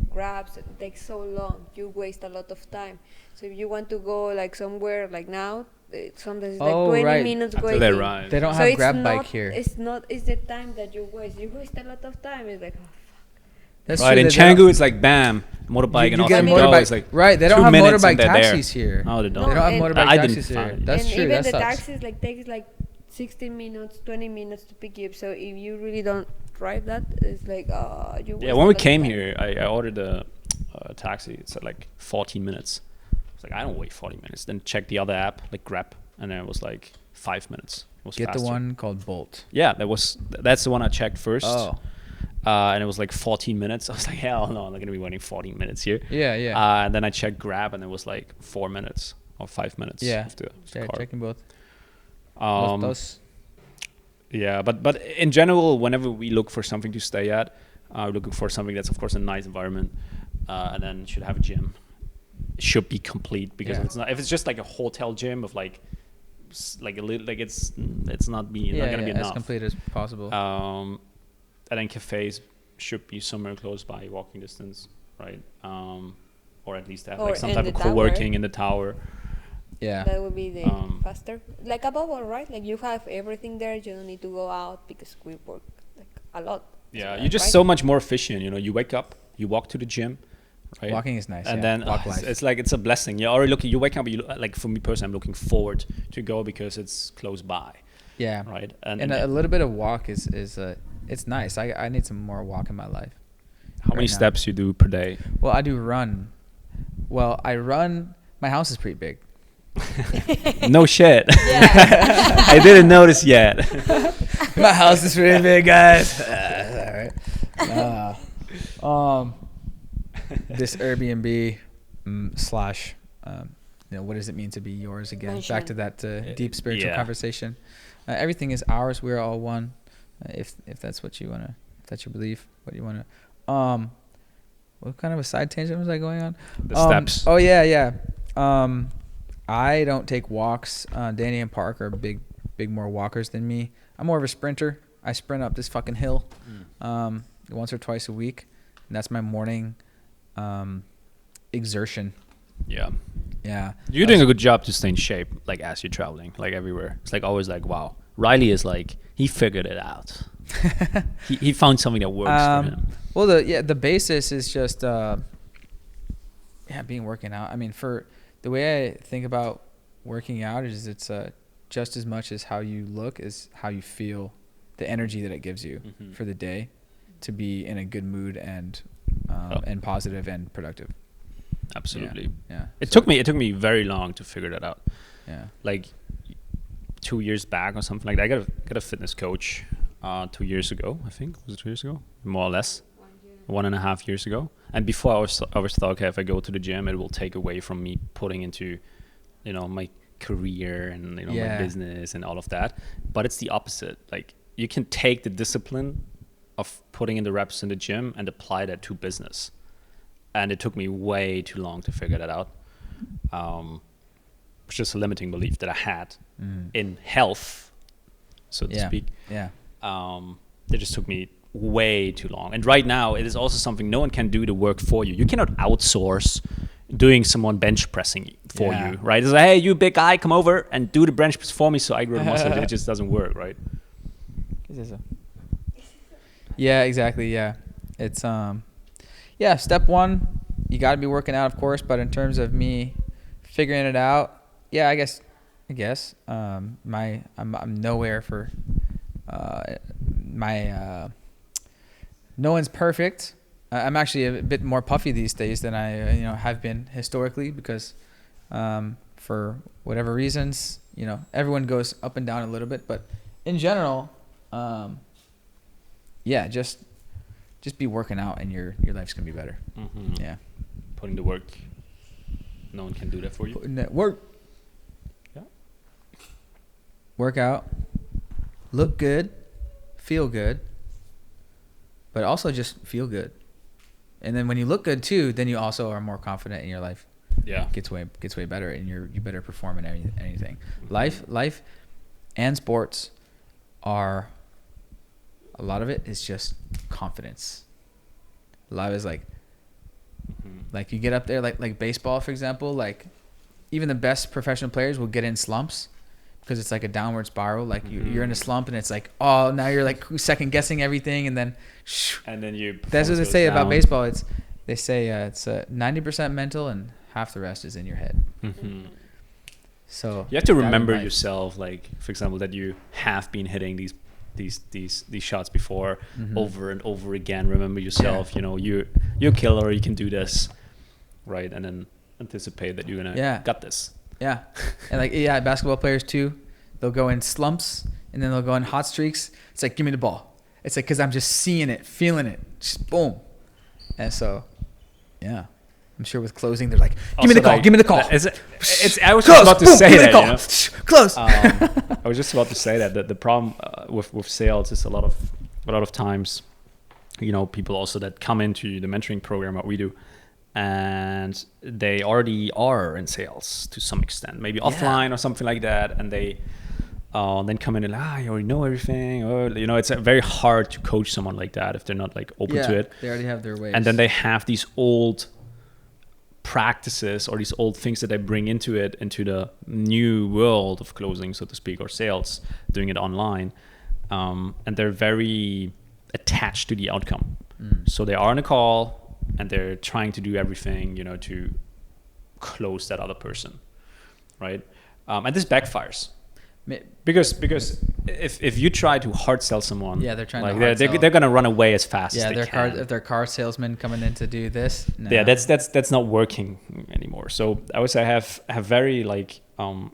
[SPEAKER 2] grabs take so long. You waste a lot of time. So if you want to go like somewhere like now, sometimes it's like
[SPEAKER 1] Oh,
[SPEAKER 2] 20
[SPEAKER 1] right.
[SPEAKER 2] minutes
[SPEAKER 3] Until
[SPEAKER 2] waiting.
[SPEAKER 3] they arrive.
[SPEAKER 1] They don't
[SPEAKER 2] So
[SPEAKER 1] have
[SPEAKER 2] it's
[SPEAKER 1] grab
[SPEAKER 2] not,
[SPEAKER 1] bike here.
[SPEAKER 2] It's the time that you waste. You waste a lot of time. It's like, oh,
[SPEAKER 1] That's
[SPEAKER 3] Right,
[SPEAKER 1] true,
[SPEAKER 3] in
[SPEAKER 1] they don't-
[SPEAKER 3] Canggu, it's like bam, motorbike, and
[SPEAKER 1] you
[SPEAKER 3] off
[SPEAKER 1] get a
[SPEAKER 3] you go.
[SPEAKER 1] motorbike.
[SPEAKER 3] It's like
[SPEAKER 1] Right, they don't
[SPEAKER 3] 2
[SPEAKER 1] have
[SPEAKER 3] minutes and
[SPEAKER 1] motorbike
[SPEAKER 3] they're there.
[SPEAKER 1] taxis here.
[SPEAKER 3] No, they don't.
[SPEAKER 1] They don't have
[SPEAKER 2] and-
[SPEAKER 1] motorbike
[SPEAKER 3] I didn't
[SPEAKER 1] taxis here.
[SPEAKER 3] find it.
[SPEAKER 1] That's
[SPEAKER 2] and
[SPEAKER 1] true.
[SPEAKER 2] even
[SPEAKER 1] That
[SPEAKER 2] the
[SPEAKER 1] sucks.
[SPEAKER 2] taxis like takes like 16 minutes, 20 minutes to pick you up. So if you really don't drive that, it's like you.
[SPEAKER 3] Yeah,
[SPEAKER 2] waste
[SPEAKER 3] when
[SPEAKER 2] a
[SPEAKER 3] we
[SPEAKER 2] lot of
[SPEAKER 3] came
[SPEAKER 2] time.
[SPEAKER 3] here, I ordered a taxi. It's at like 14 minutes. It's like I don't wait 40 minutes. Then check the other app, like Grab, and then it was like 5 minutes. It was
[SPEAKER 1] Get
[SPEAKER 3] faster.
[SPEAKER 1] the one called Bolt.
[SPEAKER 3] Yeah, that's the one I checked first.
[SPEAKER 1] Oh.
[SPEAKER 3] And it was like 14 minutes. I was like, hell no, I'm not gonna be waiting 14 minutes here.
[SPEAKER 1] Yeah, yeah.
[SPEAKER 3] And then I checked Grab, and it was like 4 minutes or 5 minutes.
[SPEAKER 1] Yeah.
[SPEAKER 3] Of the
[SPEAKER 1] Yeah,
[SPEAKER 3] car.
[SPEAKER 1] checking both.
[SPEAKER 3] Um,
[SPEAKER 1] Those.
[SPEAKER 3] Yeah, but in general, whenever we look for something to stay at, we're looking for something that's of course a nice environment, and then should have a gym. It should be complete because
[SPEAKER 1] Yeah.
[SPEAKER 3] if it's just like a hotel gym of like a little like it's not be
[SPEAKER 1] Yeah,
[SPEAKER 3] not gonna be
[SPEAKER 1] as
[SPEAKER 3] enough.
[SPEAKER 1] complete as possible.
[SPEAKER 3] And then cafes should be somewhere close by walking distance, right? Or at least have
[SPEAKER 2] Or
[SPEAKER 3] like some
[SPEAKER 2] in
[SPEAKER 3] type
[SPEAKER 2] the
[SPEAKER 3] of
[SPEAKER 2] tower.
[SPEAKER 3] co-working in the tower.
[SPEAKER 1] Yeah.
[SPEAKER 2] That would be the
[SPEAKER 3] Um,
[SPEAKER 2] faster. Like above all, right? Like you have everything there. You don't need to go out because we work like a lot.
[SPEAKER 3] Yeah,
[SPEAKER 2] So,
[SPEAKER 3] you're just
[SPEAKER 2] right?
[SPEAKER 3] so much more efficient. You know, you wake up, you walk to the gym, right?
[SPEAKER 1] Walking is nice.
[SPEAKER 3] And
[SPEAKER 1] yeah.
[SPEAKER 3] then
[SPEAKER 1] Walk life.
[SPEAKER 3] it's like it's a blessing. You're already looking. You wake up, like for me personally, I'm looking forward to go because it's close by,
[SPEAKER 1] Yeah.
[SPEAKER 3] right?
[SPEAKER 1] And a little bit of walk is it's nice. I need some more walk in my life.
[SPEAKER 3] how many
[SPEAKER 1] right now.
[SPEAKER 3] steps you do per day?
[SPEAKER 1] Well, I do run. Well, I run. My house is pretty big.
[SPEAKER 3] No shit.
[SPEAKER 2] Yeah.
[SPEAKER 3] I didn't notice yet.
[SPEAKER 1] My house is pretty big, guys. All right. This Airbnb slash, what does it mean to be yours again?
[SPEAKER 2] Mansion.
[SPEAKER 1] Back to that deep spiritual
[SPEAKER 3] Yeah.
[SPEAKER 1] conversation. Everything is ours. We're all one. If that's what you wanna, if that's your belief, what you wanna. What kind of a side tangent was I going on?
[SPEAKER 3] The steps.
[SPEAKER 1] Oh yeah. I don't take walks. Danny and Park are big more walkers than me. I'm more of a sprinter. I sprint up this fucking hill once or twice a week, and that's my morning exertion.
[SPEAKER 3] Yeah.
[SPEAKER 1] Yeah.
[SPEAKER 3] You're doing a good job to stay in shape, like as you're traveling, like everywhere. It's like always like, wow. Riley is like, he figured it out. he found something that works for him.
[SPEAKER 1] Well, the basis is just being working out. I mean, for the way I think about working out is it's just as much as how you look is how you feel, the energy that it gives you for the day to be in a good mood and positive and productive.
[SPEAKER 3] Absolutely.
[SPEAKER 1] Yeah.
[SPEAKER 3] It took me very long to figure that out.
[SPEAKER 1] Yeah.
[SPEAKER 3] Like 2 years back or something like that. I got a fitness coach 2 years ago, I think. Was it 2 years ago? More or less. 1.5 years ago. And before I was thought, okay, if I go to the gym, it will take away from me putting into, my career and my business and all of that. But it's the opposite. Like you can take the discipline of putting in the reps in the gym and apply that to business. And it took me way too long to figure that out. It's just a limiting belief that I had in health, so to speak.
[SPEAKER 1] Yeah.
[SPEAKER 3] It just took me way too long. And right now, it is also something no one can do the work for you. You cannot outsource doing someone bench pressing for you, right? It's like, hey, you big guy, come over and do the bench press for me so I grow the muscle. It just doesn't work, right?
[SPEAKER 1] Yeah, exactly. Yeah. It's step one, you got to be working out, of course, but in terms of me figuring it out, I guess I'm nowhere for no one's perfect. I'm actually a bit more puffy these days than I have been historically because for whatever reasons, everyone goes up and down a little bit, but in general, just be working out and your life's gonna be better. Yeah.
[SPEAKER 3] Putting the work. No one can do that for you.
[SPEAKER 1] Putting that work.
[SPEAKER 3] Yeah.
[SPEAKER 1] Work out. Look good. Feel good. But also just feel good. And then when you look good too, then you also are more confident in your life. gets way better, and you better perform in anything. Life and sports are, a lot of it is just confidence. A lot of it is like you get up there, like baseball, for example, like even the best professional players will get in slumps because it's like a downward spiral. Like you're in a slump, and it's like, oh, now you're like second guessing everything, and then that's what they say about baseball. They say it's 90% mental and half the rest is in your head. So
[SPEAKER 3] you have to remember yourself, like for example, that you have been hitting these shots before over and over again. Remember yourself, you know, you're a killer, you can do this, right? And then anticipate that you're gonna got this. Yeah.
[SPEAKER 1] And like basketball players too, they'll go in slumps and then they'll go in hot streaks. It's like, give me the ball. It's like, because I'm just seeing it, feeling it, just boom. And so I'm sure with closing, they're like, give me the call, give me the call.
[SPEAKER 3] I was just about to say that. You know?
[SPEAKER 1] Close.
[SPEAKER 3] I was just about to say that the problem with sales is a lot of times, you know, people also that come into the mentoring program, what we do, and they already are in sales to some extent, maybe offline or something like that, and they then come in and you already know everything, or you know, it's very hard to coach someone like that if they're not like open to it.
[SPEAKER 1] They already have their ways,
[SPEAKER 3] and then they have these old practices or these old things that they bring into the new world of closing, so to speak, or sales, doing it online, and they're very attached to the outcome. So they are on a call and they're trying to do everything, you know, to close that other person, right? And this backfires because if you try to hard sell someone,
[SPEAKER 1] they're trying
[SPEAKER 3] like they're gonna run away as fast as they
[SPEAKER 1] can.
[SPEAKER 3] If
[SPEAKER 1] they're car salesmen coming in to do this,
[SPEAKER 3] that's not working anymore. So I would say have very like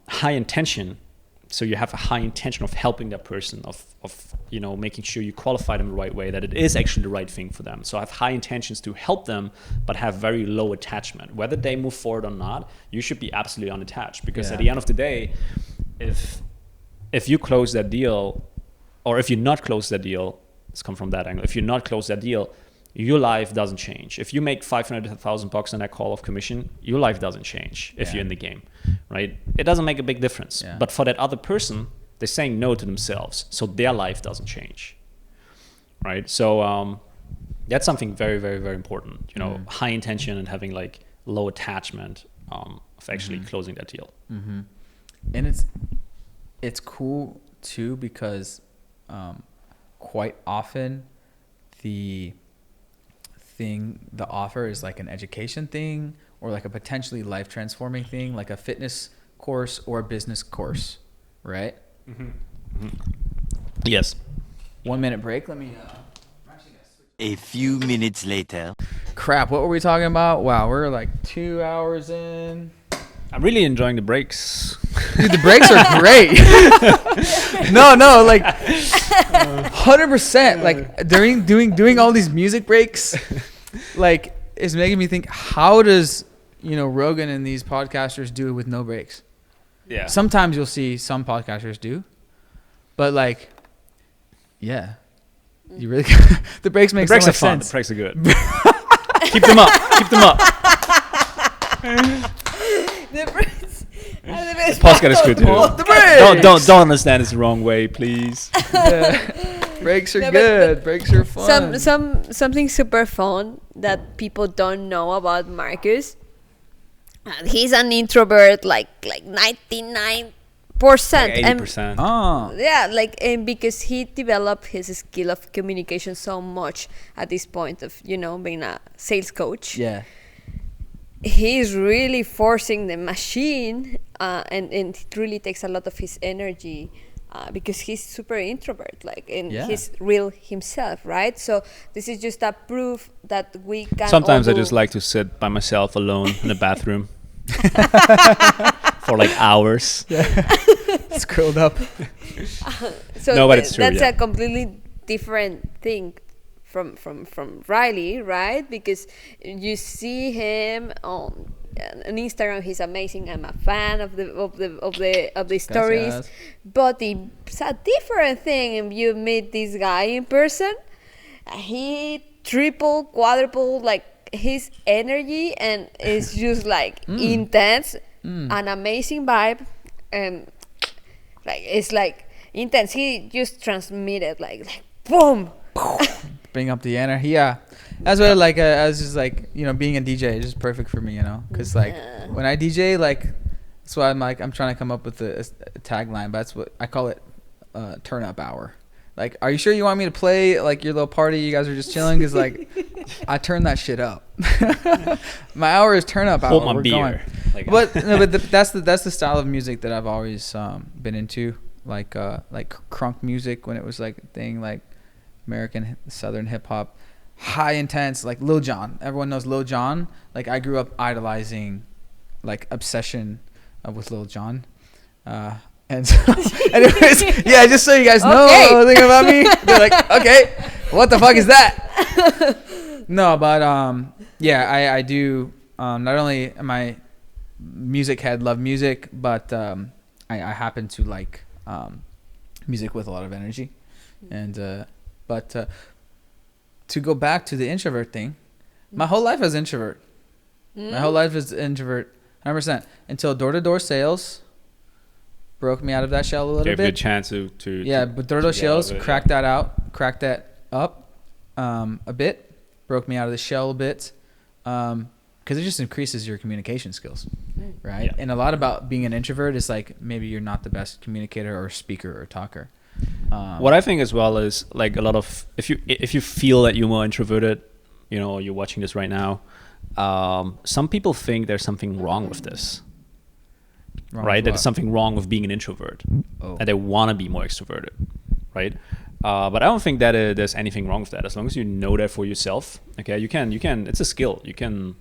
[SPEAKER 3] high intention. So you have a high intention of helping that person, of you know, making sure you qualify them the right way, that it is actually the right thing for them. So I have high intentions to help them, but have very low attachment. Whether they move forward or not, you should be absolutely unattached, because at the end of the day, if you close that deal, or if you not close that deal, let's come from that angle. If you not close that deal, your life doesn't change. If you make $500,000 on that call of commission, your life doesn't change if you're in the game, right? It doesn't make a big difference. But for that other person, they're saying no to themselves, so their life doesn't change, right? So that's something very, very, very important. You know, high intention and having like low attachment of actually closing that deal.
[SPEAKER 1] And it's cool too, because quite often the offer is like an education thing, or like a potentially life transforming thing, like a fitness course or a business course, right?
[SPEAKER 3] Yes.
[SPEAKER 1] 1 minute break. Let me
[SPEAKER 6] A few minutes later.
[SPEAKER 1] Crap, what were we talking about? Wow, we're like 2 hours in.
[SPEAKER 3] I'm really enjoying the breaks.
[SPEAKER 1] Dude, the breaks are great. no, like 100%. Like doing all these music breaks, like, is making me think, how does, you know, Rogan and these podcasters do it with no breaks?
[SPEAKER 3] Yeah.
[SPEAKER 1] Sometimes you'll see some podcasters do, but like, you really the breaks make so much sense.
[SPEAKER 3] The breaks are good. Keep them up. Keep them up.
[SPEAKER 2] The breaks are the best.
[SPEAKER 3] Podcast is good too.
[SPEAKER 1] The breaks.
[SPEAKER 3] Don't understand this the wrong way, please.
[SPEAKER 1] Breaks are good. Breaks are fun.
[SPEAKER 2] Something super fun that people don't know about Markus. He's an introvert, like 99%.
[SPEAKER 3] Like 80%.
[SPEAKER 2] And because he developed his skill of communication so much at this point of, you know, being a sales coach.
[SPEAKER 1] Yeah.
[SPEAKER 2] He's really forcing the machine, and it really takes a lot of his energy, because he's super introvert, like, and he's real himself, right? So this is just a proof that we can.
[SPEAKER 3] Sometimes I just like to sit by myself alone in the bathroom for like hours.
[SPEAKER 1] It's curled up.
[SPEAKER 2] So
[SPEAKER 3] but it's true.
[SPEAKER 2] That's a completely different thing from Riley, right? Because you see him on Instagram, he's amazing. I'm a fan of the stories.
[SPEAKER 1] Gracias.
[SPEAKER 2] But it's a different thing if you meet this guy in person. He triple, quadruple, like his energy, and it's just like intense, an amazing vibe, and like it's like intense. He just transmitted like boom.
[SPEAKER 1] Bring up the energy. Yeah, that's what like I was just like, you know, being a DJ is just perfect for me, you know, because like when I DJ, like that's why I'm trying to come up with a tagline, but that's what I call it, turn up hour. Like, are you sure you want me to play like your little party? You guys are just chilling, because like I turn that shit up. My hour is turn up hour.
[SPEAKER 3] Hold my
[SPEAKER 1] We're
[SPEAKER 3] beer.
[SPEAKER 1] going.
[SPEAKER 3] Like,
[SPEAKER 1] But that's the style of music that I've always been into, like crunk music when it was like a thing, like American Southern hip hop, high intense, like Lil Jon. Everyone knows Lil Jon. Like I grew up idolizing, like obsession with Lil Jon. And so, anyways, yeah, just so you guys know a thing about me. They're like, okay, what the fuck is that? No, but yeah, I do. Not only am I music head, love music, but I happen to like music with a lot of energy, and but to go back to the introvert thing, my whole life was introvert. My whole life is introvert, 100%, until door-to-door sales broke me out of that shell a little
[SPEAKER 3] gave
[SPEAKER 1] bit.
[SPEAKER 3] you a chance to
[SPEAKER 1] but door-to-door sales cracked that up a bit, broke me out of the shell a bit, because it just increases your communication skills, right? And a lot about being an introvert is like maybe you're not the best communicator or speaker or talker.
[SPEAKER 3] What I think as well is like a lot of, if you feel that you're more introverted, you know, you're watching this right now, some people think there's something wrong with this. Right, that there's something wrong with being an introvert, and they want to be more extroverted, right? But I don't think that there's anything wrong with that, as long as you know that for yourself. Okay, you can. It's a skill. You can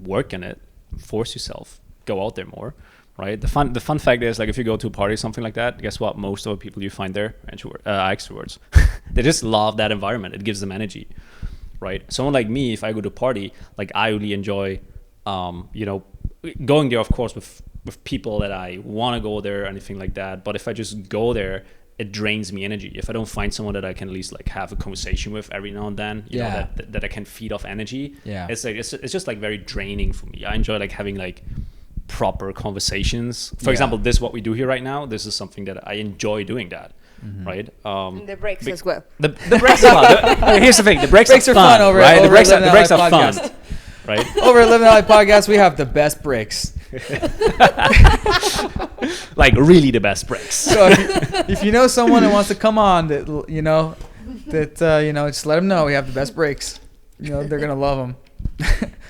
[SPEAKER 3] work in it, force yourself, go out there more, right? The fun fact is, like, if you go to a party, something like that, guess what? Most of the people you find there are extroverts. They just love that environment. It gives them energy, right? Someone like me, if I go to a party, like I really enjoy, you know, going there, of course, with people that I want to go there or anything like that. But if I just go there, it drains me energy. If I don't find someone that I can at least like have a conversation with every now and then, you know, that I can feed off energy. Yeah, it's like it's just like very draining for me. I enjoy like having like proper conversations. For example, this what we do here right now. This is something that I enjoy doing. That. Right.
[SPEAKER 2] The breaks as well.
[SPEAKER 3] The breaks are fun. Here's the thing. The breaks are fun over right. The breaks are fun. Right.
[SPEAKER 1] Over at Livin podcast, we have the best breaks.
[SPEAKER 3] Like really the best breaks.
[SPEAKER 1] So if you know someone that wants to come on, that you know, just let them know we have the best breaks. You know, they're gonna love them.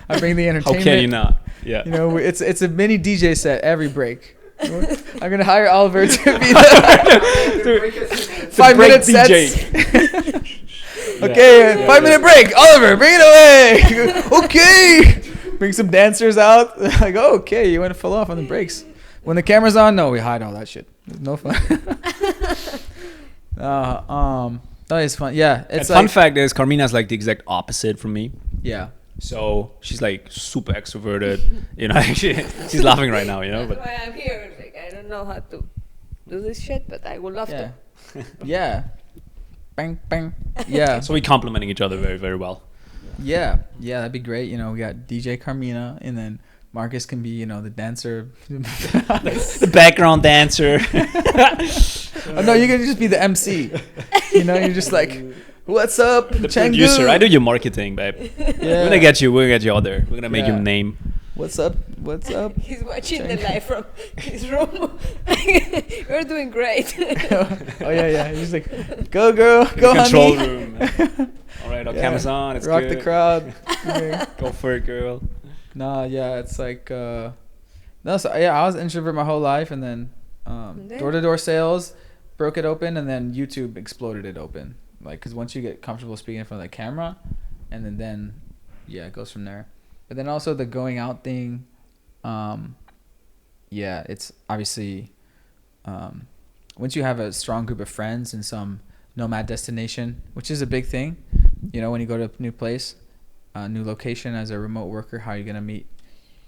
[SPEAKER 1] I bring the entertainment.
[SPEAKER 3] How can you not? Yeah.
[SPEAKER 1] You know, it's a mini DJ set every break. I'm gonna hire Oliver to be the 5-minute sets. Okay, 5-minute break. Oliver, bring it away. Okay. Bring some dancers out. Like, oh, okay, you want to fall off on the breaks. When the camera's on, no, we hide all that shit. It's no fun. That is fun. Yeah, it's
[SPEAKER 3] fun fact is Carmina's like the exact opposite from me.
[SPEAKER 1] Yeah.
[SPEAKER 3] So she's like super extroverted. You know, she's laughing right now. You know, but
[SPEAKER 2] that's why I'm here. Like, I don't know how to do this shit, but I would love to.
[SPEAKER 1] Yeah. Bang, bang. Yeah.
[SPEAKER 3] So we're complimenting each other very, very well.
[SPEAKER 1] Yeah, that'd be great. You know, we got DJ Carmina, and then Marcus can be, you know, the dancer,
[SPEAKER 3] the background dancer.
[SPEAKER 1] Oh no, you can just be the MC. You know, you're just like, what's up,
[SPEAKER 3] the
[SPEAKER 1] Changu?
[SPEAKER 3] Producer. I do your marketing, babe. Yeah. We're gonna get you out there. We're gonna make your name.
[SPEAKER 1] What's up?
[SPEAKER 2] He's watching the live from his room. You're doing great.
[SPEAKER 1] Oh yeah. He's like, go girl, go
[SPEAKER 3] control
[SPEAKER 1] honey.
[SPEAKER 3] Room. All right, camera's on. It's
[SPEAKER 1] rock
[SPEAKER 3] good.
[SPEAKER 1] The crowd.
[SPEAKER 3] Go for it, girl.
[SPEAKER 1] Nah, yeah, it's like I was an introvert my whole life, and then door-to-door sales broke it open, and then YouTube exploded it open. Like, because once you get comfortable speaking in front of the camera, and then it goes from there. But then also the going out thing, it's obviously once you have a strong group of friends in some nomad destination, which is a big thing, you know, when you go to a new place, new location as a remote worker, how you're going to meet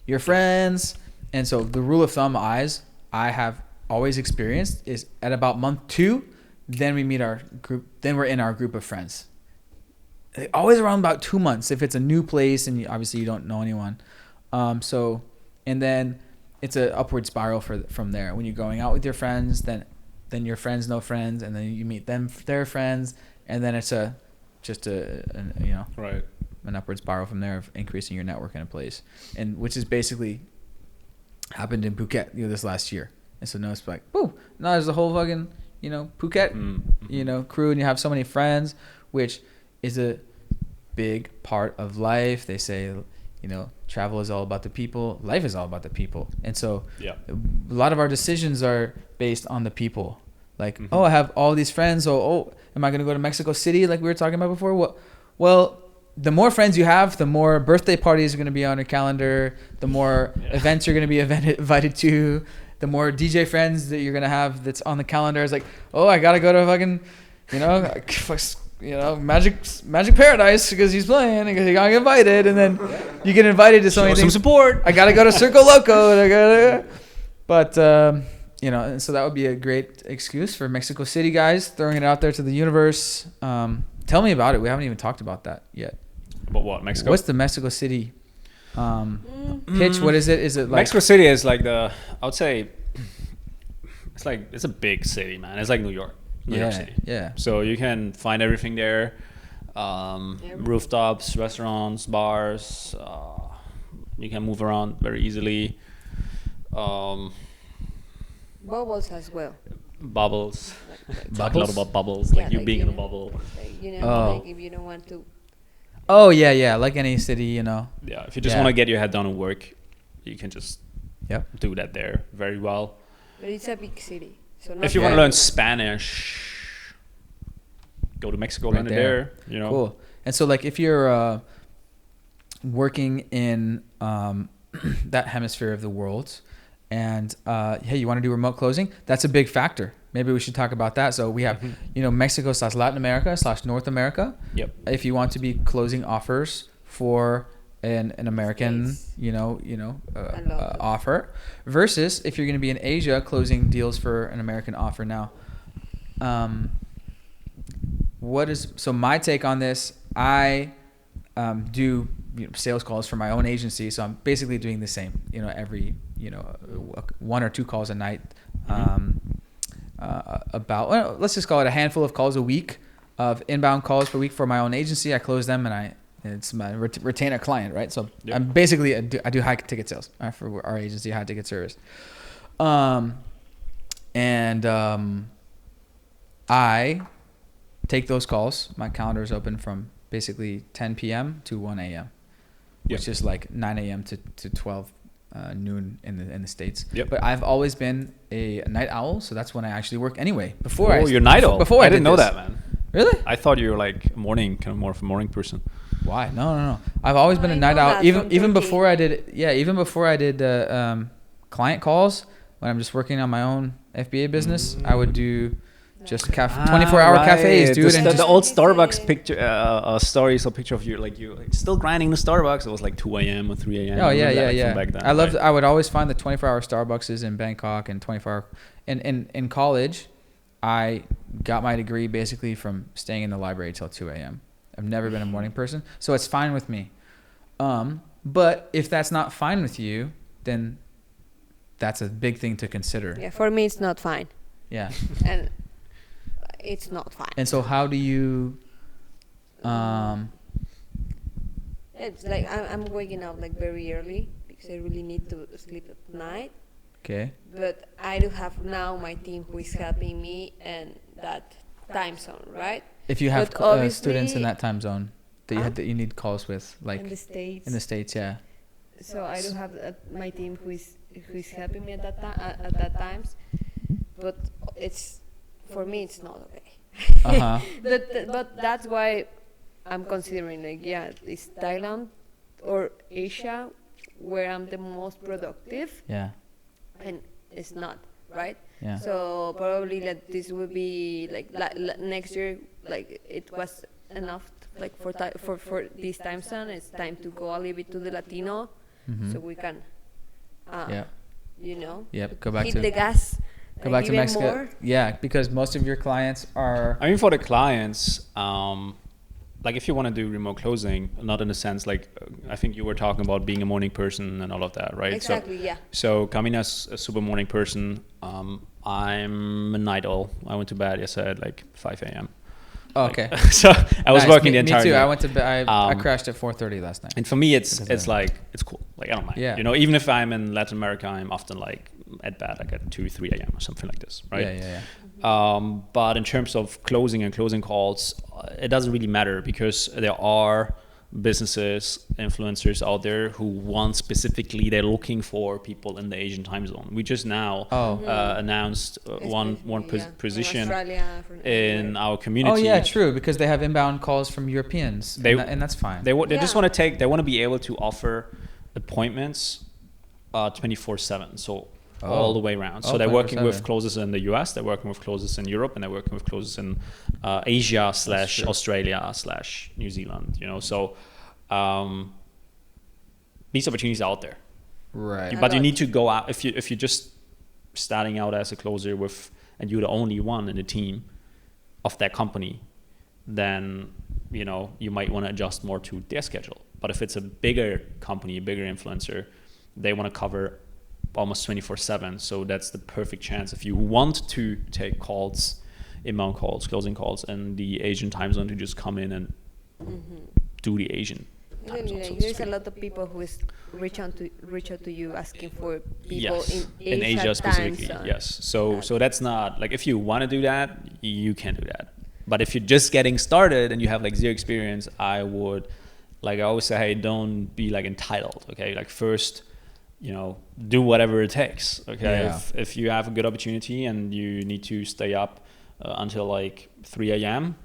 [SPEAKER 1] your friends. And so the rule of thumb I have always experienced is at about month 2, then we meet our group, then we're in our group of friends. always around about 2 months if it's a new place and obviously you don't know anyone. So, and then it's an upward spiral from there. When you're going out with your friends, then your friends know friends, and then you meet their friends, and then it's just
[SPEAKER 3] Right.
[SPEAKER 1] an upward spiral from there of increasing your network in a place, and which is basically happened in Phuket this last year. And so now it's like, boom, now there's a whole fucking Phuket crew, and you have so many friends, which is a big part of life. They say travel is all about the people, life is all about the people, and so a lot of our decisions are based on the people. Like, oh, I have all these friends, so am I going to go to Mexico City like we were talking about before? Well, the more friends you have, the more birthday parties are going to be on your calendar, the more events you're going to be invited to, the more DJ friends that you're going to have that's on the calendar. It's like, oh, I got to go to fucking, Magic Paradise because he's playing, because he got invited, and then you get invited to something.
[SPEAKER 3] Some support.
[SPEAKER 1] I got to go to Circo Loco. But, and so that would be a great excuse for Mexico City guys, throwing it out there to the universe. Tell me about it. We haven't even talked about that yet.
[SPEAKER 3] But what, Mexico?
[SPEAKER 1] What's the Mexico City pitch? What is it? Is it like
[SPEAKER 3] Mexico City is like I would say it's a big city, man. It's like New York City.
[SPEAKER 1] Yeah.
[SPEAKER 3] So you can find everything there. Rooftops, restaurants, bars. You can move around very easily.
[SPEAKER 2] Bubbles as well.
[SPEAKER 3] Bubbles. Talk a
[SPEAKER 1] Bubbles?
[SPEAKER 3] lot about bubbles,
[SPEAKER 2] Yeah,
[SPEAKER 3] like you being in a bubble.
[SPEAKER 2] Like if you don't want to.
[SPEAKER 1] Oh yeah, like any city,
[SPEAKER 3] Yeah, if you just want to get your head down and work, you can just do that there very well.
[SPEAKER 2] But it's a big city. So
[SPEAKER 3] If you want to learn Spanish, go to Mexico, learn it there.
[SPEAKER 1] Cool. And so, like, if you're working in that hemisphere of the world, and hey, you want to do remote closing, that's a big factor. Maybe we should talk about that. So we have, Mexico / Latin America / North America.
[SPEAKER 3] Yep.
[SPEAKER 1] If you want to be closing offers for an American, offer, versus if you're going to be in Asia closing deals for an American offer. Now, so my take on this? I do sales calls for my own agency, so I'm basically doing the same. Every 1 or 2 calls a night. Let's just call it a handful of calls a week, of inbound calls per week for my own agency. I close them, and it's my retain a client, right? So I'm basically I do high ticket sales for our agency, high ticket service. I take those calls. My calendar is open from basically 10 p.m. to 1 a.m., which is like 9 a.m. to 12 noon in the States.
[SPEAKER 3] Yep.
[SPEAKER 1] But I've always been a night owl, so that's when I actually work anyway.
[SPEAKER 3] You're night owl.
[SPEAKER 1] Before
[SPEAKER 3] I didn't know
[SPEAKER 1] this.
[SPEAKER 3] that, man.
[SPEAKER 1] Really?
[SPEAKER 3] I thought you were like more of a morning person.
[SPEAKER 1] Why? No. I've always been a night owl. Even before I did client calls, when I'm just working on my own FBA business, I would do just 24-hour cafes, dude.
[SPEAKER 3] The old Starbucks picture, stories or picture of you still grinding the Starbucks. It was like 2 a.m. or 3 a.m.
[SPEAKER 1] Oh yeah.
[SPEAKER 3] Back then,
[SPEAKER 1] I would always find the 24-hour Starbucks in Bangkok and 24-hour. In college, I got my degree basically from staying in the library till 2 a.m. I've never been a morning person, so it's fine with me. But if that's not fine with you, then that's a big thing to consider.
[SPEAKER 2] Yeah, for me it's not fine.
[SPEAKER 1] Yeah.
[SPEAKER 2] And it's not fine.
[SPEAKER 1] And so how do you
[SPEAKER 2] It's like I'm waking up like very early because I really need to sleep at night.
[SPEAKER 1] Okay.
[SPEAKER 2] But I do have now my team who is helping me and that time zone, right?
[SPEAKER 1] If you have
[SPEAKER 2] But
[SPEAKER 1] students in that time zone that you need calls with, like
[SPEAKER 2] in the States.
[SPEAKER 1] in the States, yeah.
[SPEAKER 2] So I do have my team who is helping me at that times, but it's for me it's not okay.
[SPEAKER 1] Uh-huh.
[SPEAKER 2] But that's why I'm considering it's Thailand or Asia where I'm the most productive.
[SPEAKER 1] Yeah.
[SPEAKER 2] And it's not, right?
[SPEAKER 1] Yeah.
[SPEAKER 2] So probably this will be next year. Like it was enough. For this time zone, it's time to go a little bit to the Latino, so we can,
[SPEAKER 1] Go back
[SPEAKER 2] hit
[SPEAKER 1] to
[SPEAKER 2] the gas.
[SPEAKER 1] go back to
[SPEAKER 2] even
[SPEAKER 1] Mexico.
[SPEAKER 2] more.
[SPEAKER 1] Yeah, because most of your clients are.
[SPEAKER 3] I mean, for the clients, like if you want to do remote closing, not in a sense like I think you were talking about being a morning person and all of that, right?
[SPEAKER 2] Exactly, yeah.
[SPEAKER 3] So Carmina's a super morning person. I'm a night owl. I went to bed yesterday at like 5 a.m.
[SPEAKER 1] Oh, okay.
[SPEAKER 3] So I was working the entire
[SPEAKER 1] Me too.
[SPEAKER 3] day.
[SPEAKER 1] I went to bed. I crashed at 4:30 last night.
[SPEAKER 3] And for me, it's like it's cool. Like I don't mind.
[SPEAKER 1] Yeah.
[SPEAKER 3] You know, even if I'm in Latin America, I'm often like at bed like at 2, 3 a.m. or something like this, right?
[SPEAKER 1] Yeah.
[SPEAKER 3] But in terms of closing and closing calls, it doesn't really matter because there are businesses, influencers out there who want specifically, they're looking for people in the Asian time zone. We just now announced position in our community.
[SPEAKER 1] Oh yeah, true, because they have inbound calls from Europeans, and that's fine.
[SPEAKER 3] They just want to be able to offer appointments 24/7. So all the way around. So they're working with closers in the US, they're working with closers in Europe, and they're working with closers in Asia / Australia / New Zealand. You know, so these opportunities are out there.
[SPEAKER 1] Right.
[SPEAKER 3] But you need to go out if you're just starting out as a closer and you're the only one in the team of that company, then you know you might want to adjust more to their schedule. But if it's a bigger company, a bigger influencer, they want to cover almost 24/7. So that's the perfect chance if you want to take calls, inbound calls, closing calls in the Asian time zone, to just come in and do the Asian time zone. So
[SPEAKER 2] there's a lot of people who is reach out to you asking for people in Asia
[SPEAKER 3] specifically.
[SPEAKER 2] Time zone.
[SPEAKER 3] Yes. So that's not like if you want to do that, you can do that. But if you're just getting started and you have like zero experience, I would, like I always say, hey, don't be like entitled. Okay, like first, you know, do whatever it takes. Okay,
[SPEAKER 1] Yeah.
[SPEAKER 3] if you have a good opportunity and you need to stay up until like 3 a.m.,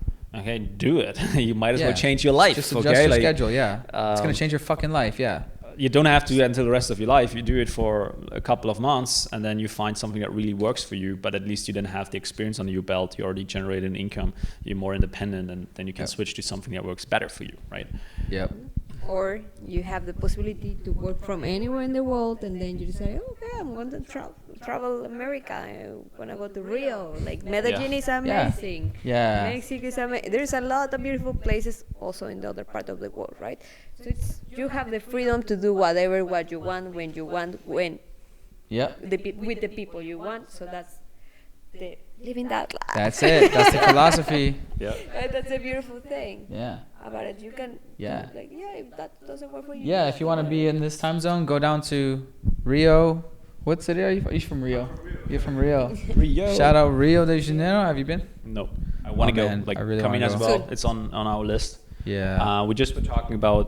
[SPEAKER 3] okay, do it. You might as well change your life.
[SPEAKER 1] Just adjust your schedule. Yeah, it's gonna change your fucking life. Yeah.
[SPEAKER 3] You don't have to do that until the rest of your life. You do it for a couple of months and then you find something that really works for you, but at least you didn't have the experience under your belt. You already generated an income. You're more independent, and then you can switch to something that works better for you, right?
[SPEAKER 1] Yep.
[SPEAKER 2] Or you have the possibility to work from anywhere in the world, and then you decide, okay, I'm going to travel America. I want to go to Rio. Like Medellin is amazing.
[SPEAKER 1] Yeah.
[SPEAKER 2] Mexico is amazing. There's a lot of beautiful places also in the other part of the world, right? So you have the freedom to do what you want, when you want,
[SPEAKER 1] Yep.
[SPEAKER 2] with the people you want. So that's the living that life.
[SPEAKER 1] That's it. That's the philosophy.
[SPEAKER 3] Yeah.
[SPEAKER 2] That's a beautiful thing.
[SPEAKER 1] Yeah.
[SPEAKER 2] About it, you can.
[SPEAKER 1] Yeah.
[SPEAKER 2] If that doesn't work for you.
[SPEAKER 1] Yeah, if you want to be in this time zone, go down to Rio. What city are you from? You're from Rio. You're from Rio.
[SPEAKER 3] Rio.
[SPEAKER 1] Shout out Rio de Janeiro. Have you been?
[SPEAKER 3] No. I want to go.
[SPEAKER 1] Man,
[SPEAKER 3] Like
[SPEAKER 1] I really
[SPEAKER 3] Carmina
[SPEAKER 1] wanna
[SPEAKER 3] as
[SPEAKER 1] go.
[SPEAKER 3] well. It's on our list.
[SPEAKER 1] Yeah.
[SPEAKER 3] We just were talking about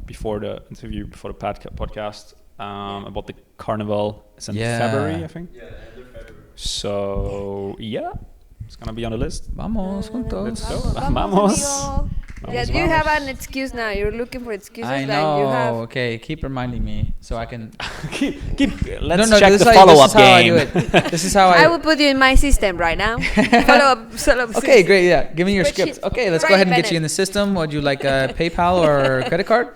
[SPEAKER 3] before the interview, before the podcast, about the carnival. It's in February, I think. Yeah, end of February. So it's gonna be on the list.
[SPEAKER 1] Vamos juntos.
[SPEAKER 3] Let's go. Vamos.
[SPEAKER 2] Yeah, you have an excuse now. You're looking for excuses.
[SPEAKER 1] I
[SPEAKER 2] Like you have.
[SPEAKER 1] know. Okay, keep reminding me so I can.
[SPEAKER 3] Let's check the follow-up game.
[SPEAKER 1] This is how
[SPEAKER 2] I will put you in my system right now. follow up.
[SPEAKER 1] Okay, great. Yeah, give me your script.
[SPEAKER 2] Spreadsheet.
[SPEAKER 1] Okay, let's go
[SPEAKER 2] Right,
[SPEAKER 1] ahead and get
[SPEAKER 2] Bennett.
[SPEAKER 1] you in the system. Would you like PayPal or credit card?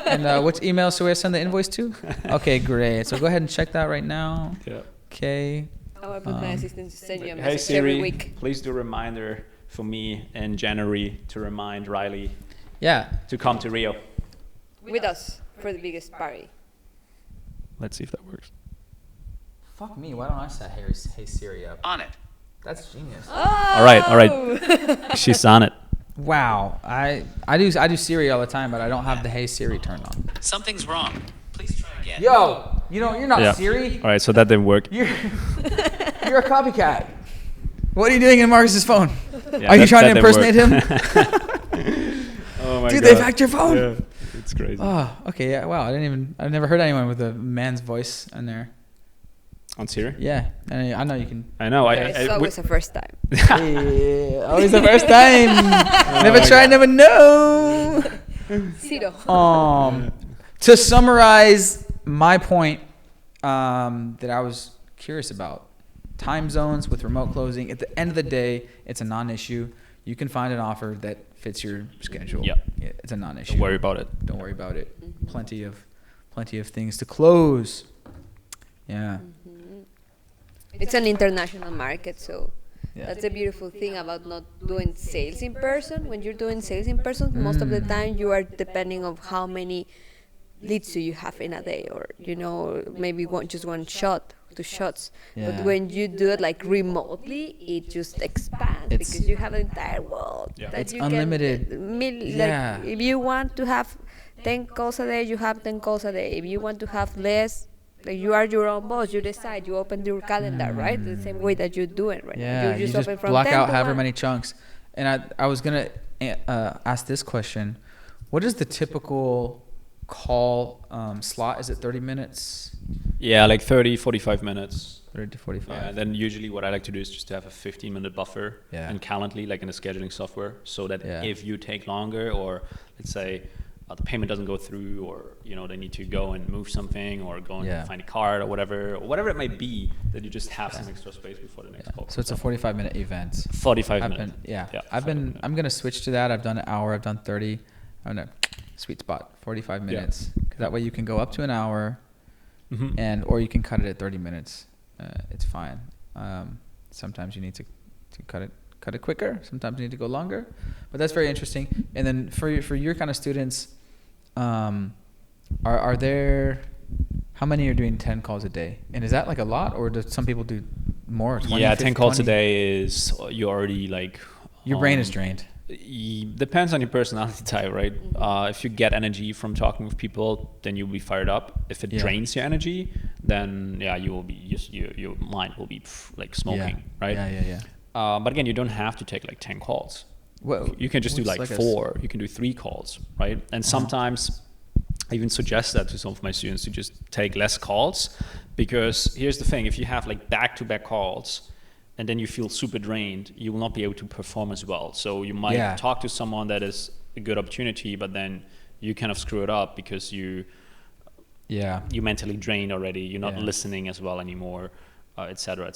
[SPEAKER 1] And which email should we send the invoice to? Okay, great. So go ahead and check that right now.
[SPEAKER 3] Yeah.
[SPEAKER 1] Okay.
[SPEAKER 2] I will put my assistant to send you a
[SPEAKER 3] Hey
[SPEAKER 2] message every
[SPEAKER 3] Siri,
[SPEAKER 2] week.
[SPEAKER 3] please do a reminder for me in January to remind Riley
[SPEAKER 1] Yeah.
[SPEAKER 3] to come to Rio.
[SPEAKER 2] With us for the biggest party.
[SPEAKER 3] Let's see if that works.
[SPEAKER 1] Fuck me. Why don't I set Hey Siri up?
[SPEAKER 6] On it.
[SPEAKER 1] That's genius.
[SPEAKER 3] All right. She's on it.
[SPEAKER 1] Wow. I do Siri all the time, but I don't have the Hey Siri turned on.
[SPEAKER 6] Something's wrong. Please try again.
[SPEAKER 1] Yo, you're not Siri.
[SPEAKER 3] All right, so that didn't work.
[SPEAKER 1] You're a copycat. What are you doing in Marcus's phone?
[SPEAKER 3] Yeah,
[SPEAKER 1] Are you
[SPEAKER 3] that
[SPEAKER 1] trying to
[SPEAKER 3] didn't
[SPEAKER 1] impersonate him?
[SPEAKER 3] Oh my
[SPEAKER 1] Dude,
[SPEAKER 3] God.
[SPEAKER 1] they hacked your phone.
[SPEAKER 3] Yeah, it's crazy.
[SPEAKER 1] Oh, okay. Yeah. Wow. I've never heard anyone with a man's voice in there.
[SPEAKER 3] On Siri?
[SPEAKER 1] Yeah. I know you can.
[SPEAKER 3] I know.
[SPEAKER 2] It's always the first time.
[SPEAKER 1] Yeah, always the first time. Never try, never know.
[SPEAKER 2] Zero.
[SPEAKER 1] To summarize my point that I was curious about, time zones with remote closing, at the end of the day, it's a non-issue. You can find an offer that fits your schedule.
[SPEAKER 3] Yep.
[SPEAKER 1] Yeah, it's a non-issue.
[SPEAKER 3] Don't worry about it.
[SPEAKER 1] Don't worry about it. Plenty of things to close. Yeah.
[SPEAKER 2] It's an international market, so That's a beautiful thing about not doing sales in person. When you're doing sales in person, most of the time you are depending on how many leads do you have in a day, or maybe just one shot, 2 shots. But
[SPEAKER 1] Yeah.
[SPEAKER 2] when you do it like remotely, it just expands because you have an entire world that
[SPEAKER 1] It's
[SPEAKER 2] you
[SPEAKER 1] unlimited. Yeah.
[SPEAKER 2] Like if you want to have 10 calls a day, you have 10 calls a day. If you want to have less, like you are your own boss, you decide, you open your calendar, right? The same way that you do it right now.
[SPEAKER 1] Yeah, you just
[SPEAKER 2] open from
[SPEAKER 1] block
[SPEAKER 2] 10
[SPEAKER 1] out
[SPEAKER 2] to
[SPEAKER 1] however
[SPEAKER 2] 1.
[SPEAKER 1] many chunks. And I was gonna ask this question: what is the typical call slot? Is it 30 minutes?
[SPEAKER 3] Yeah, like 30, 45 minutes.
[SPEAKER 1] 30 to 45.
[SPEAKER 3] Yeah, and then usually what I like to do is just to have a 15-minute buffer in Calendly, like in the scheduling software, so that if you take longer, or let's say the payment doesn't go through, or they need to go and move something, or go and find a card, or whatever it might be, that you just have some extra space before the next call.
[SPEAKER 1] So it's a 45-minute event.
[SPEAKER 3] 45 minutes.
[SPEAKER 1] I'm gonna switch to that. I've done an hour. I've done 30. I'm gonna sweet spot 45 minutes. 'Cause that way you can go up to an hour, or you can cut it at 30 minutes. It's fine. Sometimes you need to cut it quicker. Sometimes you need to go longer, but that's very interesting. And then for your kind of students, are there, how many are doing 10 calls a day? And is that like a lot, or do some people do more? 20,
[SPEAKER 3] 10
[SPEAKER 1] 50,
[SPEAKER 3] calls
[SPEAKER 1] 20?
[SPEAKER 3] a day is, you already like,
[SPEAKER 1] your brain is drained.
[SPEAKER 3] Depends on your personality type, right? If you get energy from talking with people, then you'll be fired up. If it drains your energy, then you will be your mind will be like smoking, right? But again, you don't have to take like 10 calls.
[SPEAKER 1] Well,
[SPEAKER 3] you can just do like 4. You can do 3 calls, right? And sometimes I even suggest that to some of my students, to just take less calls, because here's the thing: if you have like back-to-back calls, and then you feel super drained, you will not be able to perform as well. So you might talk to someone that is a good opportunity, but then you kind of screw it up because you mentally drained already. You're not listening as well anymore, et cetera,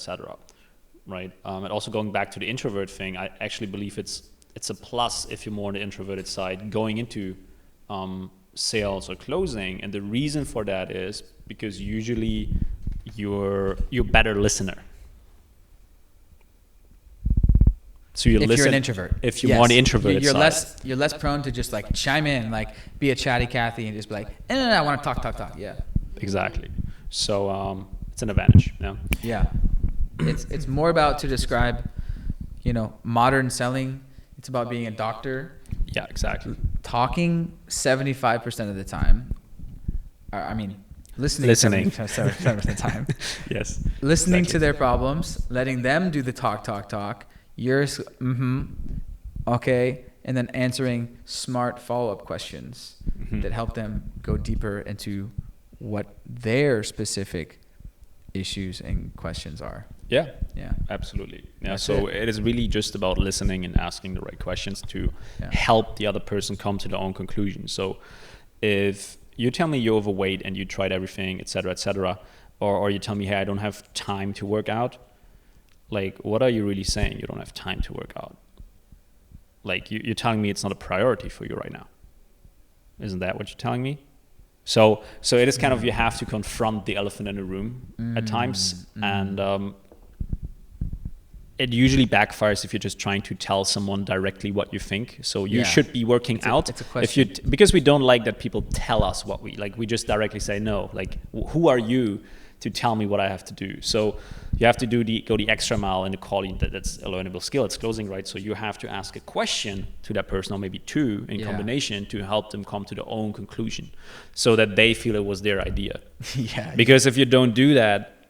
[SPEAKER 3] right? And also going back to the introvert thing, I actually believe it's a plus if you're more on the introverted side going into sales or closing. And the reason for that is because usually you're better listener. So
[SPEAKER 1] if you're an introvert,
[SPEAKER 3] if you're more on the introverted
[SPEAKER 1] side, you're less prone to just like chime in, like be a chatty Cathy, and just be like, no, I want to talk. Yeah,
[SPEAKER 3] exactly. So it's an advantage.
[SPEAKER 1] Yeah, it's more about, to describe, modern selling. It's about being a doctor.
[SPEAKER 3] Yeah, exactly.
[SPEAKER 1] Talking 75% of the time. I mean, listening 75% of the time.
[SPEAKER 3] Yes.
[SPEAKER 1] Listening to their problems, letting them do the talk. Yours, okay, and then answering smart follow-up questions that help them go deeper into what their specific issues and questions are.
[SPEAKER 3] Yeah, absolutely. Yeah, so it is really just about listening and asking the right questions to help the other person come to their own conclusion. So if you tell me you're overweight and you tried everything, et cetera, or you tell me, hey, I don't have time to work out, like, what are you really saying? You don't have time to work out. Like, you're telling me it's not a priority for you right now. Isn't that what you're telling me? So it is kind of, you have to confront the elephant in the room at times. And it usually backfires if you're just trying to tell someone directly what you think. So you should be working out.
[SPEAKER 1] It's a question.
[SPEAKER 3] Because we don't like that people tell us what we like. We just directly say no. Like, who are you to tell me what I have to do? So you have to go the extra mile in the calling. That's a learnable skill. It's closing, right? So you have to ask a question to that person, or maybe 2 in combination, to help them come to their own conclusion, so that they feel it was their idea. Because if you don't do that,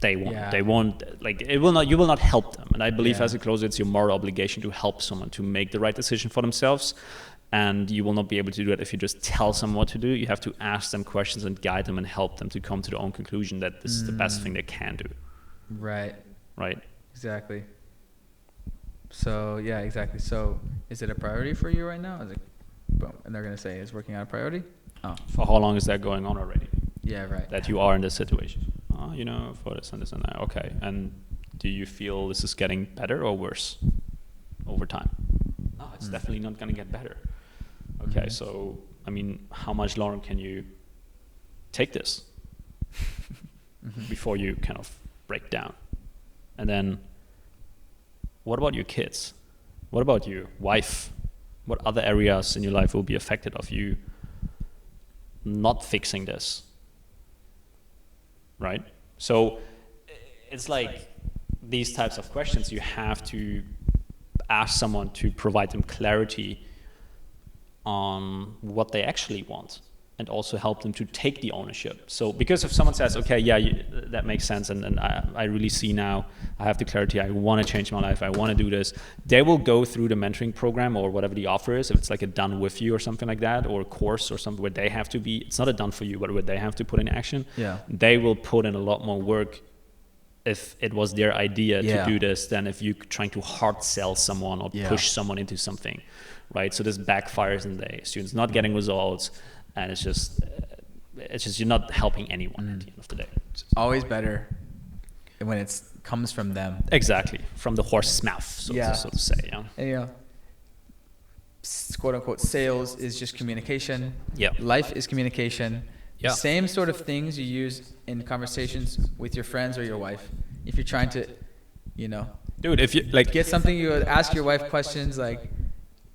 [SPEAKER 3] they won't like, you will not help them. And I believe as a closer, it's your moral obligation to help someone to make the right decision for themselves. And you will not be able to do it if you just tell someone what to do. You have to ask them questions and guide them and help them to come to their own conclusion that this is the best thing they can do.
[SPEAKER 1] Right. Exactly. So exactly. So is it a priority for you right now? Is it, boom, and they're gonna say, is working out a priority? Oh.
[SPEAKER 3] For how long is that going on already?
[SPEAKER 1] Yeah, right.
[SPEAKER 3] That you are in this situation. For this and this and that. Okay. And do you feel this is getting better or worse over time? No, it's definitely not going to get better. Okay. So, I mean, how much longer can you take this before you kind of break down And then what about your kids? What about your wife? What other areas in your life will be affected of you not fixing this? Right? So it's like these types of questions you have to ask someone to provide them clarity on what they actually want, and also help them to take the ownership. So because if someone says, okay, yeah, that makes sense, and I really see now, I have the clarity, I want to change my life, I want to do this, they will go through the mentoring program or whatever the offer is, if it's like a done with you or something like that, or a course or something where they have to be, it's not a done for you, but where they have to put in action.
[SPEAKER 1] Yeah.
[SPEAKER 3] They will put in a lot more work if it was their idea to do this than if you're trying to hard sell someone or push someone into something, right? So this backfires in the students not getting results, and it's just you're not helping anyone at the end of the day.
[SPEAKER 1] It's always better when it comes from them.
[SPEAKER 3] Exactly, from the horse's mouth, so to say. Yeah.
[SPEAKER 1] And, you know, quote unquote, sales is just communication.
[SPEAKER 3] Yeah.
[SPEAKER 1] Life is communication.
[SPEAKER 3] Yeah.
[SPEAKER 1] Same sort of things you use in conversations with your friends or your wife. If you're trying to, you know,
[SPEAKER 3] dude, if you like
[SPEAKER 1] get something, you would ask your wife questions like,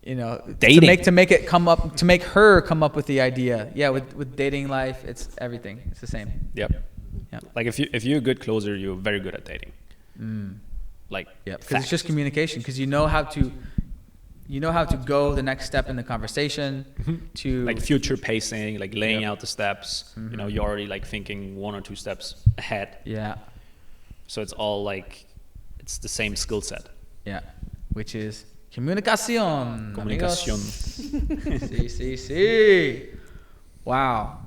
[SPEAKER 1] you know,
[SPEAKER 3] dating.
[SPEAKER 1] to make it come up, to make her come up with the idea. Yeah, with dating life, it's everything. It's the same.
[SPEAKER 3] Yep. Like if you're a good closer, you're very good at dating. Like,
[SPEAKER 1] yeah, because it's just communication. Because you know how to go the next step in the conversation. To
[SPEAKER 3] like future pacing, like laying out the steps. You know, you're already like thinking 1 or 2 steps ahead.
[SPEAKER 1] Yeah.
[SPEAKER 3] So it's all like, it's the same skill set.
[SPEAKER 1] Yeah, which is comunicación.
[SPEAKER 3] Comunicación.
[SPEAKER 1] Sí. Wow.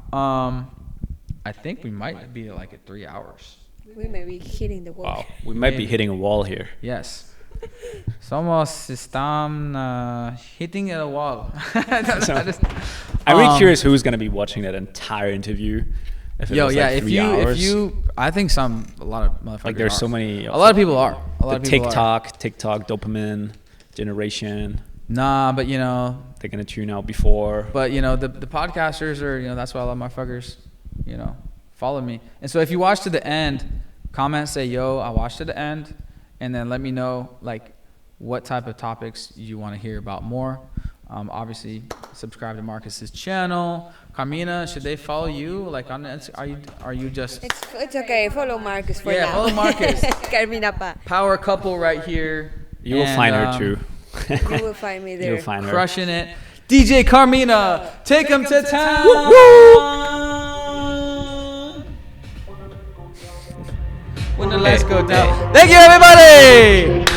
[SPEAKER 1] I think we might be like at 3 hours.
[SPEAKER 2] We may be hitting the wall.
[SPEAKER 3] Wow, we might be hitting a wall here.
[SPEAKER 1] Yes. Somos están hitting a wall.
[SPEAKER 3] I'm really curious who's going to be watching that entire interview. If it was like 3 hours.
[SPEAKER 1] if you, I think a lot of motherfuckers.
[SPEAKER 3] Like there's
[SPEAKER 1] are.
[SPEAKER 3] so many.
[SPEAKER 1] A lot of people are. A lot of people
[SPEAKER 3] TikTok dopamine generation.
[SPEAKER 1] Nah, but you know.
[SPEAKER 3] They're gonna tune out before.
[SPEAKER 1] But you know the podcasters are, you know, that's why a lot of motherfuckers, you know, follow me. And so if you watch to the end, comment, say, yo, I watched to the end, and then let me know like what type of topics you want to hear about more. Obviously, subscribe to Marcus's channel. Carmina, should they follow you? Like on are you just?
[SPEAKER 2] It's okay. Follow Marcus for now.
[SPEAKER 1] Yeah, follow Marcus.
[SPEAKER 2] Carmina pa.
[SPEAKER 1] Power couple right here.
[SPEAKER 3] You will find her too.
[SPEAKER 2] You will find me there.
[SPEAKER 3] You'll find her.
[SPEAKER 1] Crushing it. DJ Carmina, take him to town. When the lights go down. Thank you, everybody.